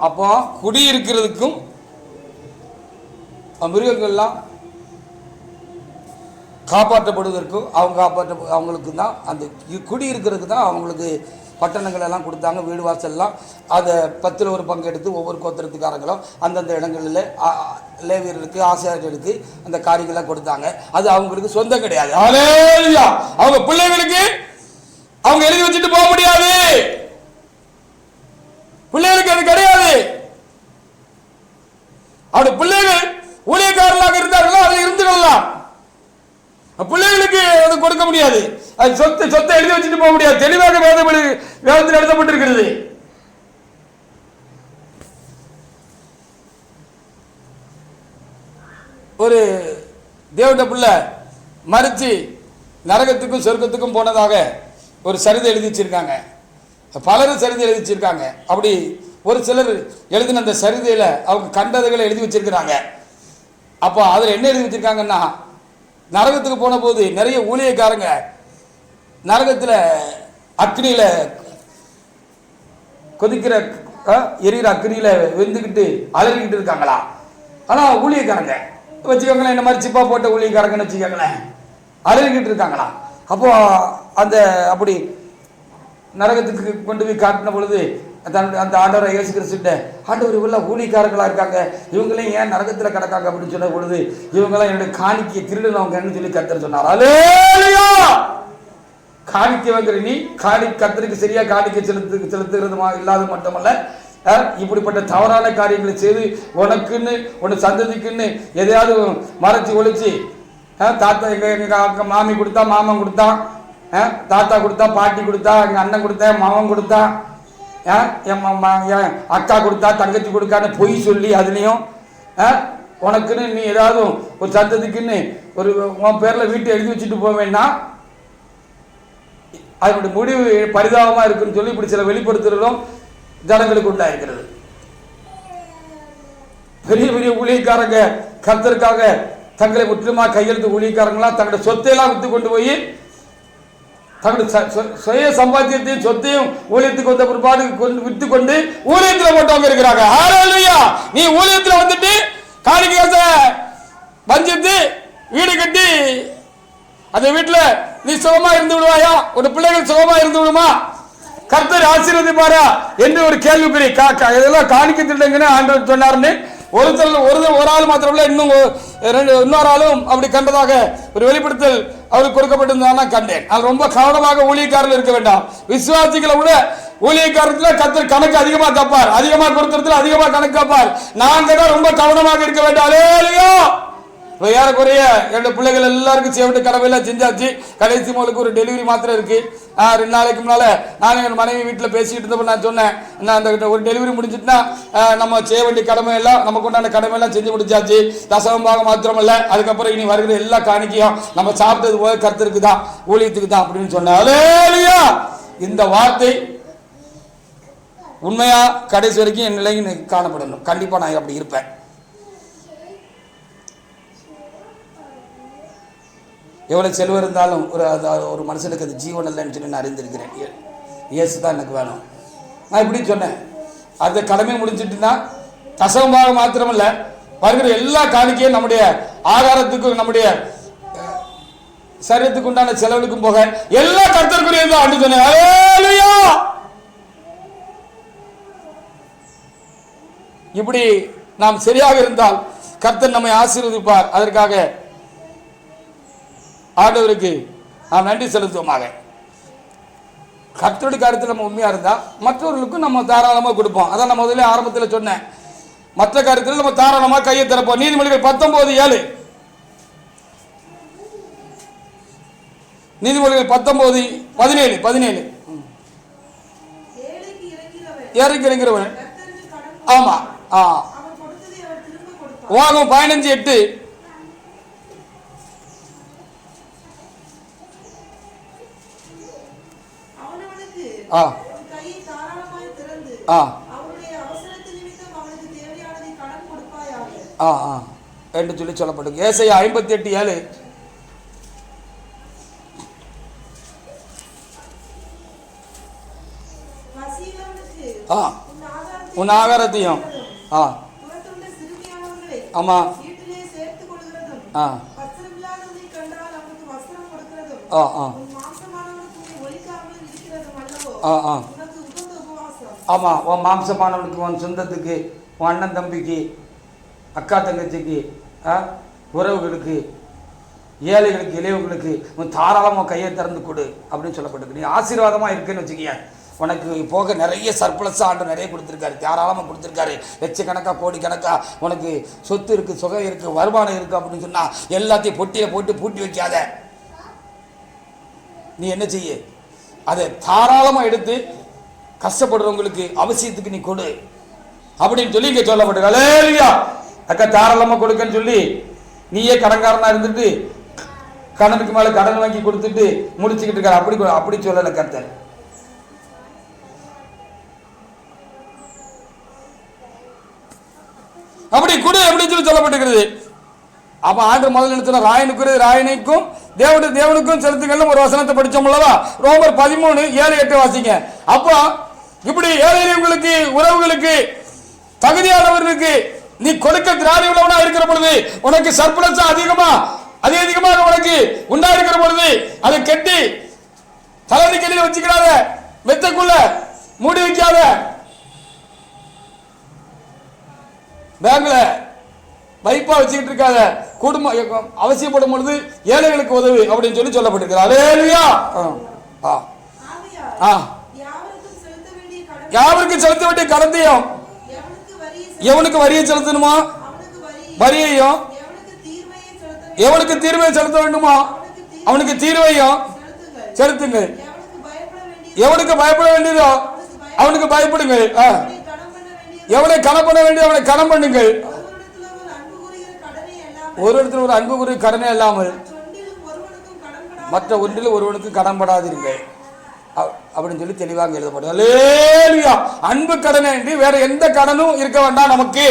S1: அப்போ குடியிருக்கிறதுக்கும் மிருகங்கள்லாம் காப்பாற்றப்படுவதற்கும் அவங்களுக்கு தான் அந்த குடியிருக்கிறதுக்கு தான் அவங்களுக்கு பட்டணங்கள் எல்லாம் கொடுத்தாங்க, வீடு வாசல்லாம். அதை 10ல் ஒரு பங்கு எடுத்து ஒவ்வொரு கோத்திரத்துக்காரங்களும் அந்தந்த இடங்களில் லேவியர்களுக்கு ஆசிரியர்களுக்கு அந்த காரியங்கள்லாம் கொடுத்தாங்க. அது அவங்களுக்கு சொந்தம் கிடையாது. அவங்க பிள்ளைகளுக்கு அவங்க எழுதி வச்சுட்டு போக முடியாது, பிள்ளைகளுக்கு அது கிடையாது. அவருடைய பிள்ளைகள் ஊழியக்காரர்களாக இருந்தார்களோ அதை இருந்து கொள்ளலாம், பிள்ளைகளுக்கு அது கொடுக்க முடியாது. அது சொத்தை எழுதி வச்சுட்டு போக முடியாது. தெளிவாக வேதத்தில் எழுதப்பட்டிருக்கிறது. ஒரு தேவனுடைய பிள்ளை மறிச்சு நரகத்துக்கும் சொர்க்கத்துக்கும் போனதாக ஒரு சரிதை எழுதி வச்சிருக்காங்க. பலரும் சரிதை எழுதி வச்சிருக்காங்க. அப்படி ஒரு சிலர் எழுதின அந்த சரிதையில அவங்க கண்டதுகளை எழுதி வச்சிருக்கிறாங்க. அப்போ அதில் என்ன எழுதி வச்சிருக்காங்கன்னா, நரகத்துக்கு போன போது நிறைய ஊழியக்காரங்க நரகத்தில் அக்னியில கொதிக்கிற எரிகிற அக்னியில வெந்துக்கிட்டு அலறிக்கிட்டு இருக்காங்களா. ஆனால் ஊழியக்காரங்க வச்சுக்கோங்களேன், இந்த மாதிரி சிப்பா போட்ட ஊழியக்காரங்கன்னு வச்சுக்கோங்களேன், அலறிக்கிட்டு இருக்காங்களா. அப்போ அந்த அப்படி நரகத்துக்கு கொண்டு போய் காட்டின பொழுது அந்த ஆண்டவரை இயேசு கிறிஸ்துட்ட, ஆண்டவர் இவெல்லாம் ஊழியக்காரர்களாக இருக்காங்க, இவங்களையும் ஏன் நரகத்தில் கிடக்காங்க அப்படின்னு சொன்ன பொழுது, இவங்கெல்லாம் என்னுடைய காணிக்கையை திருடுனவங்கன்னு சொல்லி கர்த்தர் சொன்னார். அல்லேலூயா. காணிக்கை வாங்குற நீ கர்த்தருக்கு சரியா காணிக்கை செலுத்துகிறது இல்லாத மட்டுமல்ல, இப்படிப்பட்ட தவறான காரியங்களை செய்து உனக்குன்னு உன் சந்ததிக்குன்னு எதையாவது மறைச்சி ஒழிச்சு, தாத்தா எங்க மாமி கொடுத்தா, மாமன் கொடுத்தான், தாத்தா கொடுத்தா, பாட்டி கொடுத்தா, எங்க அண்ணன் கொடுத்தேன், மாமன் கொடுத்தா, என் அக்கா கொடுத்தா, தங்கச்சி கொடுக்கான்னு பொய் சொல்லி அதுலேயும் உனக்குன்னு நீ ஏதாவது ஒரு சந்ததிக்குன்னு ஒரு உன் பேரில் வீட்டை எழுதி வச்சுட்டு போவேன்னா அதனுடைய முடிவு பரிதாபமாக இருக்குன்னு சொல்லி இப்படி சில வெளிப்படுத்துறதும் ஜனங்களுக்கு உண்டாயிருக்கிறது. பெரிய பெரிய ஊழியக்காரங்க கர்த்தருக்காக தங்களை முற்றிலுமாக கையெழுத்து ஊழியக்காரங்களா தங்களுடைய சொத்தையெல்லாம் வித்து கொண்டு போய் தங்களுடைய சுய சம்பாத்தியத்தையும் சொத்தையும் ஊழியத்துக்கு வந்த பிற்பாடு வித்து கொண்டு ஊழியத்தில் போட்டவங்க இருக்கிறாங்க. ஹல்லேலூயா. நீ ஊழியத்தில் வந்துட்டு காணிக்கை வஞ்சித்து வீடு கட்டி அந்த வீட்டில் நீ சுகமா இருந்து விடுவாயா? ஒரு பிள்ளைகள் சுகமா இருந்து விடுமா? கர்த்தர் ஆசீர்வதிப்பாரா என்று ஒரு கேள்விக்குறி. இதெல்லாம் காணிக்கை திட்டங்கன்னு ஆண்டவர் சொன்னார்னு ஒரு ஆள் மாத்திரம் இல்ல, இன்னொரு ஆளும் அப்படி கண்டதாக ஒரு வெளிப்படுத்தல் அவருக்கு கொடுக்கப்பட்டிருந்தா கண்டேன். அது ரொம்ப கவனமாக ஊழியக்காரர்கள் இருக்க வேண்டாம். விசுவாசிகளை விட ஊழியக்காரத்துல கர்த்தர் கணக்கு அதிகமா காப்பார், அதிகமா கொடுக்கறதுல அதிகமா கணக்கு காப்பார். நாங்க தான் ரொம்ப கவனமாக இருக்க வேண்டாம். அல்லேலூயா. இப்போ ஏறக்குறைய என்னோட பிள்ளைகள் எல்லாருக்கும் சேவிட்டு கடமையெல்லாம் செஞ்சாச்சு. கடைசி மூலுக்கு ஒரு டெலிவரி மாத்திரம் இருக்கு. 2 நாளைக்கு முன்னால நானும் என் மனைவி வீட்டில் பேசிக்கிட்டு இருந்தப்போ நான் சொன்னேன், நான் அந்த ஒரு டெலிவரி முடிஞ்சிட்டுனா நம்ம செய்ய வேண்டிய கடமையெல்லாம் நமக்கு உண்டான கடமையெல்லாம் செஞ்சு முடிச்சாச்சு. தசமபாகம் மாத்திரமல்ல, அதுக்கப்புறம் இனி வருகிற எல்லா காணிக்கையும் நம்ம சாப்பிட்டது போய் கர்த்தருக்கு தான், ஊழியத்துக்கு தான் அப்படின்னு சொன்னேன். அல்லேலூயா. இந்த வார்த்தை உண்மையா கடைசி வரைக்கும் என் நிலையில் காணப்படணும். கண்டிப்பா நான் அப்படி இருப்பேன். எவ்வளோ செல்வம் இருந்தாலும் ஒரு மனுஷனுக்கு அது ஜீவன் இல்லைன்னு சொல்லி நான் அறிந்திருக்கிறேன். இயேசு தான் எனக்கு வேணும். நான் இப்படி சொன்னேன். அந்த கடமை முடிஞ்சிட்டுன்னா தசமபாகம் மாத்திரமல்ல, வருகிற எல்லா காணிக்கையும் நம்முடைய ஆகாரத்துக்கும் நம்முடைய சரீரத்துக்கு உண்டான செலவுக்கும் போக எல்லா கர்த்தருக்குரியதுதான் அப்படின்னு சொன்னேன். அல்லேலூயா. இப்படி நாம் சரியாக இருந்தால் கர்த்தர் நம்மை ஆசீர்வதிப்பார். அதற்காக ஆண்டவருக்கு நாம் நன்றி செலுத்துவோமாக. கர்த்தருடைய காரியத்தில் நம்ம உண்மையா இருந்தா மற்றவர்களுக்கும் நம்ம தாராளமாக கொடுப்போம். அதான் நான் முதல்ல ஆரம்பத்தில் சொன்னேன். மற்ற காரியத்தில் நம்ம தாராளமாக கையை திறப்போம். நீதிமொழிகள் 19:7. நீதிமொழிகள் 19:17 ஏழைக்கு இறங்கிறவன். ஆமா. 15:8 என்று சொல்லி சொல்லப்படும். ஏசாயா 58:7 உன் ஆகாரத்தையும் ஆமா ஆமா. உன் மாம்சமானவனுக்கு, உன் சொந்தத்துக்கு, உன் அண்ணன் தம்பிக்கு, அக்கா தங்கச்சிக்கு, உறவுகளுக்கு, ஏழைகளுக்கு, இளையவர்களுக்கு உன் தாராளமாக கையை திறந்து கொடு அப்படின்னு சொல்லப்பட்டிருக்கு. நீ ஆசீர்வாதமாக இருக்குன்னு வச்சுக்கிய, உனக்கு போக நிறைய சர்ப்ளஸ் ஆண்டு நிறைய கொடுத்துருக்காரு, தாராளமாக கொடுத்துருக்காரு. லட்சக்கணக்காக கோடிக்கணக்காக உனக்கு சொத்து இருக்குது, சுகம் இருக்குது, வருமானம் இருக்குது அப்படின்னு சொன்னால் எல்லாத்தையும் பொட்டியில் போட்டு பூட்டி வைக்காத. நீ என்ன செய்ய, அதை தாராளமாக எடுத்து கஷ்டப்படுறவங்களுக்கு அவசியத்துக்கு நீ கொடு அப்படின்னு சொல்லி இங்கே சொல்லப்பட்டிருக்கு. அல்லேலூயா. அக்கா தாராளமாக கொடுக்கன்னு சொல்லி நீயே கடன்காரனா இருந்துட்டு கடனுக்கு மேலே கடன் வாங்கி கொடுத்துட்டு முடிச்சுக்கிட்டு இருக்காரு. அப்படி சொல்லலை கர்த்தர். அப்படி கொடு அப்படின்னு சொல்லி சொல்லப்பட்டிருக்கிறது. அப்ப ஆண்டு முதல் இடத்துல ராயனுக்கும் தேவனுக்கும் செலுத்துங்கள் ஒரு வசனத்தை படிச்சோம்லவா? ரோமர் 13:7-8 வாசிங்க. அப்போ இப்படி ஏழைகளுக்கு, உறவுகளுக்கு, தகுதியானவர்களுக்கு நீ கொடுக்க திராணி உள்ளவனா இருக்கிற பொழுது உனக்கு சர்ப்ளஸ் அதிகமாக உனக்கு உண்டா இருக்கிற பொழுது அதை கட்டி தலைவி கெளியில வச்சுக்கிறாத, மெத்தக்குள்ள மூடி வைக்காத, பேங்க்ல வைப்பா வச்சுக்கிட்டு இருக்காத, குடும்பம் அவசியப்படும் பொழுது ஏழைகளுக்கு உதவி அப்படின்னு சொல்லி சொல்லப்பட்டிருக்கிறார். அல்லேலூயா. யாருக்கு செலுத்த வேண்டிய கடந்தையும் எவனுக்கு வரியை செலுத்தணுமோ வரியையும், எவனுக்கு தீர்வையை செலுத்த வேண்டுமோ அவனுக்கு தீர்வையும் செலுத்துங்க. எவனுக்கு பயப்பட வேண்டியதோ அவனுக்கு பயப்படுங்க. எவனை கணம் பண்ண வேண்டியது அவனை கணம் பண்ணுங்கள். ஒரு இடத்துல ஒரு அன்பு குறி கடனே இல்லாமல் மற்ற ஒன்றில் ஒருவனுக்கு கடன்படாதீர்கள் அப்படின்னு சொல்லி தெளிவாக எழுதப்படும். அல்லேலூயா. அன்பு கடனை வேற எந்த கடனும் இருக்க வேண்டாம். நமக்கு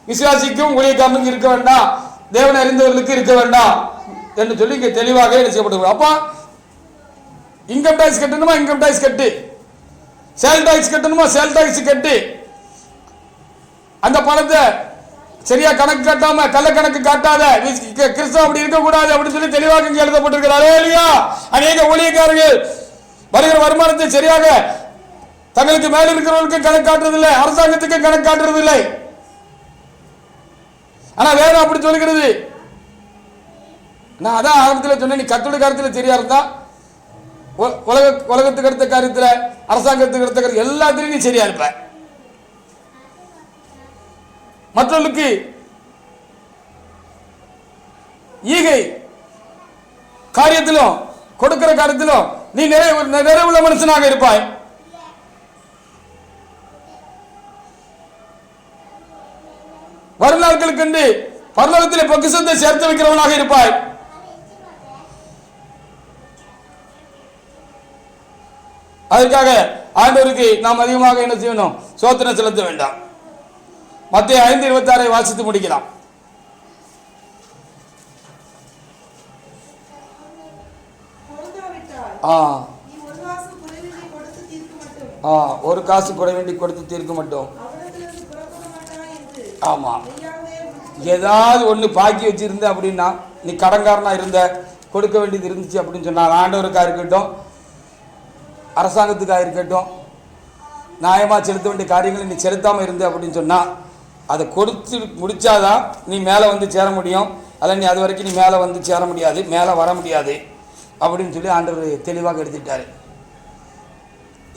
S1: விசுவாசிக்கும் ஊழியக்காரனுக்கும் இருக்க வேண்டாம். தேவனை அறிந்தவர்களுக்கு இருக்க வேண்டாம் என்று சொல்லி இங்கே தெளிவாக செய்யப்படுகிறது. அப்போ இன்கம் டாக்ஸ் கட்டணுமா இன்கம் டாக்ஸ் கட்டு, சேல் டாக்ஸ் கட்டணுமா சேல் டாக்ஸ் கட்டு, அந்த பணத்தை சரியா கணக்கு காட்டாம கள்ள கணக்கு காட்டாத கிறிஸ்தவம் அப்படி இருக்கக்கூடாது அப்படின்னு சொல்லி தெளிவாக இங்கே எழுதப்பட்டிருக்கிறாரே இல்லையா? அநேக ஊழியக்காரர்கள் வருகிற வருமானத்தை சரியாக தங்களுக்கு மேல இருக்கிறவர்களுக்கு கணக்கு காட்டுறதில்லை, அரசாங்கத்துக்கு கணக்கு காட்டுறதில்லை. ஆனா வேதம் அப்படி சொல்லுகிறது. நான் அதான் ஆரம்பத்தில் சொன்னேன், நீ கர்த்தருடைய காரியத்தில் சரியா இருந்தா உலகத்துக்கு அடுத்த காரியத்தில் அரசாங்கத்துக்கு அடுத்த காரியத்தில் எல்லாத்திலையும் நீ சரியா இருப்ப. மற்றவர்களுக்கு ஈகை காரியத்திலும் கொடுக்கிற காரியத்திலும் நீ நிறைவுள்ள மனுஷனாக இருப்பாய். வருநாட்களுக்கு என்று பரலோகத்திலே பொக்கிஷத்தை சேர்த்து வைக்கிறவனாக இருப்பாய். அதற்காக ஆண்டவருக்கு நாம் அதிகமாக என்ன செய்யணும்? ஸ்தோத்திரம் செலுத்த வேண்டாம். மத்தேயு 5:26 வாசித்து முடிக்கலாம். ஒரு காசு கூட வேண்டி கொடுத்து தீர்க்க மாட்டோம். ஆமா, ஏதாவது ஒன்று பாக்கி வச்சிருந்த அப்படின்னா, நீ கடன்காரனா இருந்த, கொடுக்க வேண்டியது இருந்துச்சு அப்படின்னு சொன்னா, ஆண்டவருக்காக இருக்கட்டும் அரசாங்கத்துக்காக இருக்கட்டும், நியாயமாக செலுத்த வேண்டிய காரியங்களை நீ செலுத்தாமல் இருந்த அப்படின்னு சொன்னால், அதை கொடுத்து முடிச்சாதான் நீ மேலே வந்து சேர முடியும். அதில் நீ அது வரைக்கும் நீ மேலே வந்து சேர முடியாது, மேலே வர முடியாது அப்படின்னு சொல்லி ஆண்டவர் தெளிவாக எடுத்துட்டார்.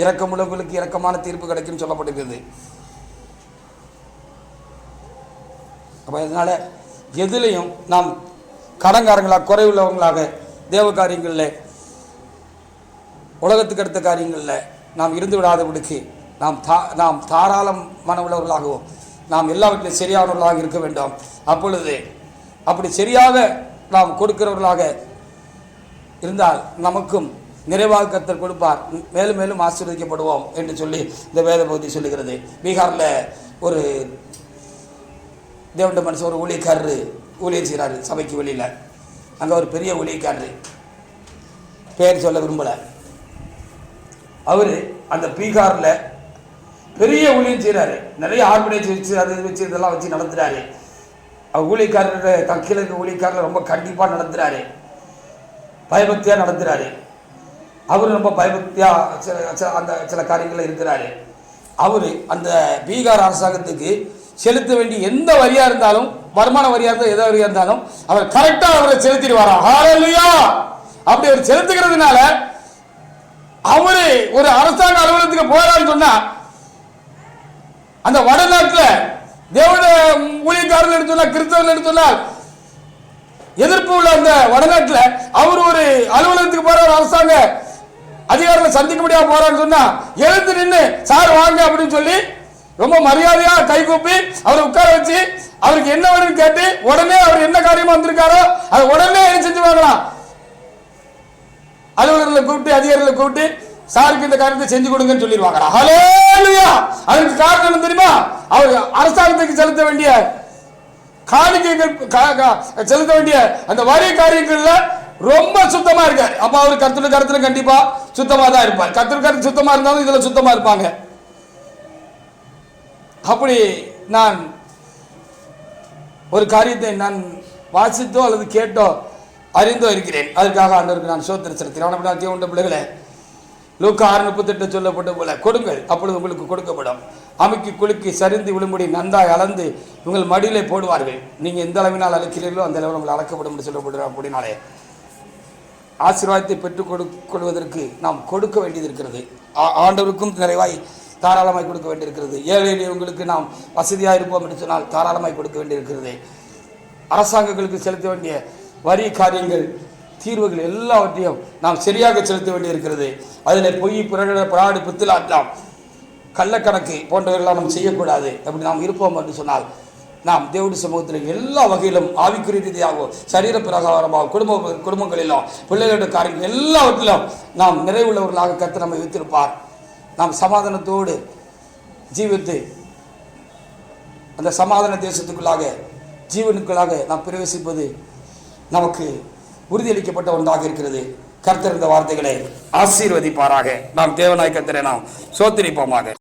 S1: இரக்கமுள்ளவங்களுக்கு இரக்கமான தீர்ப்பு கிடைக்கும்னு சொல்லப்பட்டிருக்கிறது. அப்போ அதனால் எதுலேயும் நாம் கடன்காரங்களாக குறைவுள்ளவங்களாக தேவ காரியங்களில் உலகத்துக்கு அடுத்த காரியங்களில் நாம் இருந்து விடாதபடிக்கு நாம் தாராள மனவுள்ளவர்களாகவும் நாம் எல்லாவற்றிலும் சரியானவர்களாக இருக்க வேண்டும். அப்பொழுது அப்படி சரியாக நாம் கொடுக்கிறவர்களாக இருந்தால் நமக்கும் நிறைவாக கர்த்தர் கொடுப்பார், மேலும் மேலும் ஆசீர்வதிக்கப்படுவோம் என்று சொல்லி இந்த வேத பகுதி சொல்லுகிறது. பீகாரில் ஒரு தேவண்ட மனுஷன் ஒரு ஊழியக்காரரு ஊழியர் செய்கிறாரு சபைக்கு வெளியில். அங்கே ஒரு பெரிய ஊழியக்காரரு, பேர் சொல்ல விரும்பலை. அவர் அந்த பீகாரில் பெரிய ஊழியம் செய்கிறாரு, நிறைய ஆர்கனைஸ் வச்சு அது வச்சு இதெல்லாம் வச்சு நடத்துகிறாரு. அவர் ஊழியக்காரர் கீழே இருக்க ஊழியக்காரர் ரொம்ப கண்டிப்பாக நடத்துகிறாரு, பயபக்தியாக நடத்துகிறாரு. அவர் ரொம்ப பயபக்தியாக அந்த சில காரியங்களில் இருக்கிறாரு. அவர் அந்த பீகார் அரசாங்கத்துக்கு செலுத்த வேண்டிய எந்த வரியாக இருந்தாலும், வருமான வரியாக இருந்தால் எந்த வரியாக இருந்தாலும் அவர் கரெக்டாக அவரை செலுத்திடுவாரா? ஹல்லேலூயா! அப்படி அவர் செலுத்துகிறதுனால அவரு ஒரு அரசாங்க அலுவலகத்துக்கு போறான்னு சொன்னா, அந்த வடநாட்டில் தேவட ஊழியக்காரர்கள் எடுத்துள்ள கிறிஸ்தவர்கள் எடுத்துள்ள எதிர்ப்பு உள்ள அந்த வடநாட்டில் அவர் ஒரு அலுவலகத்துக்கு போற அரசாங்க அதிகாரிகளை சந்திக்க முடியாம போறான்னு சொன்னா, எழுந்து நின்று சார் வாங்க அப்படின்னு சொல்லி ரொம்ப மரியாதையா கை கூப்பி அவரை உட்கார வச்சு அவருக்கு என்ன வேணும்னு கேட்டு உடனே அவர் என்ன காரியமா வந்திருக்காரோ அதை உடனே செஞ்சு வாங்கலாம். அலுவலர்களை கூப்பிட்டு அதிகாரிகளை கூப்பிட்டு சாருக்கு இந்த காரியத்தை செஞ்சு கொடுங்கன்னு சொல்லிடுவாங்க. ஹல்லேலூயா! அதுக்கு காரணம் என்ன தெரியுமா? அவர் அரசாங்கத்துக்கு செலுத்த வேண்டிய காணிக்கைகள் செலுத்த வேண்டிய அந்த வரி காரியங்கள்ல ரொம்ப சுத்தமா இருக்காரு. அப்ப அவர் கர்த்தருடைய கருத்துல கண்டிப்பா சுத்தமா தான் இருப்பார். கர்த்தருடைய கருத்து சுத்தமா இருந்தாலும் இதுல சுத்தமா இருப்பாங்க. அப்படி நான் ஒரு காரியத்தை நான் வாசித்தோ அல்லது கேட்டோ அறிந்தோ இருக்கிறேன். அதற்காக ஆண்டவருக்கு நான் ஸ்தோத்திரம் செலுத்தினேன். தேவனுடைய பிள்ளைகளே, லூக்கா 6:38 சொல்லப்பட்ட போல கொடுங்கள், அப்பொழுது உங்களுக்கு கொடுக்கப்படும். அமுக்கி குலுக்கி சரிந்து விழும்படி நன்றாய் அளந்து உங்கள் மடியிலே போடுவார்கள். நீங்கள் எந்த அளவினால் அழைக்கிறீர்களோ அந்த அளவில் உங்களை அழைக்கப்படும் என்று சொல்லப்படுறோம். அப்படினாலே ஆசீர்வாதத்தை பெற்றுக் கொள்வதற்கு நாம் கொடுக்க வேண்டியது இருக்கிறது. ஆண்டவருக்கும் நிறைவாய் தாராளமாய் கொடுக்க வேண்டியிருக்கிறது. ஏழை உங்களுக்கு நாம் வசதியாக இருப்போம் என்று சொன்னால் தாராளமாய் கொடுக்க வேண்டியிருக்கிறது. அரசாங்கங்களுக்கு செலுத்த வேண்டிய வரி காரியங்கள் தீர்வுகள் எல்லாவற்றையும் நாம் சரியாக செலுத்த வேண்டியிருக்கிறது. அதில் பொய் பிராடு பித்தலாட்டம் கள்ளக்கணக்கு போன்றவர்களாம் நாம் செய்யக்கூடாது. அப்படி நாம் இருப்போம் என்று சொன்னால் நாம் தேவனுடைய சமூகத்தில் எல்லா வகையிலும் ஆவிக்குரிய ரீதியாகவும் சரீர பிரகாரமாகவும் குடும்பங்களிலும் பிள்ளைகளுடைய காரியங்கள் எல்லாவற்றிலும் நாம் நிறைவுள்ளவர்களாக கர்த்தர் நம்மை வைத்திருப்பார். நாம் சமாதானத்தோடு ஜீவித்து அந்த சமாதான தேசத்துக்குள்ளாக ஜீவனுக்களாக நாம் பிரவேசிப்பது நமக்கு உறுதியளிக்கப்பட்ட ஒன்றாக இருக்கிறது. கர்த்தர் இந்த வார்த்தைகளை ஆசீர்வதிப்பாராக. நாம் தேவனாய் கர்த்தரை நாம் சோத்திரிப்போமாக.